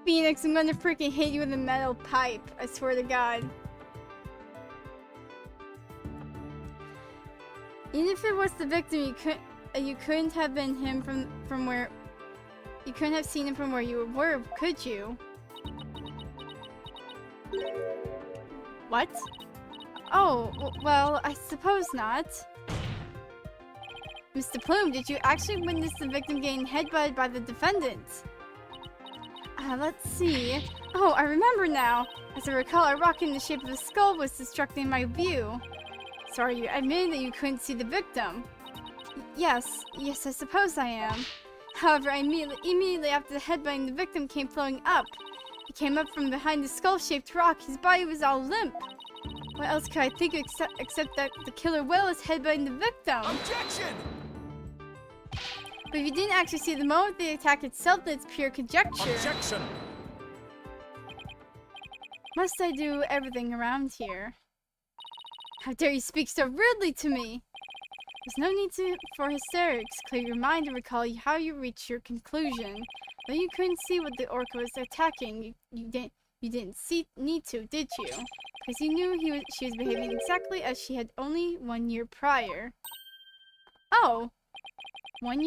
Phoenix, I'm gonna freaking hit you with a metal pipe. I swear to God. Even if it was the victim, you couldn't have been him from where you couldn't have seen him from where you were, could you? What? Oh, well, I suppose not. Mr. Plume, did you actually witness the victim getting headbutted by the defendant? Let's see. Oh, I remember now. As I recall, a rock in the shape of a skull was distracting my view. Sorry, you admitted that you couldn't see the victim. Yes, I suppose I am. However, immediately after the headbutting, the victim came floating up. He came up from behind the skull-shaped rock. His body was all limp. What else could I think of except that the killer whale is headbutting the victim? Objection! But if you didn't actually see the moment of the attack itself, then it's pure conjecture. Objection! Must I do everything around here? How dare you speak so rudely to me? There's no need for hysterics. Clear your mind and recall how you reached your conclusion. Though you couldn't see what the orca was attacking, you didn't need to, did you? Because you knew she was behaving exactly as she had only 1 year prior. Oh! 1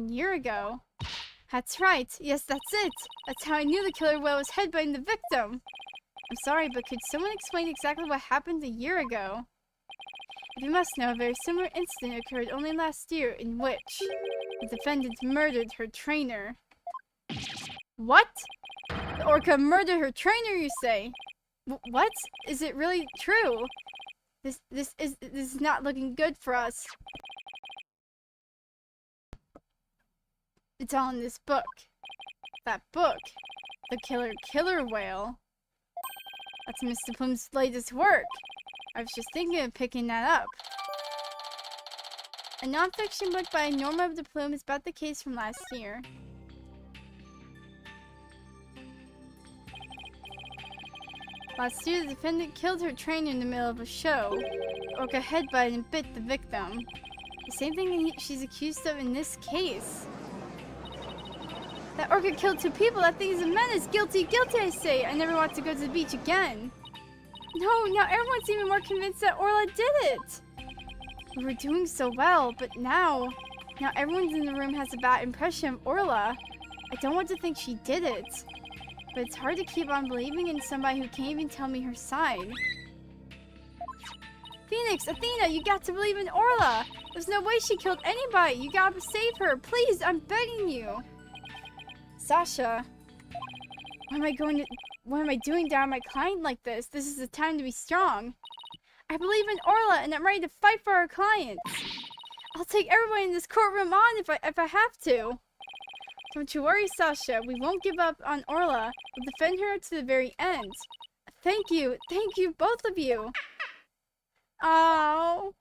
year ago? That's right. Yes, that's it. That's how I knew the killer whale was headbutting the victim. I'm sorry, but could someone explain exactly what happened a year ago? If you must know, a very similar incident occurred only last year in which the defendant murdered her trainer. What? The orca murdered her trainer, you say? What? Is it really true? This is not looking good for us. It's all in this book. That book. The Killer Whale. That's Mr. Plume's latest work. I was just thinking of picking that up. A non-fiction book by Norma de Plume is about the case from last year. Last year, the defendant killed her trainer in the middle of a show. The orca headbutted and bit the victim. The same thing she's accused of in this case. That orca killed 2 people. That thing is a menace. Guilty, guilty, I say. I never want to go to the beach again. No, now everyone's even more convinced that Orla did it. We were doing so well, but now everyone in the room has a bad impression of Orla. I don't want to think she did it, but it's hard to keep on believing in somebody who can't even tell me her side. Phoenix, Athena, you got to believe in Orla! There's no way she killed anybody! You gotta save her! Please, I'm begging you! Sasha, what am I doing down my client like this? This is the time to be strong. I believe in Orla and I'm ready to fight for our clients. I'll take everybody in this courtroom on if I have to. Don't you worry, Sasha. We won't give up on Orla. We'll defend her to the very end. Thank you, both of you. Oh.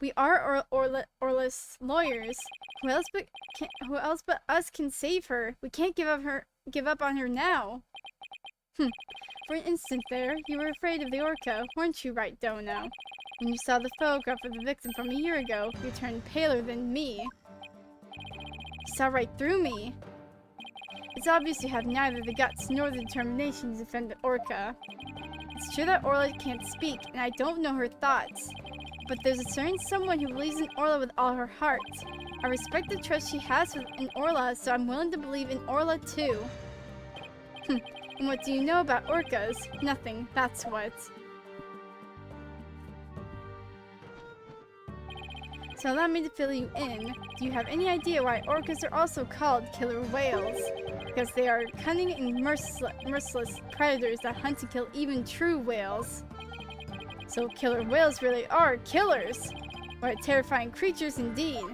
We are Orla's lawyers. Who else but us can save her? We can't give up on her now. For an instant there, you were afraid of the orca, weren't you, Wright Dono? When you saw the photograph of the victim from a year ago, you turned paler than me. You saw right through me. It's obvious you have neither the guts nor the determination to defend the orca. It's true that Orla can't speak, and I don't know her thoughts. But there's a certain someone who believes in Orla with all her heart. I respect the trust she has in Orla, so I'm willing to believe in Orla too. And what do you know about orcas? Nothing, that's what. So allow me to fill you in. Do you have any idea why orcas are also called killer whales? Because they are cunning and merciless predators that hunt and kill even true whales. So killer whales really are killers! What terrifying creatures indeed.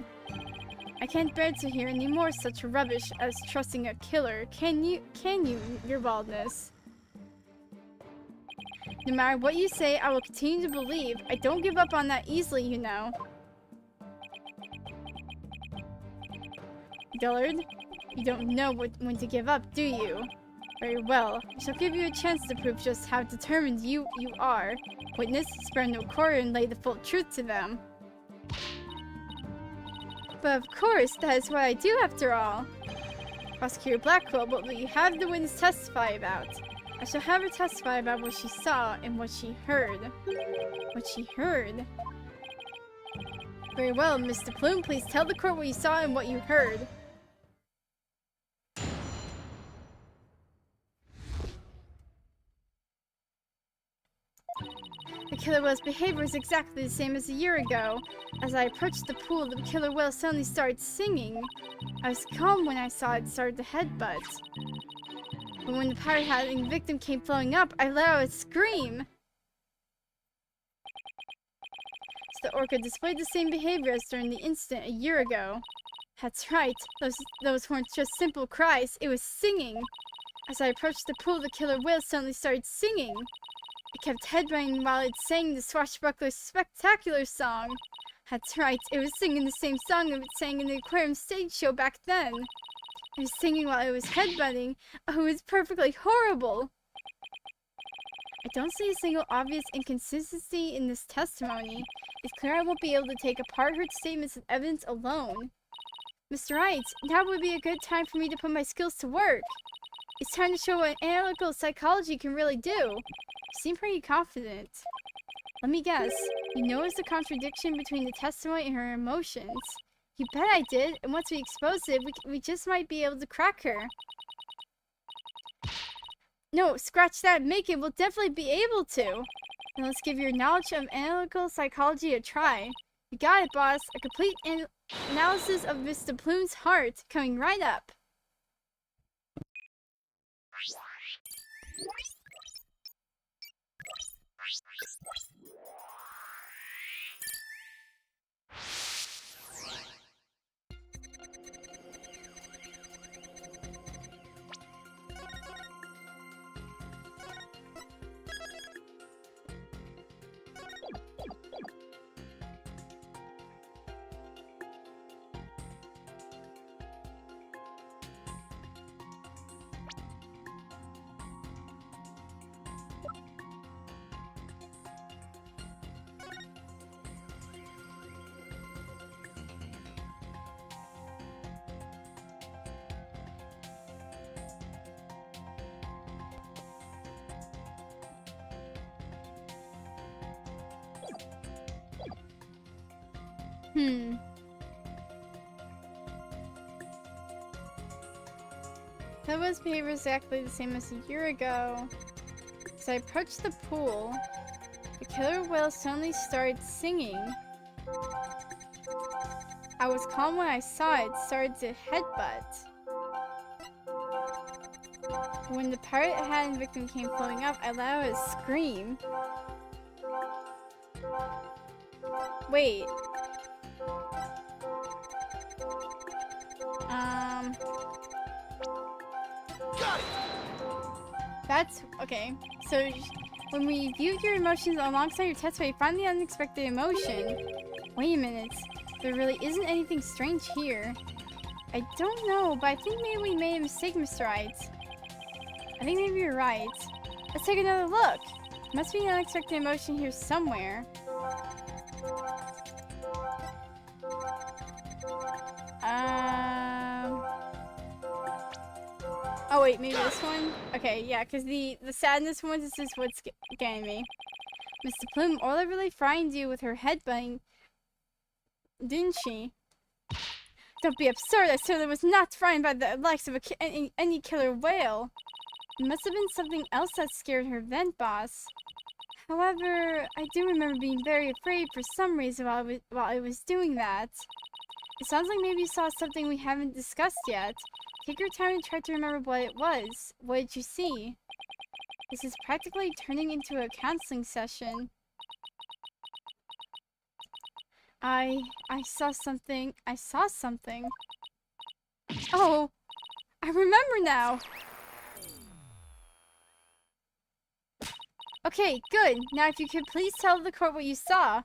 I can't bear to hear any more such rubbish as trusting a killer. Can you, your baldness? No matter what you say, I will continue to believe. I don't give up on that easily, you know. Dullard, you don't know when to give up, do you? Very well. I shall give you a chance to prove just how determined you are. Witness, spare no quarter and lay the full truth to them. But of course, that is what I do after all. Prosecutor Blackwell, what will you have the witness testify about? I shall have her testify about what she saw and what she heard. What she heard? Very well, Mr. Plume, please tell the court what you saw and what you heard. The killer whale's behavior was exactly the same as a year ago. As I approached the pool, the killer whale suddenly started singing. I was calm when I saw it start to headbutt. But when the pirate-hatting victim came flowing up, I let out a scream. So the orca displayed the same behavior as during the incident a year ago. That's right, those weren't just simple cries, it was singing. As I approached the pool, the killer whale suddenly started singing. It kept headbanging while it sang the swashbuckler's spectacular song. That's right, it was singing the same song that it sang in the aquarium stage show back then. It was singing while it was headbutting. Oh, it was perfectly horrible. I don't see a single obvious inconsistency in this testimony. It's clear I won't be able to take apart her statements as evidence alone. Mr. Wright, now would be a good time for me to put my skills to work. It's time to show what analytical psychology can really do. You seem pretty confident. Let me guess. You noticed the contradiction between the testimony and her emotions. You bet I did, and once we expose it, we just might be able to crack her. No, scratch that. Make it. We'll definitely be able to. Now let's give your knowledge of analytical psychology a try. You got it, boss. A complete analysis of Mr. Plume's heart coming right up. That was behavior exactly the same as a year ago. As I approached the pool, the killer whale suddenly started singing. I was calm when I saw it started to headbutt. When the pirate hat and victim came floating up, I let out a scream. Wait. That's okay. So when we viewed your emotions alongside your test, we found the unexpected emotion. Wait a minute. There really isn't anything strange here. I don't know, but I think maybe we made a mistake, Mr. Wright. I think maybe you're right. Let's take another look. Must be an unexpected emotion here somewhere. Oh wait, maybe this one? Okay, yeah, because the sadness one is just what's getting me. Mr. Plume, Orla really frightened you with her headbutting, didn't she? Don't be absurd, I certainly was not frightened by the likes of any killer whale. It must have been something else that scared her vent boss. However, I do remember being very afraid for some reason while I was doing that. It sounds like maybe you saw something we haven't discussed yet. Take your time and try to remember what it was. What did you see? This is practically turning into a counseling session. I saw something. I saw something. Oh, I remember now. Okay, good. Now if you could please tell the court what you saw.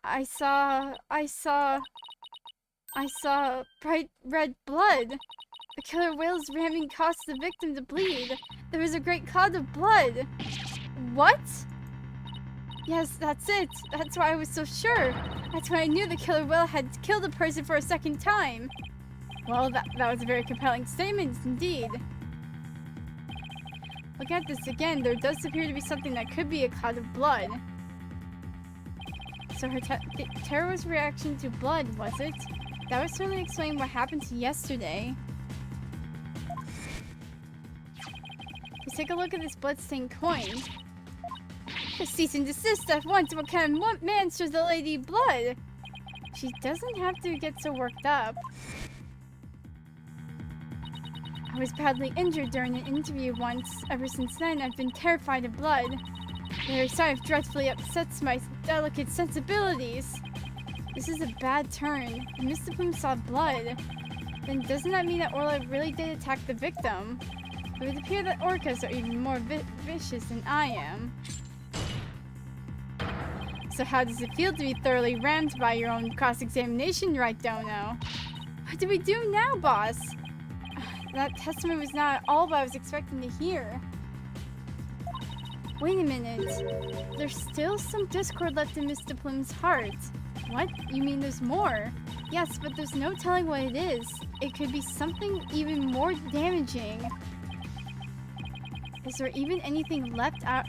I saw bright red blood. The killer whale's ramming caused the victim to bleed. There was a great cloud of blood. What? Yes, that's it. That's why I was so sure. That's why I knew the killer whale had killed a person for a second time. Well, that was a very compelling statement indeed. Look at this again. There does appear to be something that could be a cloud of blood. So her terrorist reaction to blood, was it? That would certainly explain what happened to yesterday. Let's take a look at this bloodstained coin. Cease and desist at once. What kind of man serves the lady blood? She doesn't have to get so worked up. I was badly injured during an interview once. Ever since then, I've been terrified of blood. The very sight dreadfully upsets my delicate sensibilities. This is a bad turn. If Mr. Plume saw blood, then doesn't that mean that Orla really did attack the victim? It would appear that orcas are even more vicious than I am. So how does it feel to be thoroughly rammed by your own cross-examination, Wright Dono? What do we do now, boss? That testimony was not at all what I was expecting to hear. Wait a minute. There's still some discord left in Mr. Plume's heart. What? You mean there's more? Yes, but there's no telling what it is. It could be something even more damaging. Is there even anything left out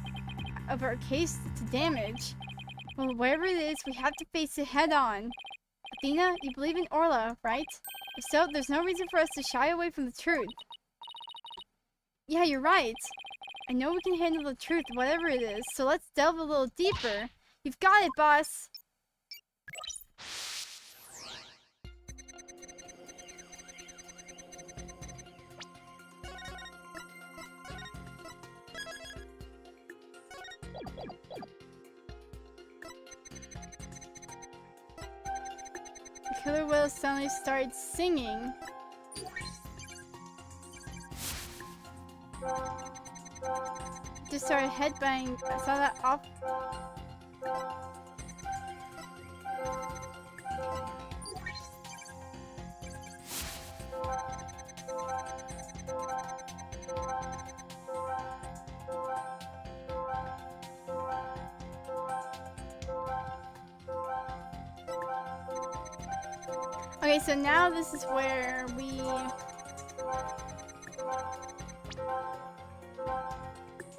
of our case to damage? Well, whatever it is, we have to face it head on. Athena, you believe in Orla, right? If so, there's no reason for us to shy away from the truth. Yeah, you're right. I know we can handle the truth, whatever it is, so let's delve a little deeper. You've got it, boss! The killer whale suddenly started singing. Just started headbanging. I saw that off. Okay, so now this is where we...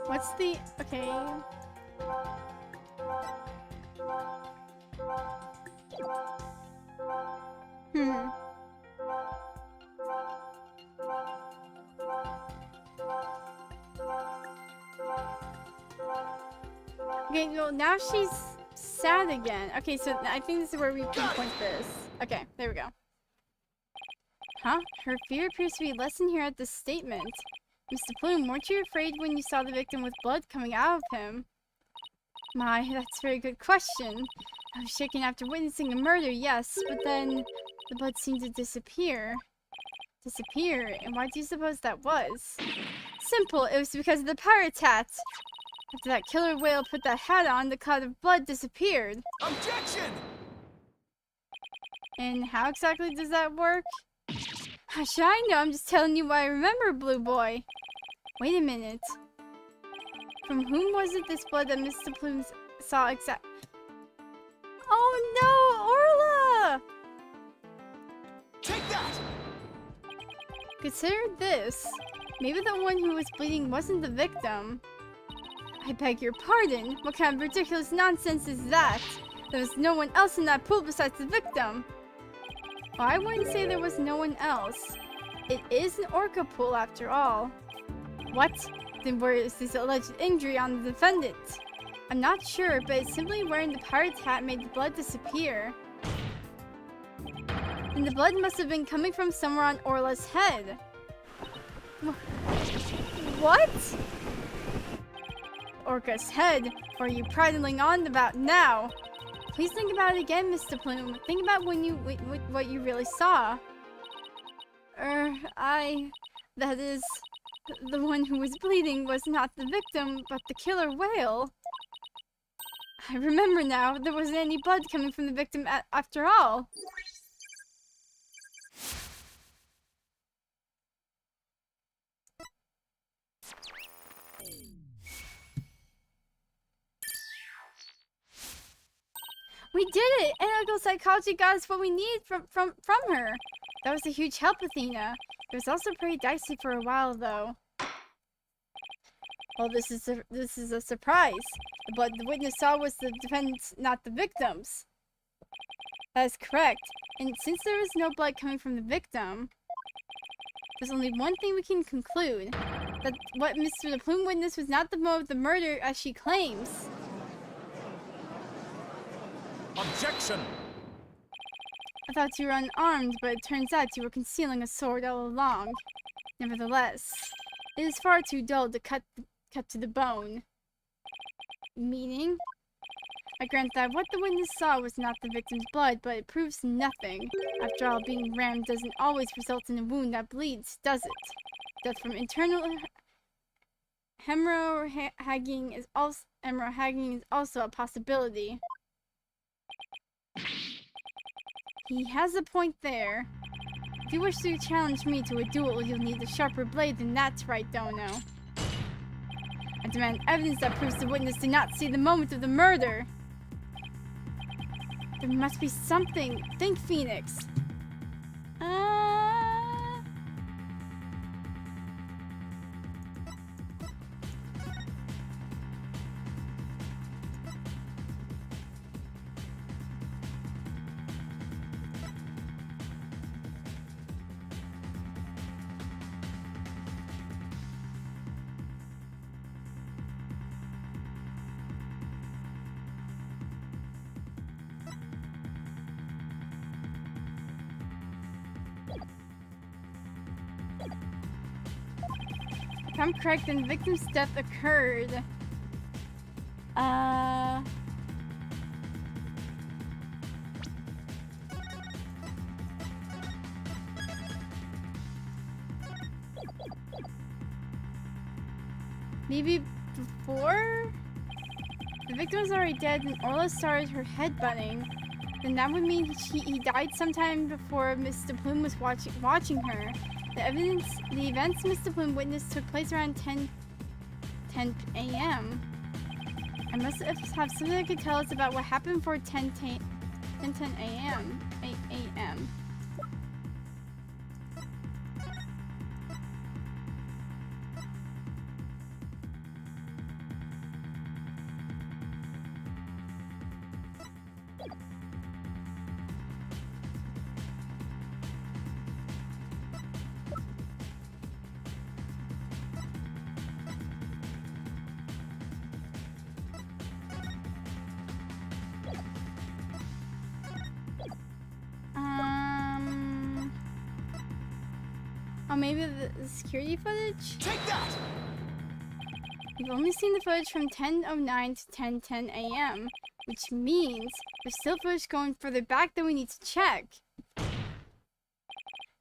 What's the... Okay. Hmm. Okay, well, now she's sad again. Okay, so I think this is where we pinpoint this. Okay, there we go. Huh? Her fear appears to be less than here at this statement. Mr. Plume, weren't you afraid when you saw the victim with blood coming out of him? My, that's a very good question. I was shaken after witnessing a murder, yes, but then the blood seemed to disappear. Disappear? And why do you suppose that was? Simple, it was because of the pirate's hat. After that killer whale put that hat on, the cloud of blood disappeared. Objection! And how exactly does that work? How should I know? I'm just telling you what I remember, Blue Boy. Wait a minute. From whom was it this blood that Mr. Plume saw exact? Oh no, Orla! Take that! Consider this. Maybe the one who was bleeding wasn't the victim. I beg your pardon. What kind of ridiculous nonsense is that? There was no one else in that pool besides the victim. Well, I wouldn't say there was no one else. It is an orca pool after all. What? Then where is this alleged injury on the defendant? I'm not sure, but it's simply wearing the pirate's hat made the blood disappear. And the blood must have been coming from somewhere on Orla's head. What? Orca's head? What are you prattling on about now? Please think about it again, Mr. Plume. Think about when you what you really saw. That is, the one who was bleeding was not the victim, but the killer whale. I remember now. There wasn't any blood coming from the victim after all. We did it! Analytical psychology got us what we needed from her. That was a huge help, Athena. It was also pretty dicey for a while, though. Well, this is a surprise. The blood the witness saw was the defendant's, not the victim's. That is correct. And since there was no blood coming from the victim, there's only one thing we can conclude. That what Mr. Plume witnessed was not the motive of the murder as she claims. Objection! I thought you were unarmed, but it turns out you were concealing a sword all along. Nevertheless, it is far too dull to cut to the bone. Meaning? I grant that what the witness saw was not the victim's blood, but it proves nothing. After all, being rammed doesn't always result in a wound that bleeds, does it? Death from internal hemorrhaging is also a possibility. He has a point there. If you wish to challenge me to a duel, you'll need a sharper blade than that, right, Dono? I demand evidence that proves the witness did not see the moment of the murder. There must be something. Think, Phoenix. If I'm correct, then the victim's death occurred. Maybe before? The victim was already dead and Orla started her headbutting. Then that would mean he died sometime before Mr. Plume was watching her. The events Mr. Plume witnessed took place around 10 a.m. I must have something that could tell us about what happened before 10 a.m. 8 a.m. Oh, maybe the security footage? Take that! We've only seen the footage from 10:09 to 10:10 a.m., which means there's still footage going further back that we need to check.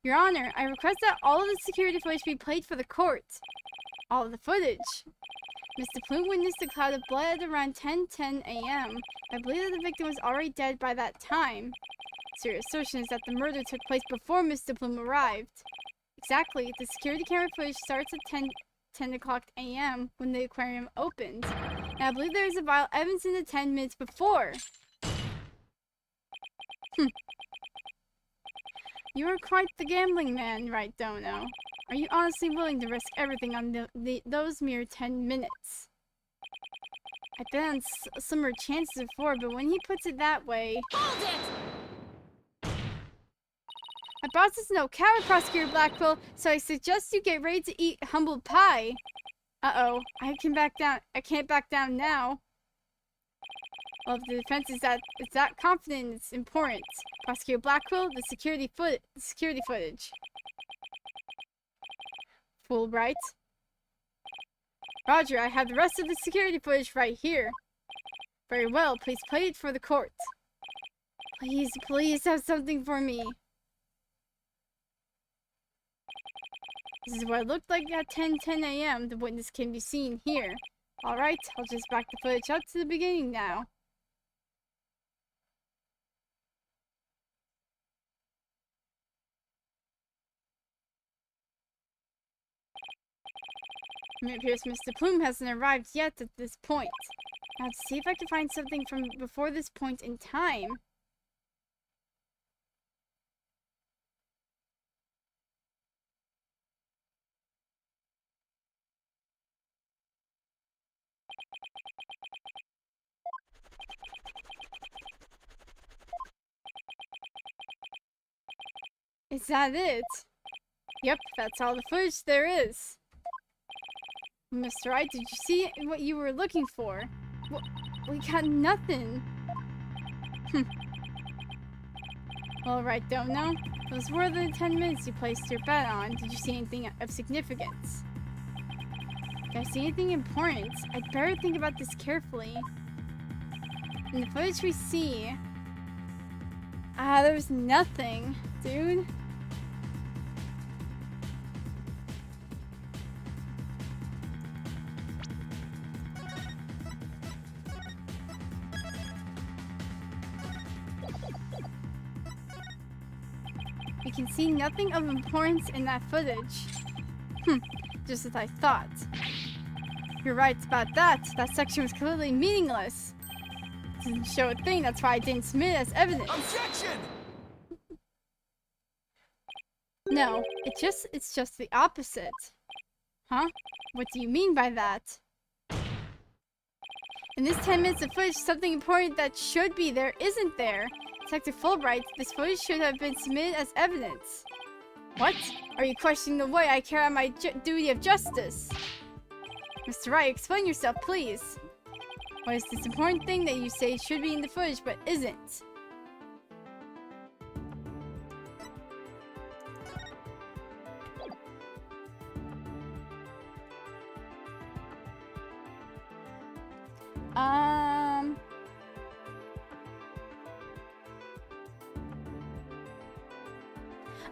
Your Honor, I request that all of the security footage be played for the court. All of the footage. Mr. Plume witnessed a cloud of blood at around 10:10 a.m. I believe that the victim was already dead by that time. So your assertion is that the murder took place before Mr. Plume arrived. Exactly. The security camera footage starts at 10 o'clock a.m. when the aquarium opened. And I believe there is a vital evidence in the 10 minutes before. You are quite the gambling man, Wright Dono. Are you honestly willing to risk everything on those mere 10 minutes? I've been on similar chances before, but when he puts it that way... Hold it! My boss is no coward, Prosecutor Blackwell, so I suggest you get ready to eat humble pie. Uh-oh, I can't back down now. Well, if the defense is that confident in its importance. Prosecutor Blackwell, the security footage. Fool, Wright. Roger, I have the rest of the security footage right here. Very well, please play it for the court. Please have something for me. This is what it looked like at 10:10 a.m. The witness can be seen here. Alright, I'll just back the footage up to the beginning now. It appears Mr. Plume hasn't arrived yet at this point. Now to see if I can find something from before this point in time. Is that it? Yep, that's all the footage there is. Mr. Wright, did you see what you were looking for? We got nothing. All right, don't know. Those were the 10 minutes you placed your bet on. Did you see anything of significance? Did I see anything important? I'd better think about this carefully. In the footage we see... there's nothing, dude. We can see nothing of importance in that footage. Just as I thought. You're right about that. That section was completely meaningless. It didn't show a thing, that's why I didn't submit it as evidence. Objection! No, it's just the opposite. Huh? What do you mean by that? In this 10 minutes of footage, something important that should be there isn't there. Detective Fulbright, this footage should have been submitted as evidence. What? Are you questioning the way I carry out my duty of justice? Mr. Wright, explain yourself, please. What is this important thing that you say should be in the footage but isn't?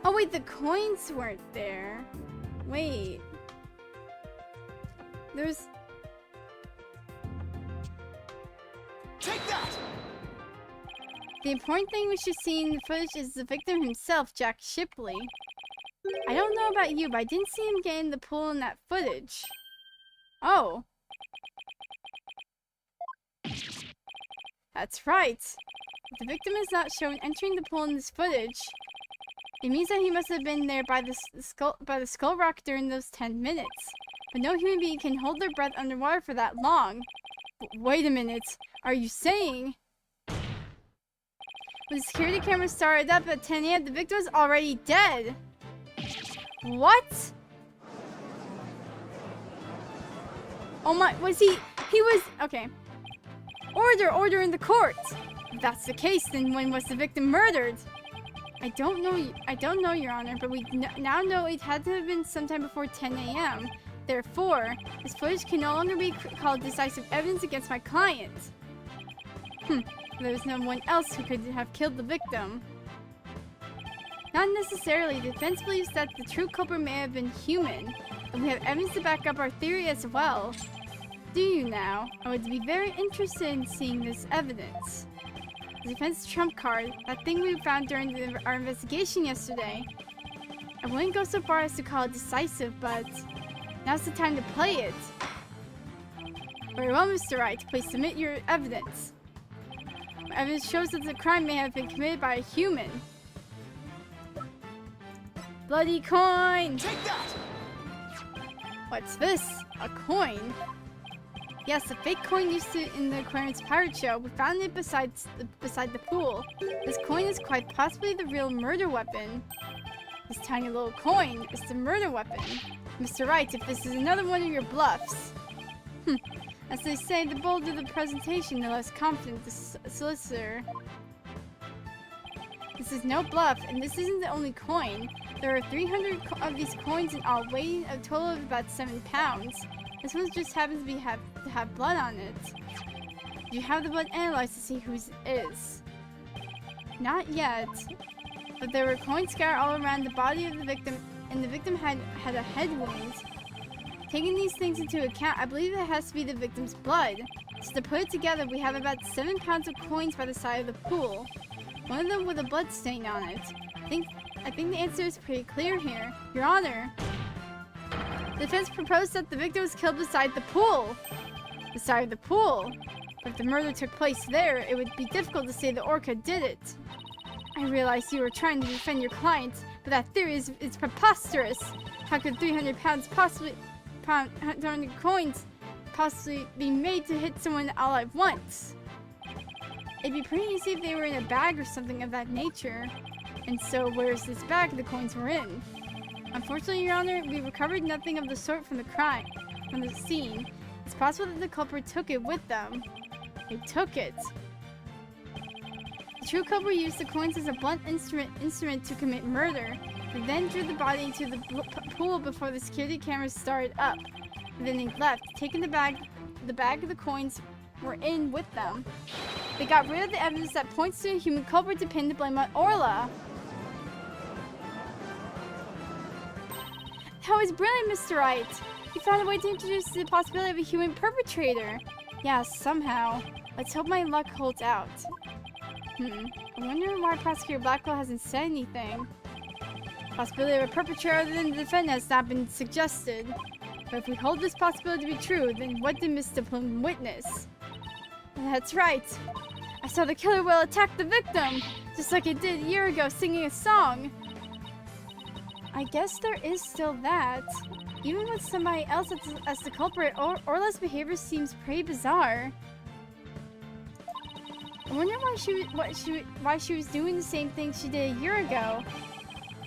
Oh wait, the coins weren't there. Wait. There's... Take that! The important thing we should see in the footage is the victim himself, Jack Shipley. I don't know about you, but I didn't see him get in the pool in that footage. Oh. That's right. If the victim is not shown entering the pool in this footage, it means that he must have been there by the skull rock during those 10 minutes. But no human being can hold their breath underwater for that long. Wait a minute. Are you saying... When the security camera started up at 10 a.m., the victim was already dead. What? Oh my... Was he... He was... Okay. Order in the court. If that's the case, then when was the victim murdered? I don't know, Your Honor, but we now know it had to have been sometime before 10 a.m. Therefore, this footage can no longer be called decisive evidence against my client. There was no one else who could have killed the victim. Not necessarily. The defense believes that the true culprit may have been human, and we have evidence to back up our theory as well. Do you now? I would be very interested in seeing this evidence. The defense trump card, that thing we found during our investigation yesterday. I wouldn't go so far as to call it decisive, but now's the time to play it. Very well, Mr. Wright. Please submit your evidence. My evidence shows that the crime may have been committed by a human. Bloody coin! Take that! What's this? A coin? Yes, a fake coin used in the Aquarium's pirate show. We found it beside the pool. This coin is quite possibly the real murder weapon. This tiny little coin is the murder weapon. Mr. Wright, if this is another one of your bluffs. As they say, the bolder the presentation, the less confident the solicitor. This is no bluff, and this isn't the only coin. There are 300 of these coins in all, weighing a total of about 7 pounds. This one just happens to have blood on it. Do you have the blood analyzed to see whose it is? Not yet. But there were coins scattered all around the body of the victim, and the victim had a head wound. Taking these things into account, I believe it has to be the victim's blood. So to put it together, we have about 7 pounds of coins by the side of the pool. One of them with a blood stain on it. I think the answer is pretty clear here. Your Honor, the defense proposed that the victim was killed beside the pool. Beside the pool? But if the murder took place there, it would be difficult to say the orca did it. I realize you were trying to defend your client, but that theory is preposterous. How could 300 pounds possibly... 300 coins possibly be made to hit someone all at once? It'd be pretty easy if they were in a bag or something of that nature. And so, where's this bag the coins were in? Unfortunately, Your Honor, we recovered nothing of the sort from the scene. It's possible that the culprit took it with them. They took it. The true culprit used the coins as a blunt instrument to commit murder. They then drew the body into the pool before the security cameras started up. And then they left, taking the bag of the coins were in with them. They got rid of the evidence that points to a human culprit to pin the blame on Orla. That was brilliant, Mr. Wright. You found a way to introduce the possibility of a human perpetrator. Yeah, somehow. Let's hope my luck holds out. I wonder why Prosecutor Blackwell hasn't said anything. Possibility of a perpetrator other than the defendant has not been suggested. But if we hold this possibility to be true, then what did Mr. Plume witness? That's right. I saw the killer whale attack the victim, just like it did a year ago, singing a song. I guess there is still that. Even with somebody else as the culprit, Orla's behavior seems pretty bizarre. I wonder why she was doing the same thing she did a year ago.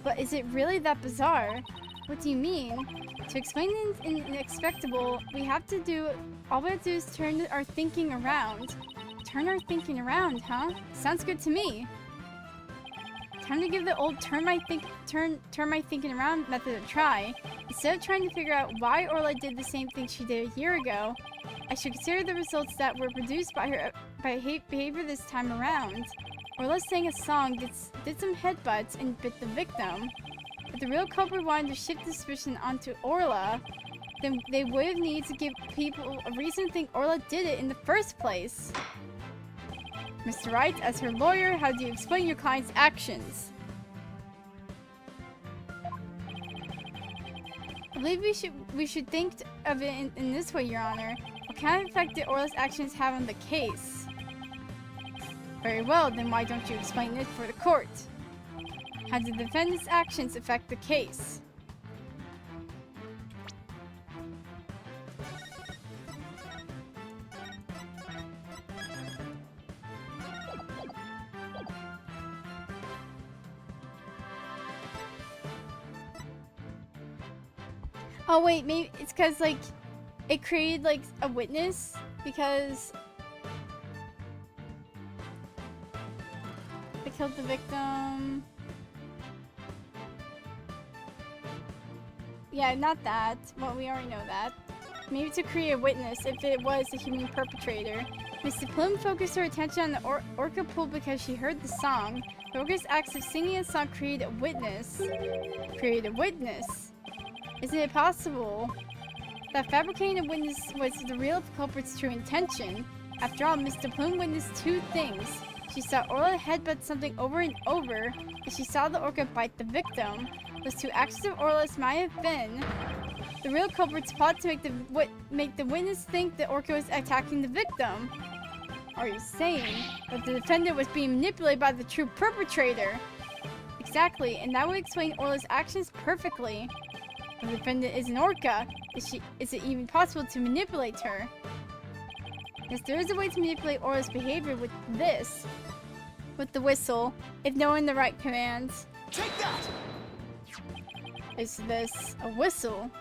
But is it really that bizarre? What do you mean? To explain the unexpectable, all we have to do is turn our thinking around. Turn our thinking around, huh? Sounds good to me. Time to give the old turn my thinking around method a try. Instead of trying to figure out why Orla did the same thing she did a year ago, I should consider the results that were produced by her behavior this time around. Orla sang a song, did some headbutts, and bit the victim. If the real culprit wanted to shift the suspicion onto Orla, then they would have needed to give people a reason to think Orla did it in the first place. Mr. Wright, as her lawyer, how do you explain your client's actions? I believe we should think of it in this way, Your Honor. What kind of effect did Orla's actions have on the case? Very well, then why don't you explain it for the court? How did the defendant's actions affect the case? Oh wait, maybe it's because like it created like a witness because they killed the victim. Yeah, not that. Well, we already know that. Maybe to create a witness if it was a human perpetrator. Mr. Plume focused her attention on the orca pool because she heard the song. The orca's acts of singing a song created a witness. Created a witness? Isn't it possible that fabricating a witness was the real culprit's true intention? After all, Mr. Plume witnessed two things. She saw Orla headbutt something over and over, and she saw the orca bite the victim. Those two actions of Orla's might have been the real culprit's plot to make the witness think the orca was attacking the victim. Are you saying that the defendant was being manipulated by the true perpetrator? Exactly, and that would explain Orla's actions perfectly. The defendant is an orca. Is it even possible to manipulate her? Yes, there is a way to manipulate Orla's behavior with this. With the whistle, if knowing the right commands. Take that! Is this a whistle?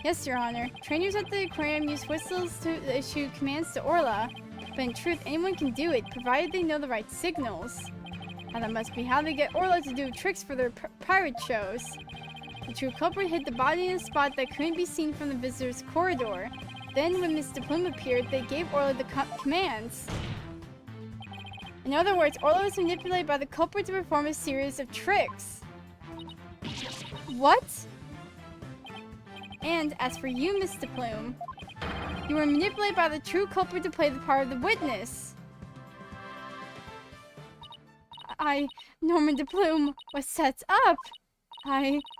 Yes, Your Honor. Trainers at the aquarium use whistles to issue commands to Orla. But in truth, anyone can do it, provided they know the right signals. Now that must be how they get Orla to do tricks for their pirate shows. The true culprit hid the body in a spot that couldn't be seen from the visitor's corridor. Then, when Mr. Plume appeared, they gave Orla the commands. In other words, Orla was manipulated by the culprit to perform a series of tricks. What? And as for you, Mr. Plume, you were manipulated by the true culprit to play the part of the witness. Norman de Plume, was set up.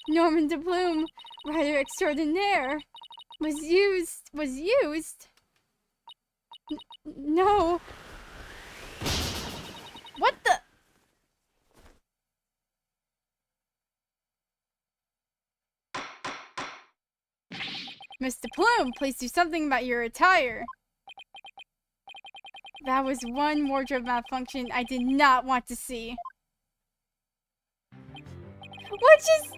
Norman de Plume, writer extraordinaire, was used. No. What the? Mr. Plume, please do something about your attire. That was one wardrobe malfunction I did not want to see. What just...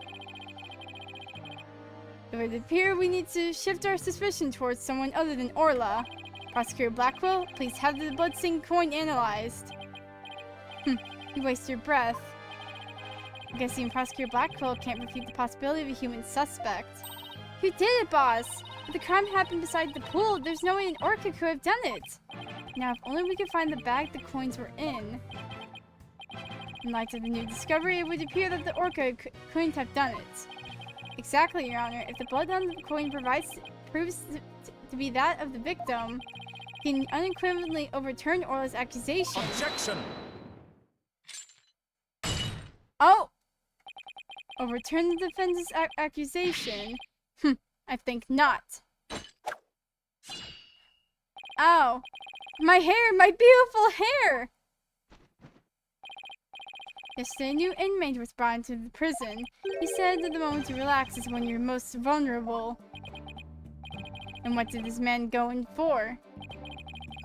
It would appear we need to shift our suspicion towards someone other than Orla. Prosecutor Blackwell, please have the blood-stained coin analyzed. You waste your breath. I'm guessing Prosecutor Blackwell can't refute the possibility of a human suspect. Who did it, boss? If the crime happened beside the pool, there's no way an orca could have done it. Now, if only we could find the bag the coins were in. In light of the new discovery, it would appear that the orca couldn't have done it. Exactly, Your Honor. If the blood on the coin proves to be that of the victim, he can unequivocally overturn Orla's accusation. Objection! Oh! Overturn the defendant's accusation? I think not. Ow! My hair! My beautiful hair! Yesterday, a new inmate was brought into the prison. He said that the moment to relax is when you're most vulnerable. And what did this man go in for?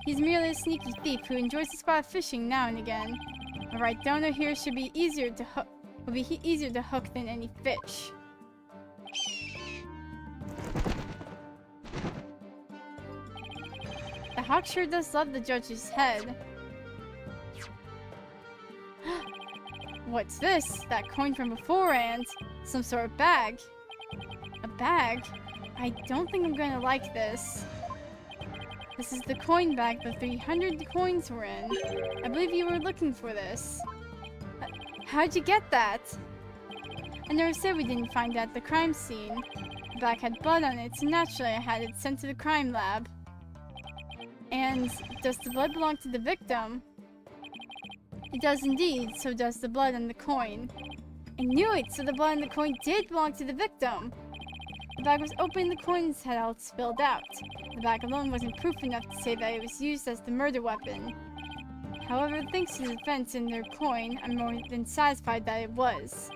He's merely a sneaky thief who enjoys the spot of fishing now and again. A right donor here should be easier to hook than any fish. The hawk sure does love the judge's head. What's this? That coin from before and some sort of bag. A bag? I don't think I'm gonna like this. This is the coin bag the 300 coins were in. I believe you were looking for this. How'd you get that? I never said we didn't find it at the crime scene. The bag had blood on it, so naturally I had it sent to the crime lab. And does the blood belong to the victim? It does indeed, so does the blood on the coin. I knew it, so the blood on the coin did belong to the victim. The bag was open, the coins had all spilled out. The bag alone wasn't proof enough to say that it was used as the murder weapon. However, thanks to the defense and their coin, I'm more than satisfied that it was.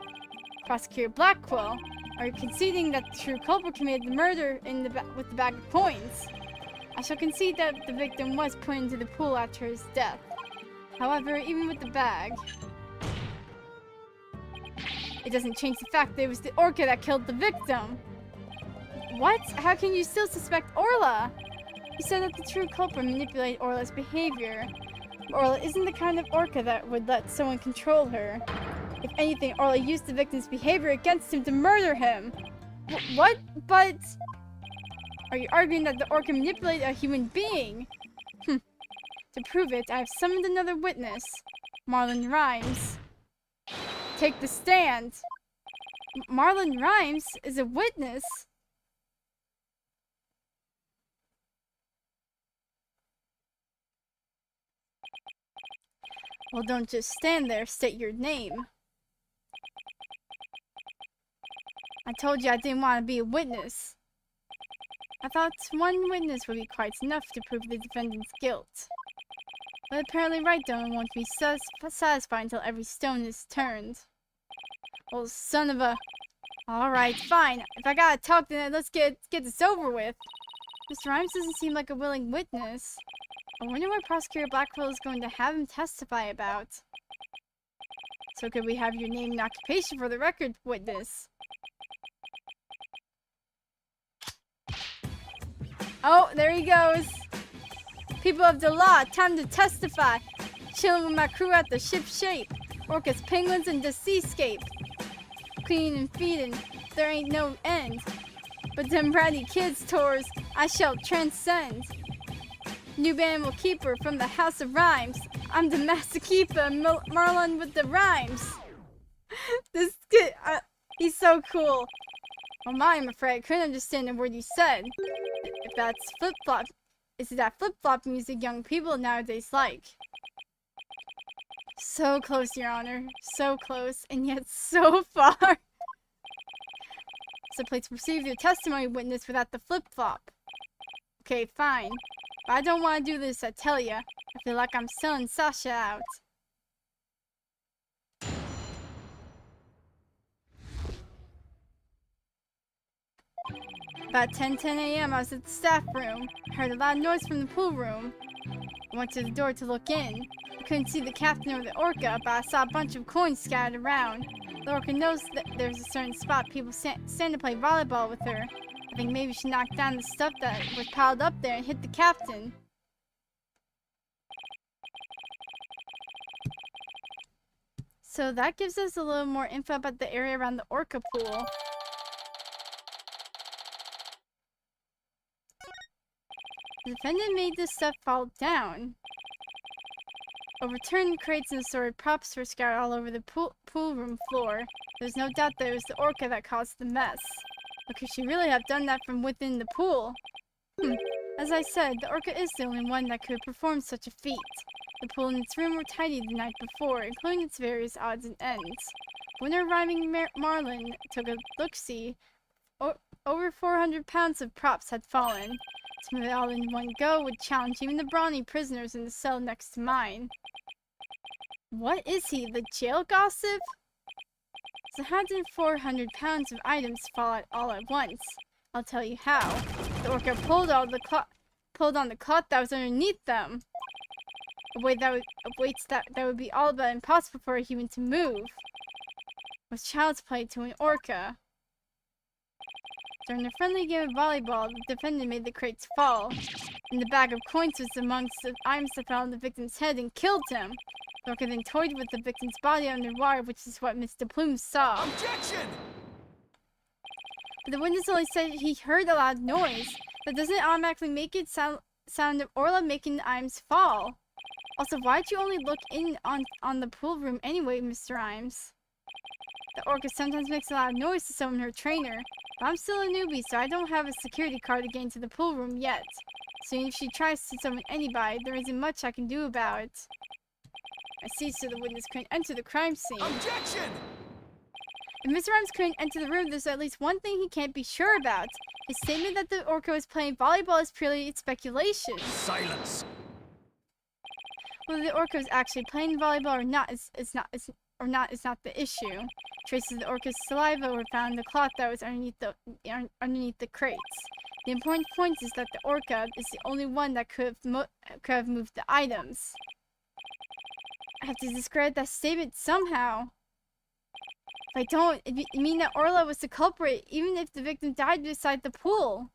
Prosecutor Blackwell, are you conceding that the true culprit committed the murder with the bag of coins? I shall concede that the victim was put into the pool after his death. However, even with the bag, it doesn't change the fact that it was the orca that killed the victim. What? How can you still suspect Orla? You said that the true culprit manipulated Orla's behavior. Orla isn't the kind of orca that would let someone control her. If anything, Orla used the victim's behavior against him to murder him. What? But... Are you arguing that the orca manipulated a human being? To prove it, I have summoned another witness. Marlon Rhymes. Take the stand. Marlon Rhymes is a witness? Well, don't just stand there, state your name. I told you I didn't want to be a witness. I thought one witness would be quite enough to prove the defendant's guilt. But apparently Wright don't want to be satisfied until every stone is turned. Oh, son of a... Alright, fine. If I gotta talk, then let's get this over with. Mr. Rhymes doesn't seem like a willing witness. I wonder what Prosecutor Blackwell is going to have him testify about. So could we have your name and occupation for the record, witness? Oh, there he goes. People of the law, time to testify. Chilling with my crew at the ship shape. Orcas, penguins, and the seascape. Cleaning and feeding, there ain't no end. But them bratty kids' tours, I shall transcend. New animal keeper from the house of rhymes. I'm the master keeper, Marlon with the rhymes. This kid, he's so cool. Oh my, I'm afraid I couldn't understand a word you said. If that's flip-flop, is it that flip-flop music young people nowadays like? So close, Your Honor. So close, and yet so far. So please proceed with your testimony, witness, without the flip-flop. Okay, fine. But I don't want to do this, I tell ya. I feel like I'm selling Sasha out. About 10 a.m. I was at the staff room. I heard a loud noise from the pool room. I went to the door to look in. I couldn't see the captain or the orca, but I saw a bunch of coins scattered around. The orca knows that there's a certain spot people stand to play volleyball with her. I think maybe she knocked down the stuff that was piled up there and hit the captain. So that gives us a little more info about the area around the orca pool. The defendant made this stuff fall down. Overturned crates and assorted props were scattered all over the pool room floor. There's no doubt that it was the orca that caused the mess. But could she really have done that from within the pool? As I said, the orca is the only one that could perform such a feat. The pool and its room were tidied the night before, including its various odds and ends. When our rhyming Marlin took a look-see, over 400 pounds of props had fallen. To move it all in one go would challenge even the brawny prisoners in the cell next to mine. What is he, the jail gossip? So how did 400 pounds of items fall out all at once? I'll tell you how. The orca pulled on the cloth that was underneath them. Weights that would be all but impossible for a human to move. It was child's play to an orca. During a friendly game of volleyball, the defendant made the crates fall, and the bag of coins was amongst the items that fell on the victim's head and killed him. The orca then toyed with the victim's body underwater, which is what Mr. Plume saw. Objection! But the witness only said he heard a loud noise. That doesn't automatically make it sound of Orla making the items fall. Also, why'd you only look in on the pool room anyway, Mr. Rhymes? The orca sometimes makes a loud noise to summon her trainer, but I'm still a newbie, so I don't have a security card to get into the pool room yet. So if she tries to summon anybody, there isn't much I can do about it. I see, so the witness couldn't enter the crime scene. Objection! If Mr. Rhymes couldn't enter the room, there's at least one thing he can't be sure about. His statement that the orca was playing volleyball is purely speculation. Silence! Whether the orca was actually playing volleyball or not is not the issue. Traces of the orca's saliva were found in the cloth that was underneath the crates. The important point is that the orca is the only one that could have moved the items. I have to discredit that statement somehow. If I don't, it mean that Orla was the culprit, even if the victim died beside the pool.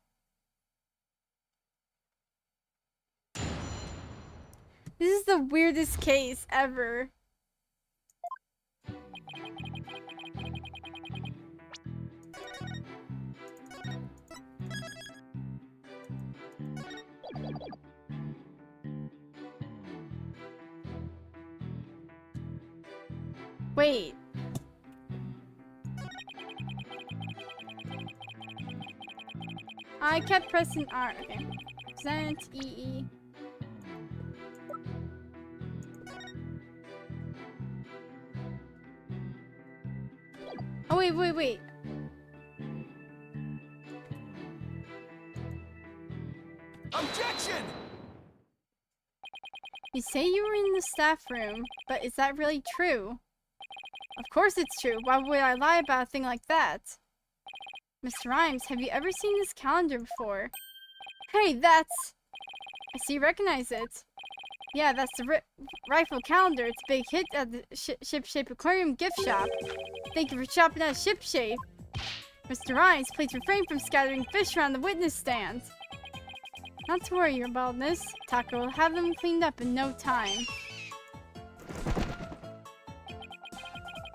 This is the weirdest case ever. Wait. I kept pressing R. Okay. Present EE. Oh, wait. Objection! You say you were in the staff room, but is that really true? Of course it's true. Why would I lie about a thing like that? Mr. Rhymes, have you ever seen this calendar before? Hey, that's... I see you recognize it. Yeah, that's the rifle calendar. It's a big hit at the Ship-Shape Aquarium gift shop. Thank you for shopping at Ship-Shape. Mr. Rhymes, please refrain from scattering fish around the witness stand. Not to worry, Your Baldness. Taka will have them cleaned up in no time.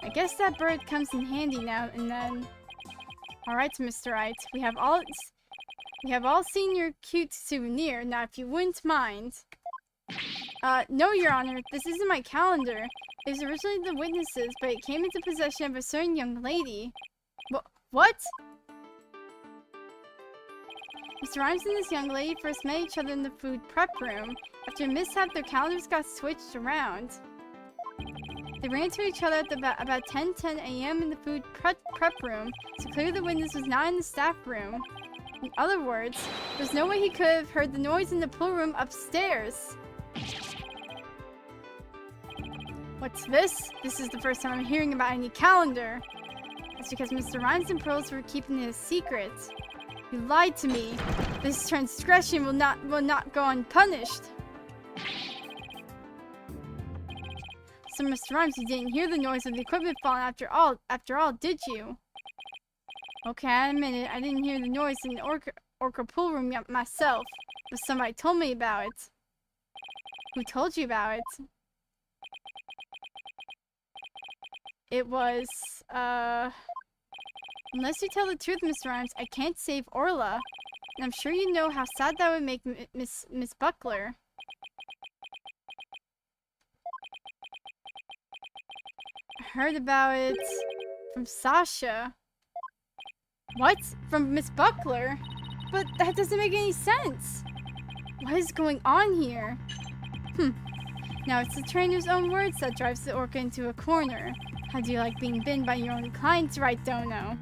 I guess that bird comes in handy now and then. Alright, Mr. Wright. We have all seen your cute souvenir. Now, if you wouldn't mind... no, Your Honor. This isn't my calendar. It was originally the witness's, but it came into possession of a certain young lady. What? Mr. Rhymes and this young lady first met each other in the food prep room. After a mishap, their calendars got switched around. They ran into each other at about 10:10 a.m. in the food prep room, so clearly the witness was not in the staff room. In other words, there's no way he could have heard the noise in the pool room upstairs. What's this? This is the first time I'm hearing about any calendar. That's because Mr. Rhymes and Pearls were keeping it a secret. You lied to me. This transgression will not go unpunished. So, Mr. Rhymes, you didn't hear the noise of the equipment falling after all, did you? Okay, I admit it. I didn't hear the noise in the Orca pool room myself, but somebody told me about it. Who told you about it? It was, unless you tell the truth, Mr. Rhymes, I can't save Orla. And I'm sure you know how sad that would make Miss Buckler. I heard about it from Sasha. What? From Miss Buckler? But that doesn't make any sense. What is going on here? Now it's the trainer's own words that drives the orca into a corner. How do you like being bitten by your own clients, right, Dono?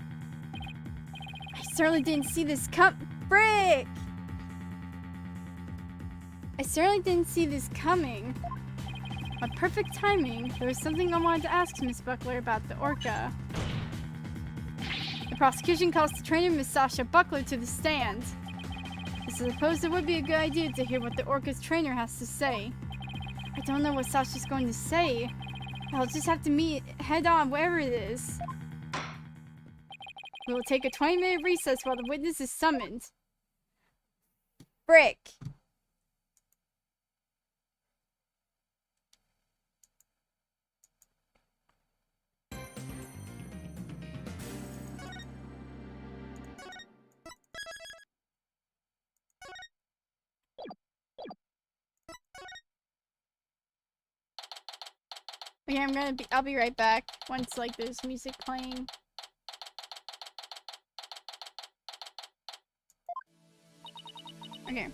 I certainly didn't see this Frick! I certainly didn't see this coming. But perfect timing. There was something I wanted to ask Miss Buckler about the orca. The prosecution calls the trainer, Miss Sasha Buckler, to the stand. I suppose it would be a good idea to hear what the orca's trainer has to say. I don't know what Sasha's going to say. I'll just have to meet head on wherever it is. We will take a 20-minute recess while the witness is summoned. Frick. Okay, I'll be right back once like there's music playing. Okay.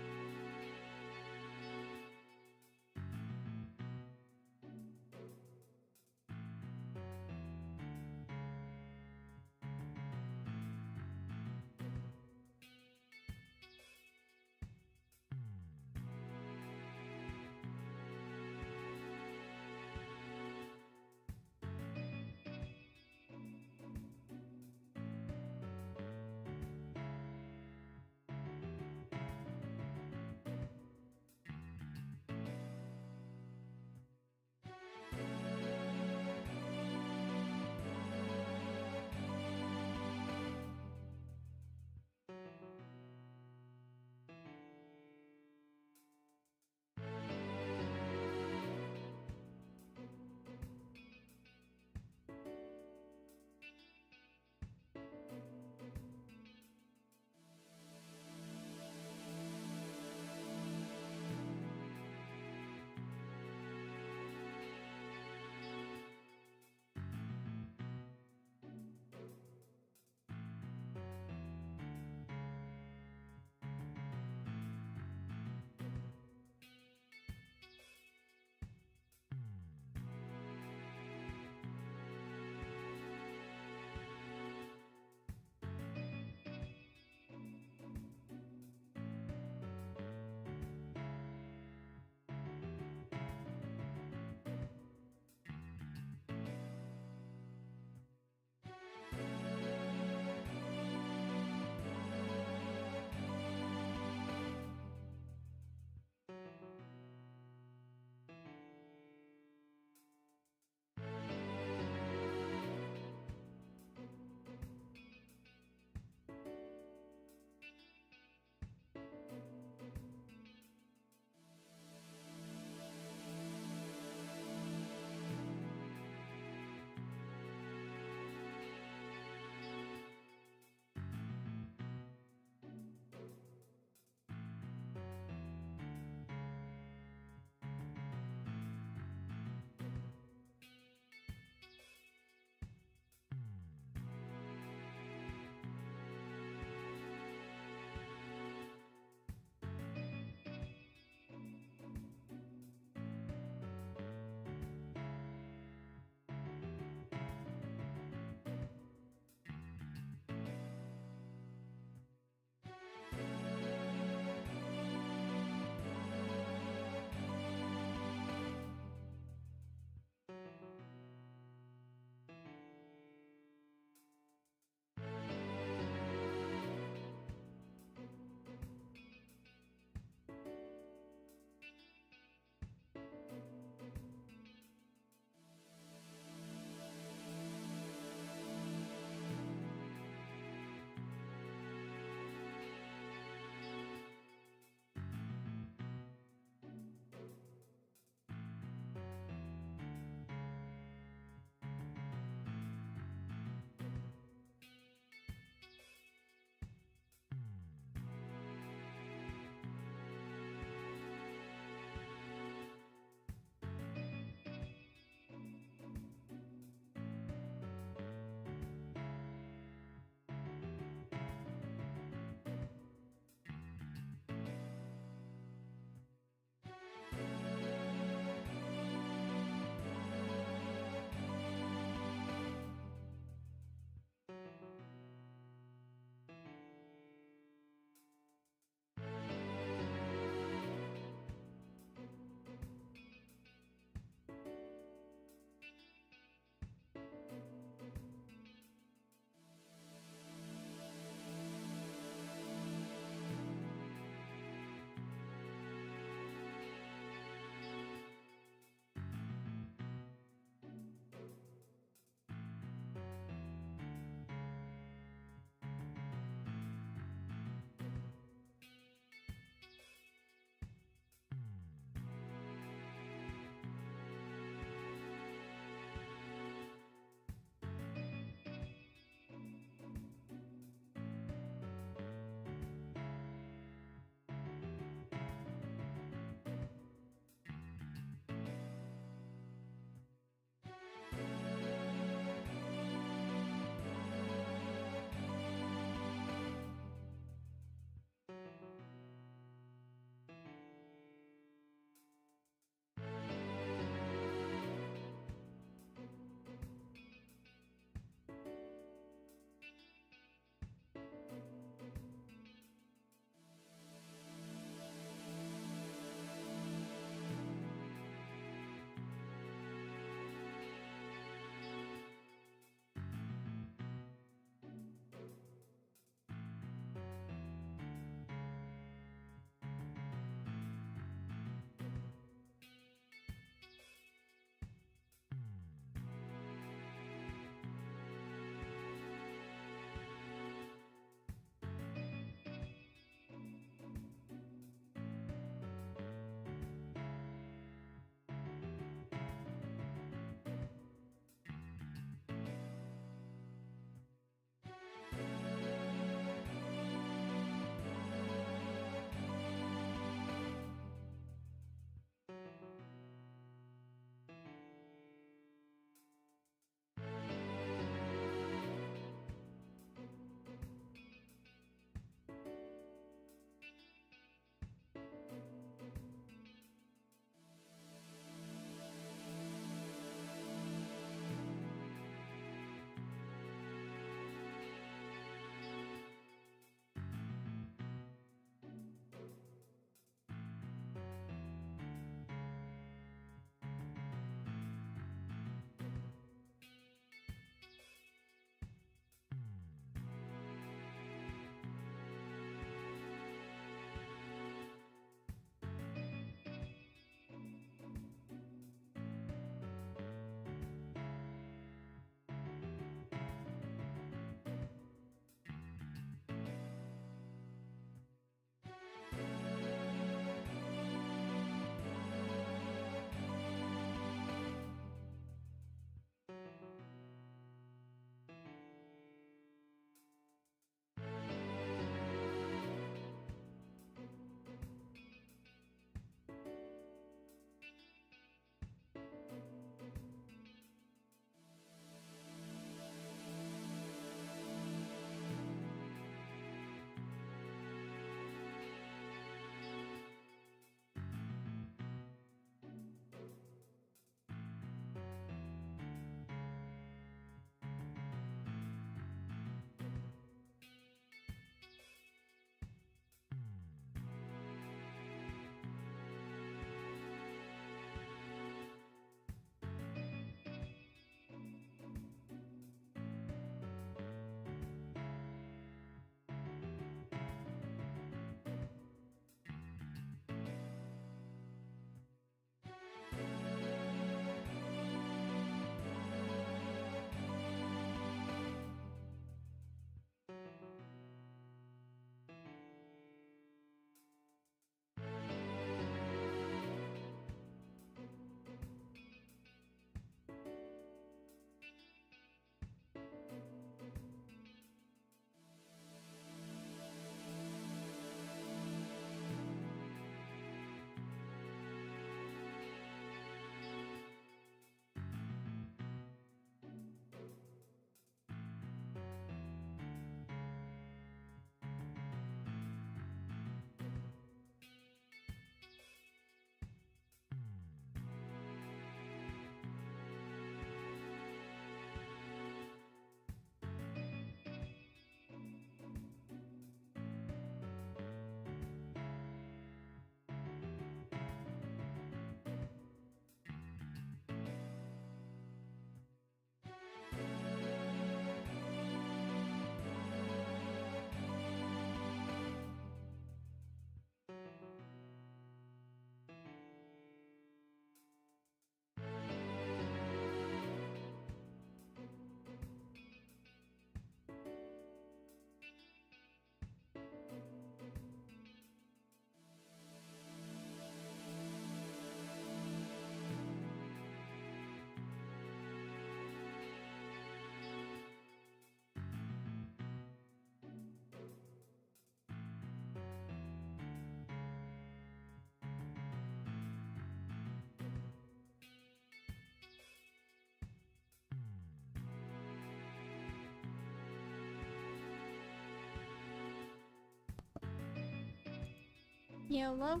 YOLO.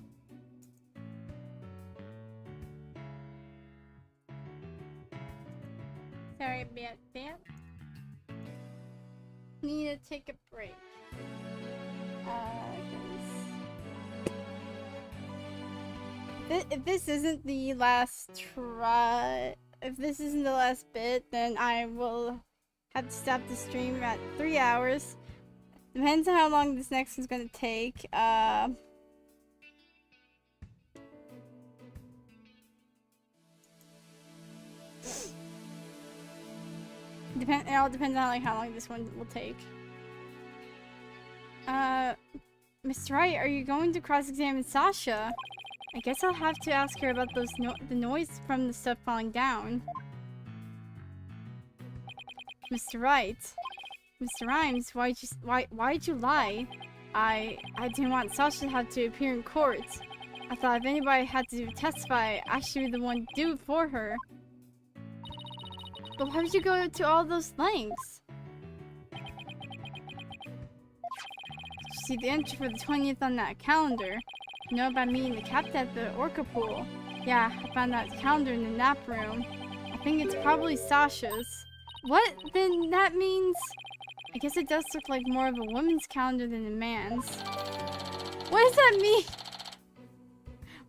Sorry about that. Need to take a break. If this isn't the last if this isn't the last bit, then I will have to stop the stream at 3 hours. Depends on how long this next one's gonna take. It all depends on like how long this one will take. Mr. Wright, are you going to cross-examine Sasha? I guess I'll have to ask her about the noise from the stuff falling down. Mr. Wright, Mr. Rhymes, why'd you lie? I didn't want Sasha to have to appear in court. I thought if anybody had to testify, I should be the one to do it for her. But why would you go to all those lengths? See the entry for the 20th on that calendar. You know about meeting the captain at the Orca pool. Yeah, I found that calendar in the nap room. I think it's probably Sasha's. What? Then that means... I guess it does look like more of a woman's calendar than a man's. What does that mean?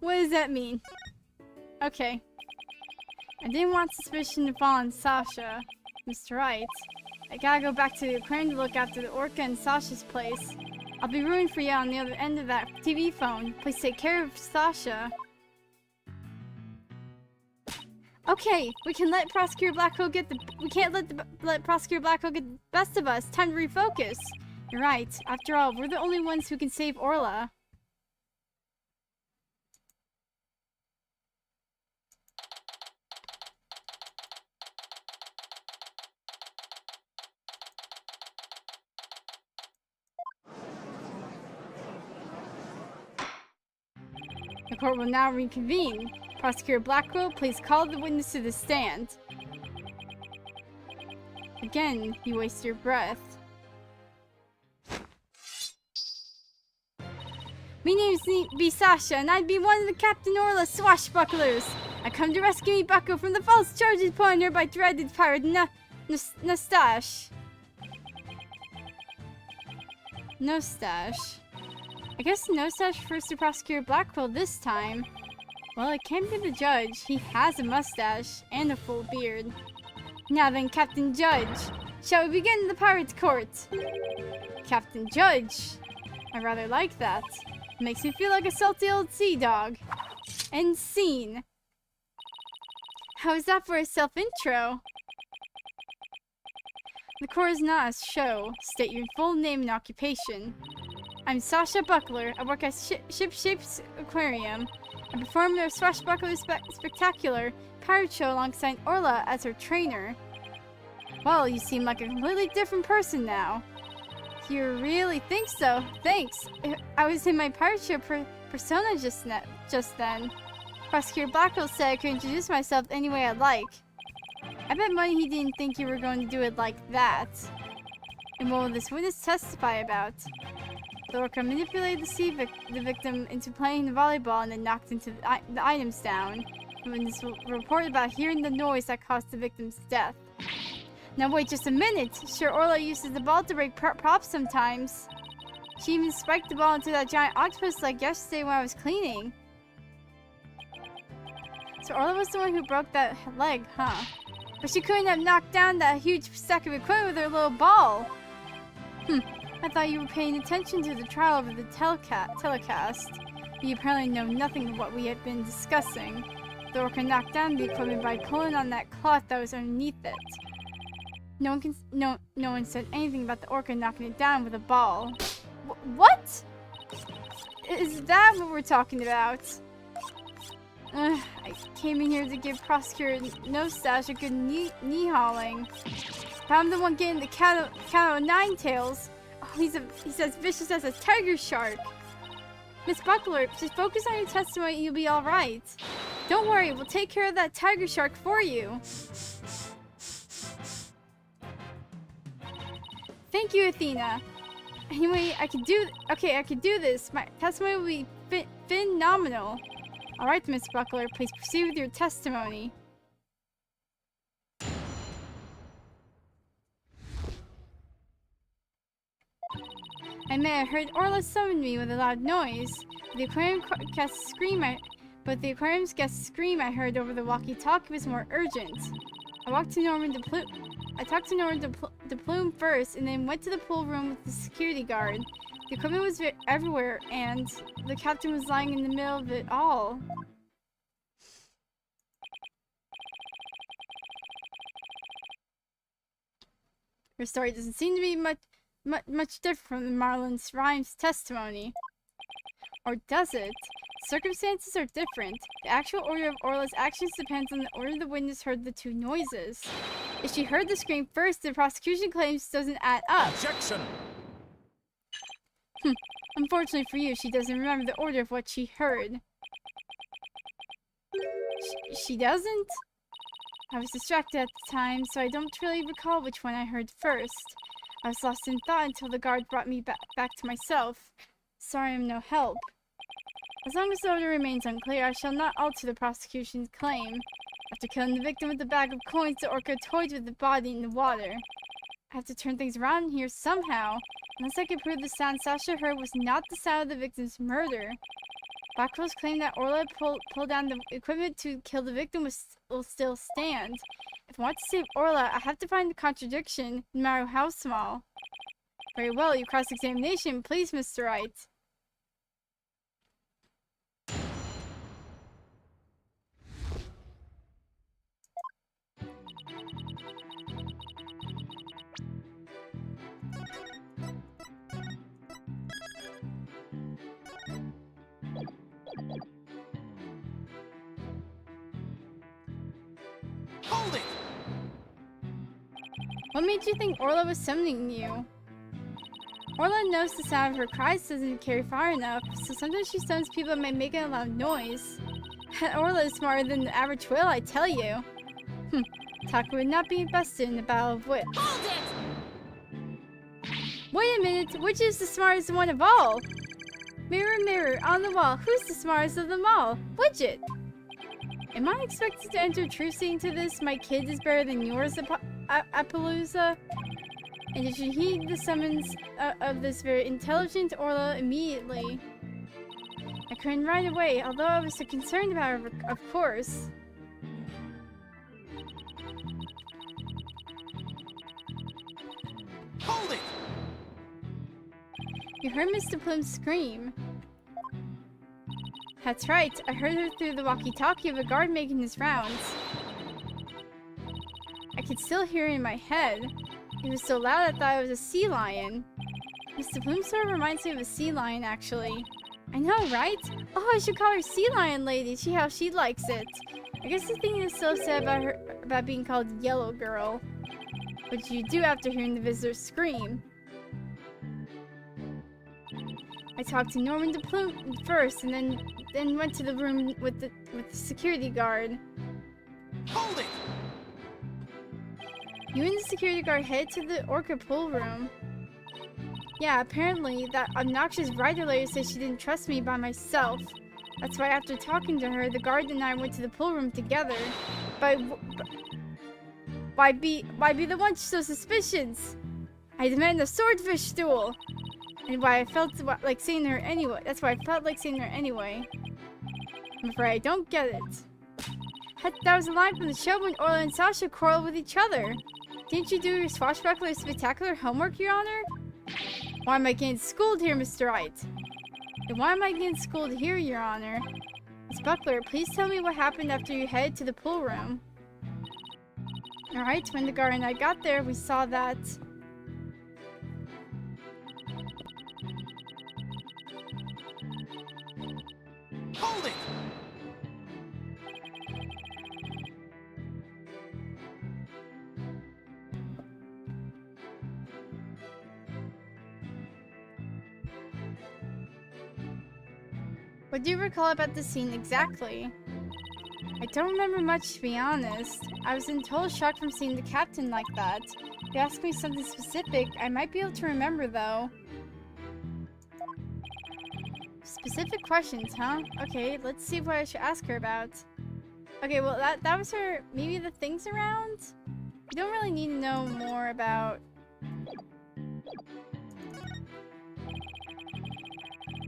What does that mean? Okay. I didn't want suspicion to fall on Sasha. Mr. Wright. I gotta go back to the aquarium to look after the Orca and Sasha's place. I'll be rooting for you on the other end of that TV phone. Please take care of Sasha. Okay, we can let Prosecutor Blackhole get the... We can't let Prosecutor Blackhole get the best of us. Time to refocus. You're right. After all, we're the only ones who can save Orla. The court will now reconvene. Prosecutor Blackwell, please call the witness to the stand. Again, you waste your breath. Me name's be Sasha, and I'd be one of the Captain Orla swashbucklers. I come to rescue me Bucko from the false charges put on her by dreaded pirate Nostache. Nostache. I guess Nostache refers to Prosecutor Blackwell this time. Well, I can't be the judge. He has a mustache and a full beard. Now then, Captain Judge, shall we begin the pirate's court? Captain Judge. I rather like that. Makes me feel like a salty old sea dog. End scene. How is that for a self-intro? The court is not a show. State your full name and occupation. I'm Sasha Buckler. I work at Ship's Aquarium. I performed their Swashbuckler Spectacular pirate show alongside Orla as her trainer. Well, you seem like a completely different person now. You really think so? Thanks. I was in my pirate show persona just then. Prosecutor Blackwell said I could introduce myself any way I'd like. I bet money he didn't think you were going to do it like that. And what will this witness testify about? The Orca manipulated the victim into playing the volleyball and then knocked into the items down. The witness reported about hearing the noise that caused the victim's death. Now wait just a minute! Sure, Orla uses the ball to break props sometimes. She even spiked the ball into that giant octopus like yesterday when I was cleaning. So Orla was the one who broke that leg, huh? But she couldn't have knocked down that huge stack of equipment with her little ball. I thought you were paying attention to the trial over the telecast. But you apparently know nothing of what we had been discussing. The Orca knocked down the equipment by pulling on that cloth that was underneath it. No one said anything about the Orca knocking it down with a ball. What? Is that what we're talking about? I came in here to give Prosecutor Nostache a good knee hauling. But I'm the one getting the cat o' nine tails. Oh, he's as vicious as a tiger shark. Miss Buckler, just focus on your testimony and you'll be alright. Don't worry, we'll take care of that tiger shark for you. Thank you, Athena. Anyway, I can do this. My testimony will be phenomenal. Alright, Miss Buckler, please proceed with your testimony. I may have heard Orla summon me with a loud noise, but the aquarium's guest scream I heard over the walkie-talkie was more urgent. I talked to Norman DePlume first, and then went to the pool room with the security guard. The equipment was everywhere, and the captain was lying in the middle of it all. Her story doesn't seem to be much different from the Marlon's Rhymes testimony. Or does it? Circumstances are different. The actual order of Orla's actions depends on the order the witness heard the two noises. If she heard the scream first, the prosecution claims doesn't add up. Objection! Unfortunately for you, she doesn't remember the order of what she heard. She doesn't? I was distracted at the time, so I don't really recall which one I heard first. I was lost in thought until the guard brought me back to myself. Sorry I'm no help. As long as the order remains unclear, I shall not alter the prosecution's claim. After killing the victim with the bag of coins, the orca toyed with the body in the water. I have to turn things around here somehow. Unless I can prove the sound Sasha heard was not the sound of the victim's murder. Blackwell's claim that Orla pulled down the equipment to kill the victim will still stand. If I want to save Orla, I have to find the contradiction, no matter how small. Very well, your cross-examination, please, Mr. Wright. Hold it! What made you think Orla was summoning you? Orla knows the sound of her cries doesn't carry far enough, so sometimes she summons people that may make a loud noise. Orla is smarter than the average whale, I tell you. Taka would not be invested in the battle of wits. Hold it! Wait a minute, which is the smartest one of all? Mirror, mirror, on the wall, who's the smartest of them all? Widget! Am I expected to enter truthfully into this? My kid is better than yours, Appaloosa? And you should heed the summons of this very intelligent Orla immediately. I couldn't right away, although I was so concerned about her, of course. Hold it! You heard Mr. Plum scream. That's right, I heard her through the walkie-talkie of a guard making his rounds. I could still hear it in my head. It was so loud I thought it was a sea lion. Mr. Bloom sort of reminds me of a sea lion, actually. I know, right? Oh, I should call her Sea Lion Lady, see how she likes it. I guess the thing is so sad about being called Yellow Girl. What did you do after hearing the visitor scream? I talked to Norman DePlume first, and then went to the room with the security guard. Hold it! You and the security guard headed to the Orca pool room. Yeah, apparently that obnoxious writer lady said she didn't trust me by myself. That's why after talking to her, the guard and I went to the pool room together. Why be the one to show suspicions? I demand a swordfish duel. And why I felt like seeing her anyway. That's why I felt like seeing her anyway. I'm afraid I don't get it. That was a line from the show when Orla and Sasha quarreled with each other. Didn't you do your swashbuckler spectacular homework, Your Honor? Why am I getting schooled here, Mr. Wright? And why am I getting schooled here, Your Honor? Miss Buckler, please tell me what happened after you headed to the pool room. Alright, when the guard and I got there, we saw that... Hold it! What do you recall about the scene exactly? I don't remember much, to be honest. I was in total shock from seeing the captain like that. If you ask me something specific, I might be able to remember, though. Specific questions, huh? Okay, let's see what I should ask her about. Okay, well that was her. Maybe the things around? You don't really need to know more about...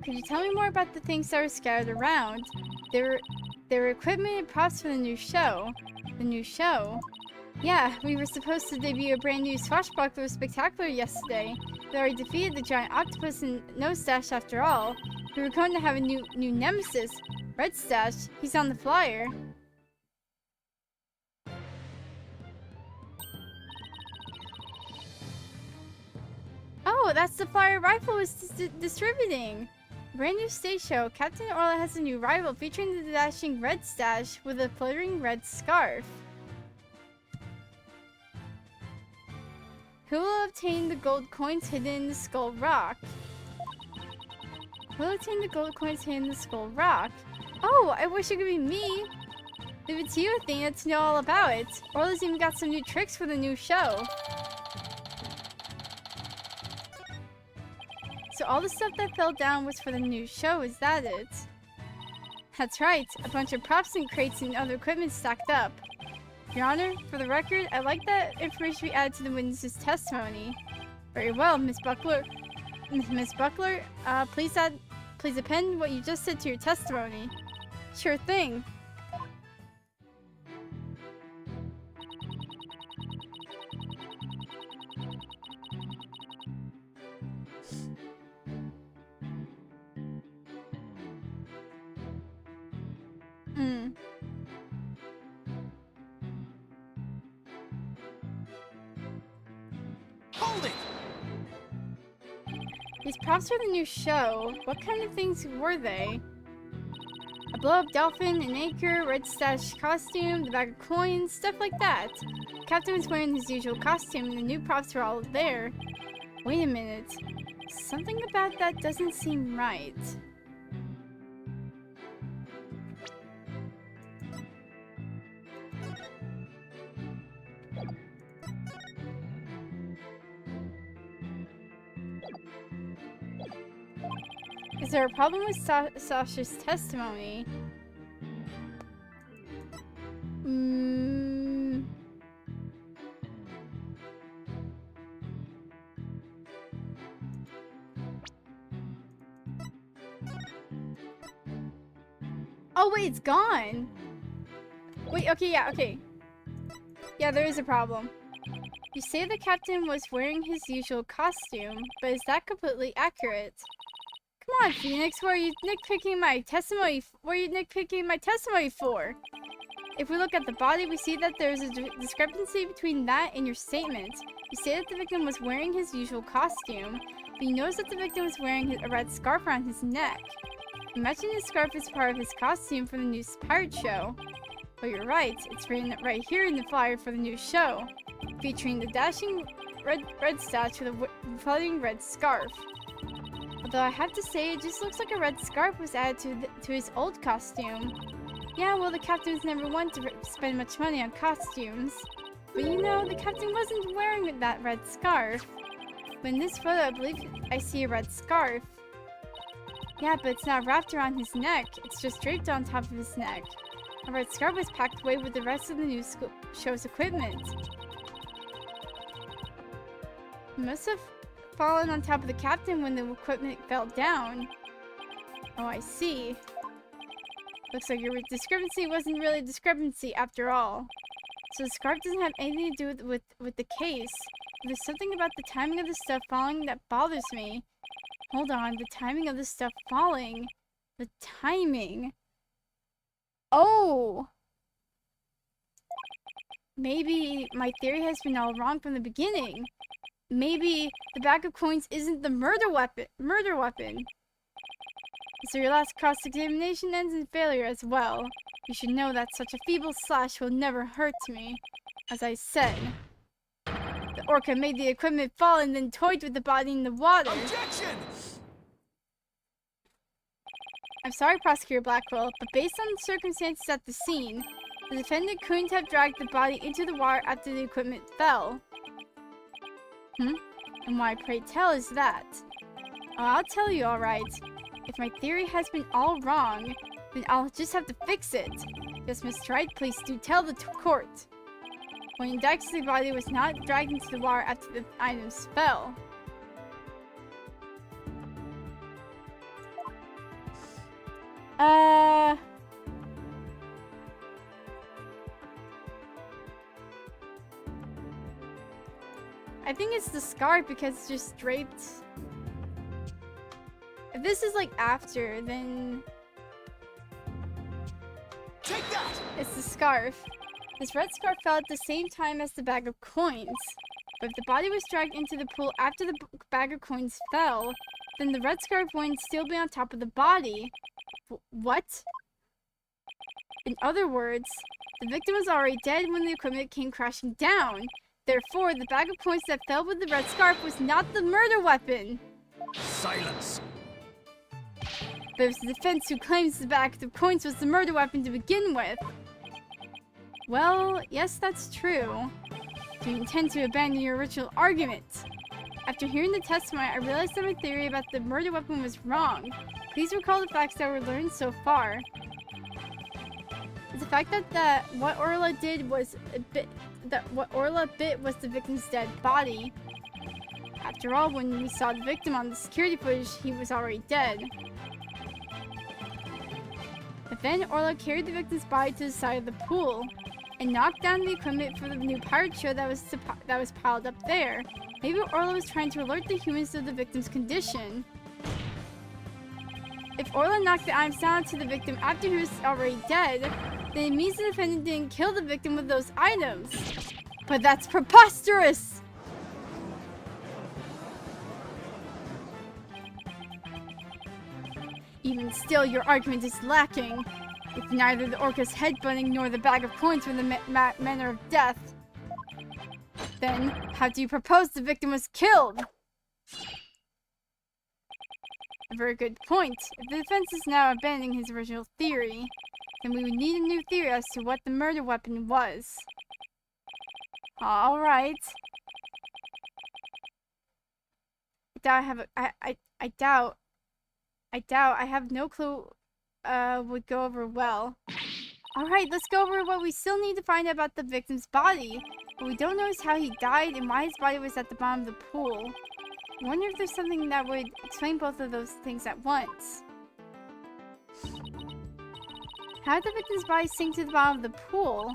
Could you tell me more about the things that were scattered around? They were equipment and props for the new show. The new show? Yeah, we were supposed to debut a brand new Swashbuckler Spectacular yesterday. They already defeated the giant octopus in Nose Stash after all. We were going to have a new nemesis, Red Stash. He's on the flyer. Oh, that's the flyer rifle was distributing. Brand new stage show. Captain Orla has a new rival featuring the dashing Red Stash with a fluttering red scarf. Who will obtain the gold coins hidden in the Skull Rock? Who will obtain the gold coins hidden in the Skull Rock? Oh, I wish it could be me. If it's you, I think I'd to know all about it. Orla's even got some new tricks for the new show. So all the stuff that fell down was for the new show, is that it? That's right, a bunch of props and crates and other equipment stacked up. Your Honor, for the record, I'd like that information be added to the witness's testimony. Very well, Miss Buckler. Miss Buckler, please append what you just said to your testimony. Sure thing. Hold it! These props for the new show, what kind of things were they? A blow-up dolphin, an anchor, Red Stash costume, the bag of coins, stuff like that. Captain was wearing his usual costume and the new props were all there. Wait a minute. Something about that doesn't seem right. Is there a problem with Sasha's testimony? Oh wait, it's gone! Wait, okay, yeah, okay. Yeah, there is a problem. You say the captain was wearing his usual costume, but is that completely accurate? Come on, Phoenix, what are you nitpicking my testimony? What are you nitpicking my testimony for? If we look at the body, we see that there's a discrepancy between that and your statement. You say that the victim was wearing his usual costume, but you notice that the victim was wearing a red scarf around his neck. Imagine his scarf is part of his costume for the new pirate show. But you're right, it's written right here in the flyer for the new show, featuring the dashing red stash with a floating red scarf. Although I have to say, it just looks like a red scarf was added to his old costume. Yeah, well, the captain was never one to spend much money on costumes. But you know, the captain wasn't wearing that red scarf. But in this photo, I believe I see a red scarf. Yeah, but it's not wrapped around his neck. It's just draped on top of his neck. A red scarf was packed away with the rest of the new show's equipment. It must have fallen on top of the captain when the equipment fell down. Oh, I see. Looks like your discrepancy wasn't really a discrepancy after all. So the scarf doesn't have anything to do with the case. But there's something about the timing of the stuff falling that bothers me. Hold on, the timing of the stuff falling. The timing. Oh! Maybe my theory has been all wrong from the beginning. Maybe the bag of coins isn't the murder weapon. So your last cross-examination ends in failure as well. You should know that such a feeble slash will never hurt me. As I said, the orca made the equipment fall and then toyed with the body in the water. Objection! I'm sorry, Prosecutor Blackwell, but based on the circumstances at the scene, the defendant couldn't have dragged the body into the water after the equipment fell. And why, pray tell, is that? Oh, I'll tell you, alright. If my theory has been all wrong, then I'll just have to fix it. Yes, Mr. Wright, please do tell the court. When Dexter's body was not dragged into the water after the items fell. I think it's the scarf because it's just draped. If this is like after, then Take that! it's the scarf. This red scarf fell at the same time as the bag of coins. But if the body was dragged into the pool after the bag of coins fell, then the red scarf wouldn't still be on top of the body. What? In other words, the victim was already dead when the equipment came crashing down. Therefore, the bag of coins that fell with the red scarf was not the murder weapon. Silence! But it's the defense who claims the bag of coins was the murder weapon to begin with. Well, yes, that's true. Do you intend to abandon your original argument? After hearing the testimony, I realized that my theory about the murder weapon was wrong. Please recall the facts that were learned so far. The fact that what Orla did was what Orla bit was the victim's dead body. After all, when we saw the victim on the security footage, he was already dead. But then Orla carried the victim's body to the side of the pool and knocked down the equipment for the new pirate show that was piled up there. Maybe Orla was trying to alert the humans of the victim's condition. If Orla knocked the items down to the victim after he was already dead, then it means the defendant didn't kill the victim with those items. But that's preposterous! Even still, your argument is lacking. If neither the orca's headbutting nor the bag of coins were the manner of death, then how do you propose the victim was killed? A very good point. If the defense is now abandoning his original theory, then we would need a new theory as to what the murder weapon was. Alright. I doubt I have no clue would go over well. Alright, let's go over what we still need to find out about the victim's body. What we don't know is how he died and why his body was at the bottom of the pool. I wonder if there's something that would explain both of those things at once. How did the victim's body sink to the bottom of the pool?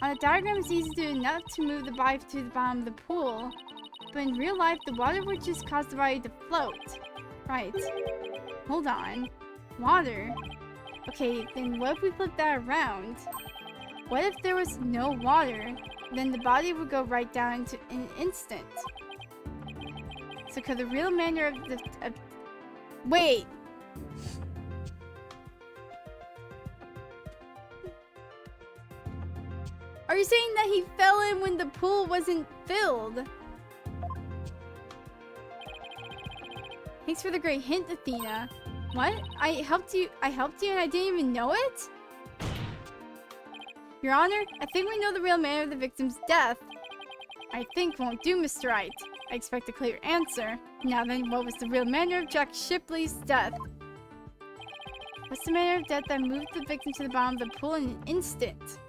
On a diagram, it's easy to do enough to move the body to the bottom of the pool. But in real life, the water would just cause the body to float. Right. Hold on. Water? Okay, then what if we flip that around? What if there was no water? Then the body would go right down into an instant. So could the real manner of the... Wait! Are you saying that he fell in when the pool wasn't filled? Thanks for the great hint, Athena. What? I helped you and I didn't even know it? Your Honor, I think we know the real manner of the victim's death. I think won't do, Mr. Wright. I expect a clear answer. Now then, what was the real manner of Jack Shipley's death? What's the manner of death that moved the victim to the bottom of the pool in an instant?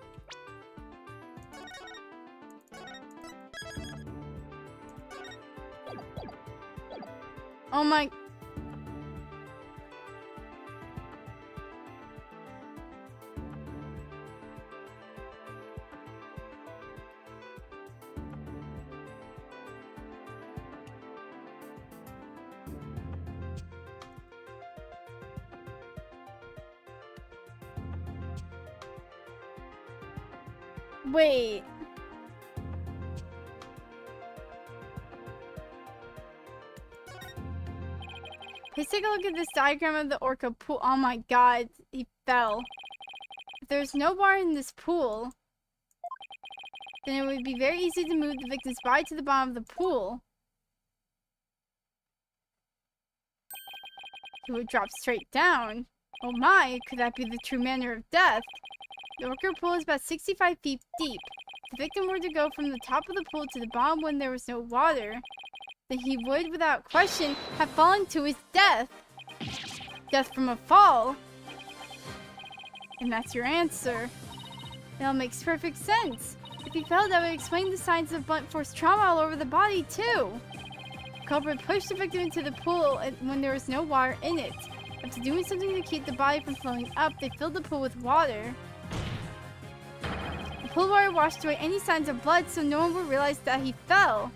Oh my... Wait. Let's take a look at this diagram of the orca pool. Oh my god, he fell. If there's no water in this pool, then it would be very easy to move the victim's body to the bottom of the pool. He would drop straight down. Oh my, could that be the true manner of death? The orca pool is about 65 feet deep. If the victim were to go from the top of the pool to the bottom when there was no water, then he would, without question, have fallen to his death. Death from a fall? And that's your answer. It all makes perfect sense. If he fell, that would explain the signs of blunt force trauma all over the body, too. The culprit pushed the victim into the pool when there was no water in it. After doing something to keep the body from flowing up, they filled the pool with water. The pool water washed away any signs of blood, so no one would realize that he fell.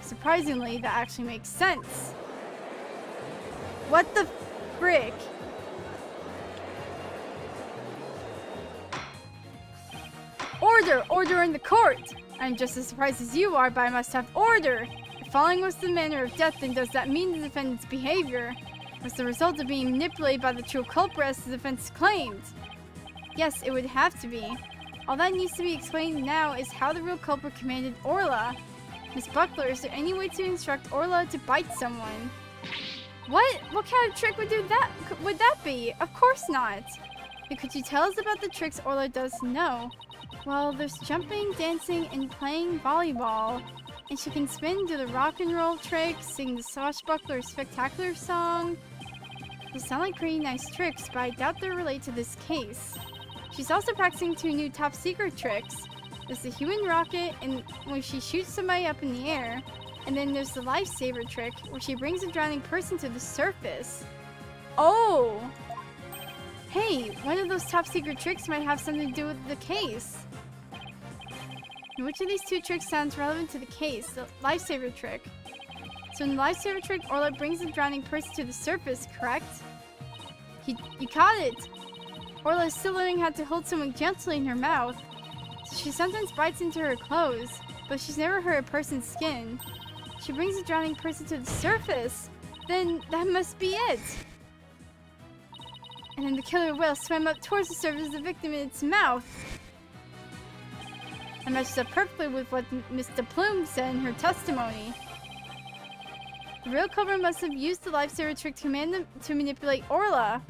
Surprisingly, that actually makes sense. What the frick? Order! Order in the court! I'm just as surprised as you are, but I must have order! If falling was the manner of death, then does that mean the defendant's behavior was the result of being manipulated by the true culprit as the defense claimed? Yes, it would have to be. All that needs to be explained now is how the real culprit commanded Orla. Miss Buckler, is there any way to instruct Orla to bite someone? What? What kind of trick would that be? Of course not! And could you tell us about the tricks Orla does know? Well, there's jumping, dancing, and playing volleyball. And she can spin, do the rock and roll tricks, sing the Swashbuckler Spectacular song. Those sound like pretty nice tricks, but I doubt they're related to this case. She's also practicing 2 new top secret tricks. There's the human rocket, and when she shoots somebody up in the air. And then there's the lifesaver trick, where she brings a drowning person to the surface. Oh! Hey, one of those top secret tricks might have something to do with the case. And which of these 2 tricks sounds relevant to the case? The lifesaver trick. So in the lifesaver trick, Orla brings a drowning person to the surface, correct? You caught it! Orla is still learning how to hold someone gently in her mouth. She sometimes bites into her clothes, but she's never hurt a person's skin. She brings a drowning person to the surface. Then that must be it. And then the killer whale swam up towards the surface of the victim in its mouth. That matches up perfectly with what Mr. Plume said in her testimony. The real culprit must have used the lifesaver trick to command them to manipulate Orla.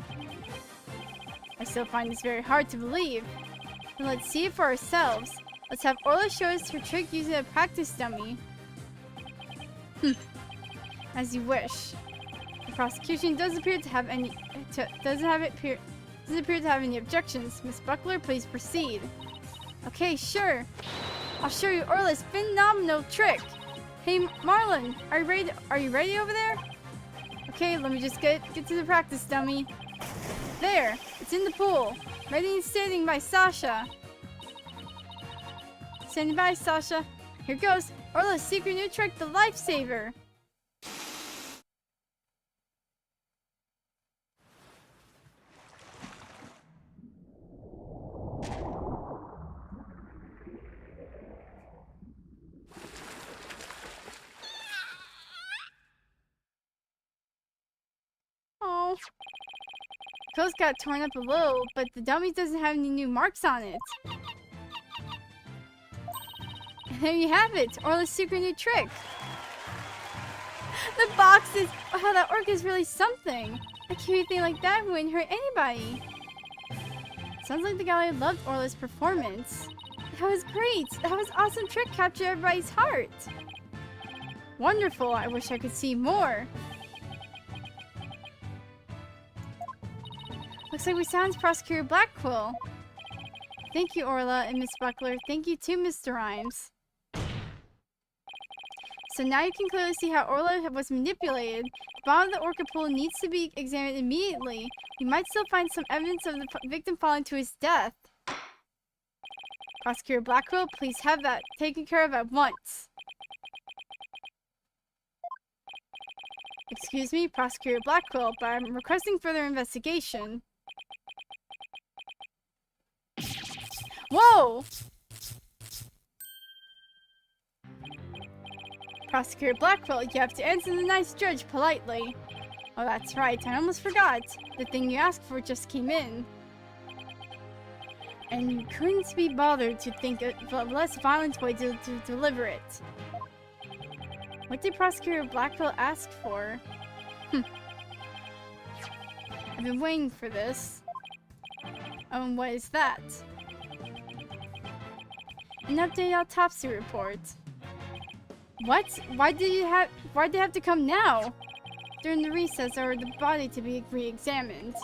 I still find this very hard to believe. But let's see it for ourselves. Let's have Orla show us her trick using a practice dummy. As you wish. The prosecution doesn't appear to have any objections. Miss Buckler, please proceed. Okay, sure. I'll show you Orla's phenomenal trick. Hey, Marlon, are you ready over there? Okay, let me just get to the practice dummy. There, it's in the pool. Ready and standing by Sasha. Standing by, Sasha. Here goes. Orla's secret new trick, the lifesaver. Oh. Clothes got torn up a little, but the dummy doesn't have any new marks on it. And there you have it, Orla's secret new trick. The boxes! Wow, that orc is really something. A cute thing like that wouldn't hurt anybody. Sounds like the gallery loved Orla's performance. That was great! That was awesome trick, captured everybody's heart. Wonderful, I wish I could see more. Looks like we silenced Prosecutor Blackquill. Thank you, Orla and Miss Buckler. Thank you too, Mr. Rhymes. So now you can clearly see how Orla was manipulated. The bottom of the orca pool needs to be examined immediately. We might still find some evidence of the victim falling to his death. Prosecutor Blackquill, please have that taken care of at once. Excuse me, Prosecutor Blackquill, but I'm requesting further investigation. Whoa! Prosecutor Blackquill, you have to answer the nice judge politely. Oh, that's right, I almost forgot. The thing you asked for just came in. And you couldn't be bothered to think of a less violent way to deliver it. What did Prosecutor Blackquill ask for? I've been waiting for this. Oh, and what is that? An updated autopsy report. What? Why'd they have to come now? During the recess, I ordered the body to be re-examined.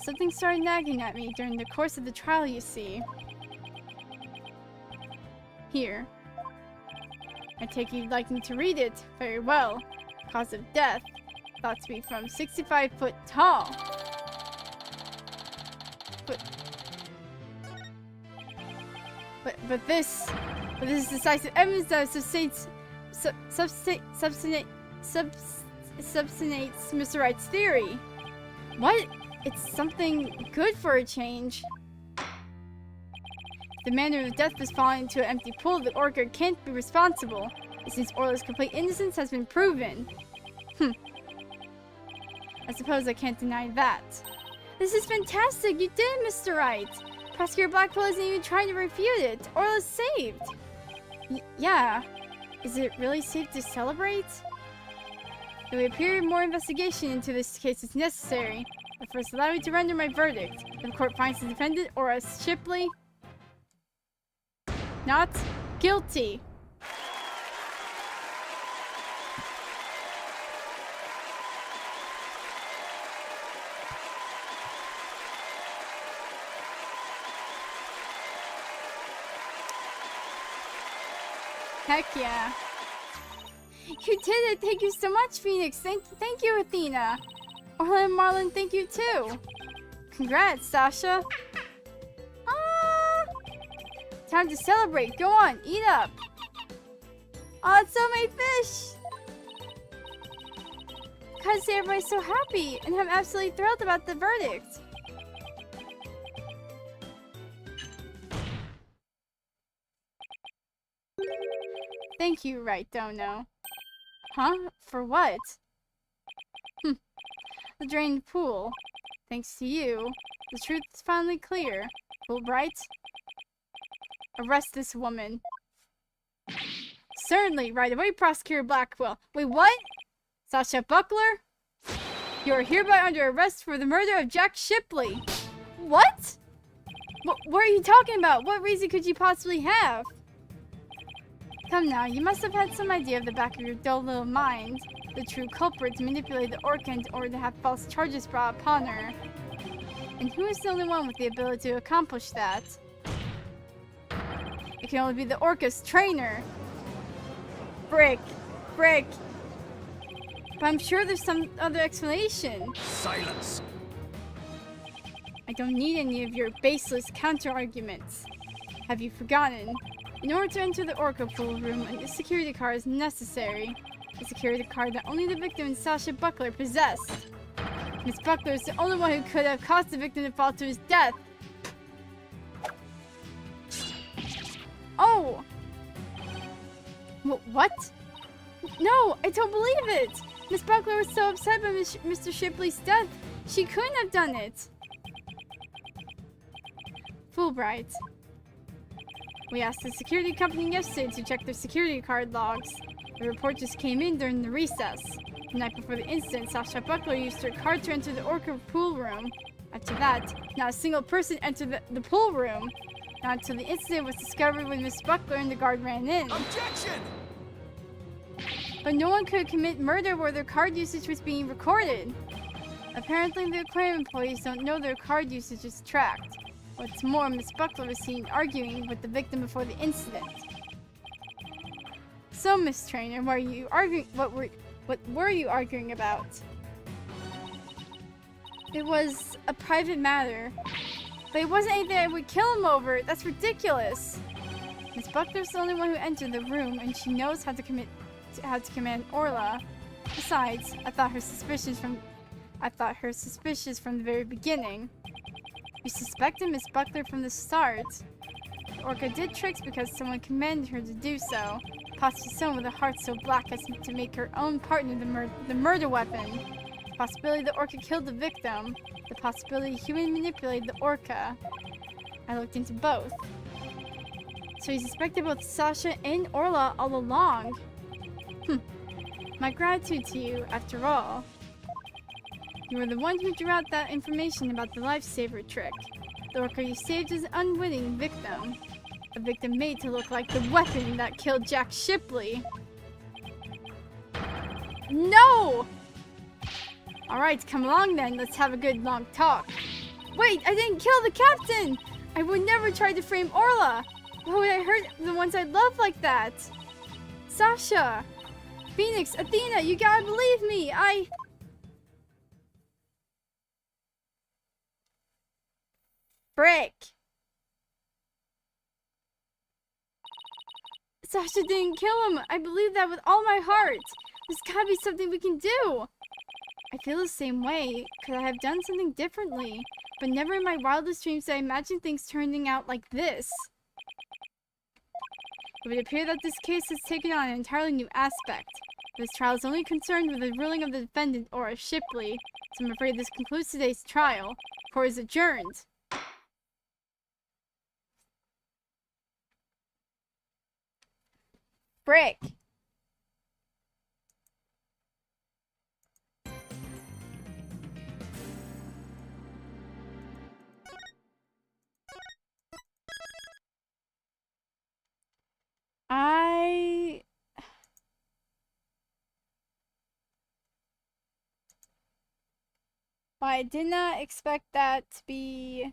Something started nagging at me during the course of the trial, you see. Here. I take you'd like me to read it. Very well. Cause of death. Thought to be from 65 foot tall. But this is decisive evidence that substantiates Mr. Wright's theory. What? It's something good for a change. The manner of death was falling into an empty pool. The orca can't be responsible. Since Orla's complete innocence has been proven. I suppose I can't deny that. This is fantastic! You did it, Mr. Wright! Prosecutor Blackwell isn't even trying to refute it. Orla's saved! Yeah. Is it really safe to celebrate? It would appear more investigation into this case is necessary. But first, allow me to render my verdict. The court finds the defendant, Orla Shipley, not guilty. Heck yeah. You did it! Thank you so much, Phoenix! Thank you, Athena! Orla and Marlon, thank you too! Congrats, Sasha! Time to celebrate! Go on, eat up! Oh, it's so many fish! Gotta say everybody's so happy, and I'm absolutely thrilled about the verdict! Thank you, Wright, Dono. Huh? For what? The drained pool. Thanks to you, the truth is finally clear. Wright? Arrest this woman. Certainly, right away, Prosecutor Blackwell. Wait, what? Sasha Buckler? You are hereby under arrest for the murder of Jack Shipley. What? What are you talking about? What reason could you possibly have? Come now, you must have had some idea of the back of your dull little mind. The true culprit to manipulate the orca in order to have false charges brought upon her. And who is the only one with the ability to accomplish that? It can only be the orca's trainer. Frick. But I'm sure there's some other explanation. Silence! I don't need any of your baseless counter-arguments. Have you forgotten? In order to enter the orca pool room, a security card is necessary. A security card that only the victim and Sasha Buckler possessed. Miss Buckler is the only one who could have caused the victim to fall to his death. Oh! What? No, I don't believe it! Miss Buckler was so upset by Mr. Shipley's death, she couldn't have done it. Fulbright. We asked the security company yesterday to check their security card logs. The report just came in during the recess. The night before the incident, Sasha Buckler used her card to enter the orca pool room. After that, not a single person entered the pool room. Not until the incident was discovered when Miss Buckler and the guard ran in. Objection! But no one could commit murder where their card usage was being recorded. Apparently, the aquarium employees don't know their card usage is tracked. What's more, Miss Buckler was seen arguing with the victim before the incident. So, Miss Trainer, what were you arguing about? It was a private matter. But it wasn't anything I would kill him over. That's ridiculous. Miss Buckler's the only one who entered the room, and she knows how to command Orla. Besides, I thought her suspicious from the very beginning. We suspected Miss Buckler from the start. The orca did tricks because someone commanded her to do so. Possibly someone with a heart so black as to make her own partner the murder weapon. The possibility the orca killed the victim. The possibility human manipulated the orca. I looked into both. So he suspected both Sasha and Orla all along. My gratitude to you, after all. You were the one who drew out that information about the lifesaver trick. The orca you saved is an unwitting victim. A victim made to look like the weapon that killed Jack Shipley. No! Alright, come along then. Let's have a good long talk. Wait, I didn't kill the captain! I would never try to frame Orla! Why would I hurt the ones I love like that? Sasha! Phoenix, Athena, you gotta believe me! Frick! Sasha didn't kill him! I believe that with all my heart! There's gotta be something we can do! I feel the same way. Could I have done something differently? But never in my wildest dreams did I imagine things turning out like this. It would appear that this case has taken on an entirely new aspect. This trial is only concerned with the ruling of the defendant, Aura Shipley. So I'm afraid this concludes today's trial. Court is adjourned. Frick. I did not expect that to be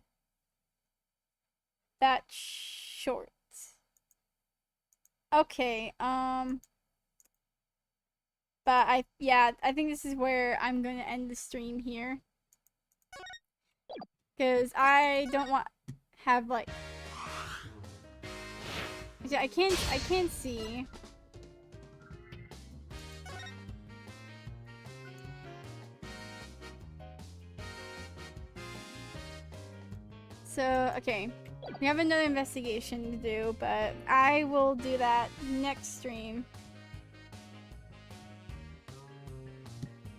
that short. Okay, but I think this is where I'm gonna end the stream here. Because I don't want have like I can't see. So, okay. We have another investigation to do, but I will do that next stream.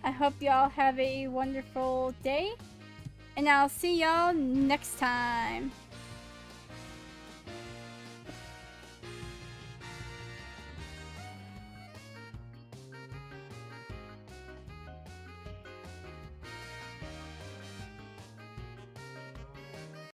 I hope y'all have a wonderful day, and I'll see y'all next time.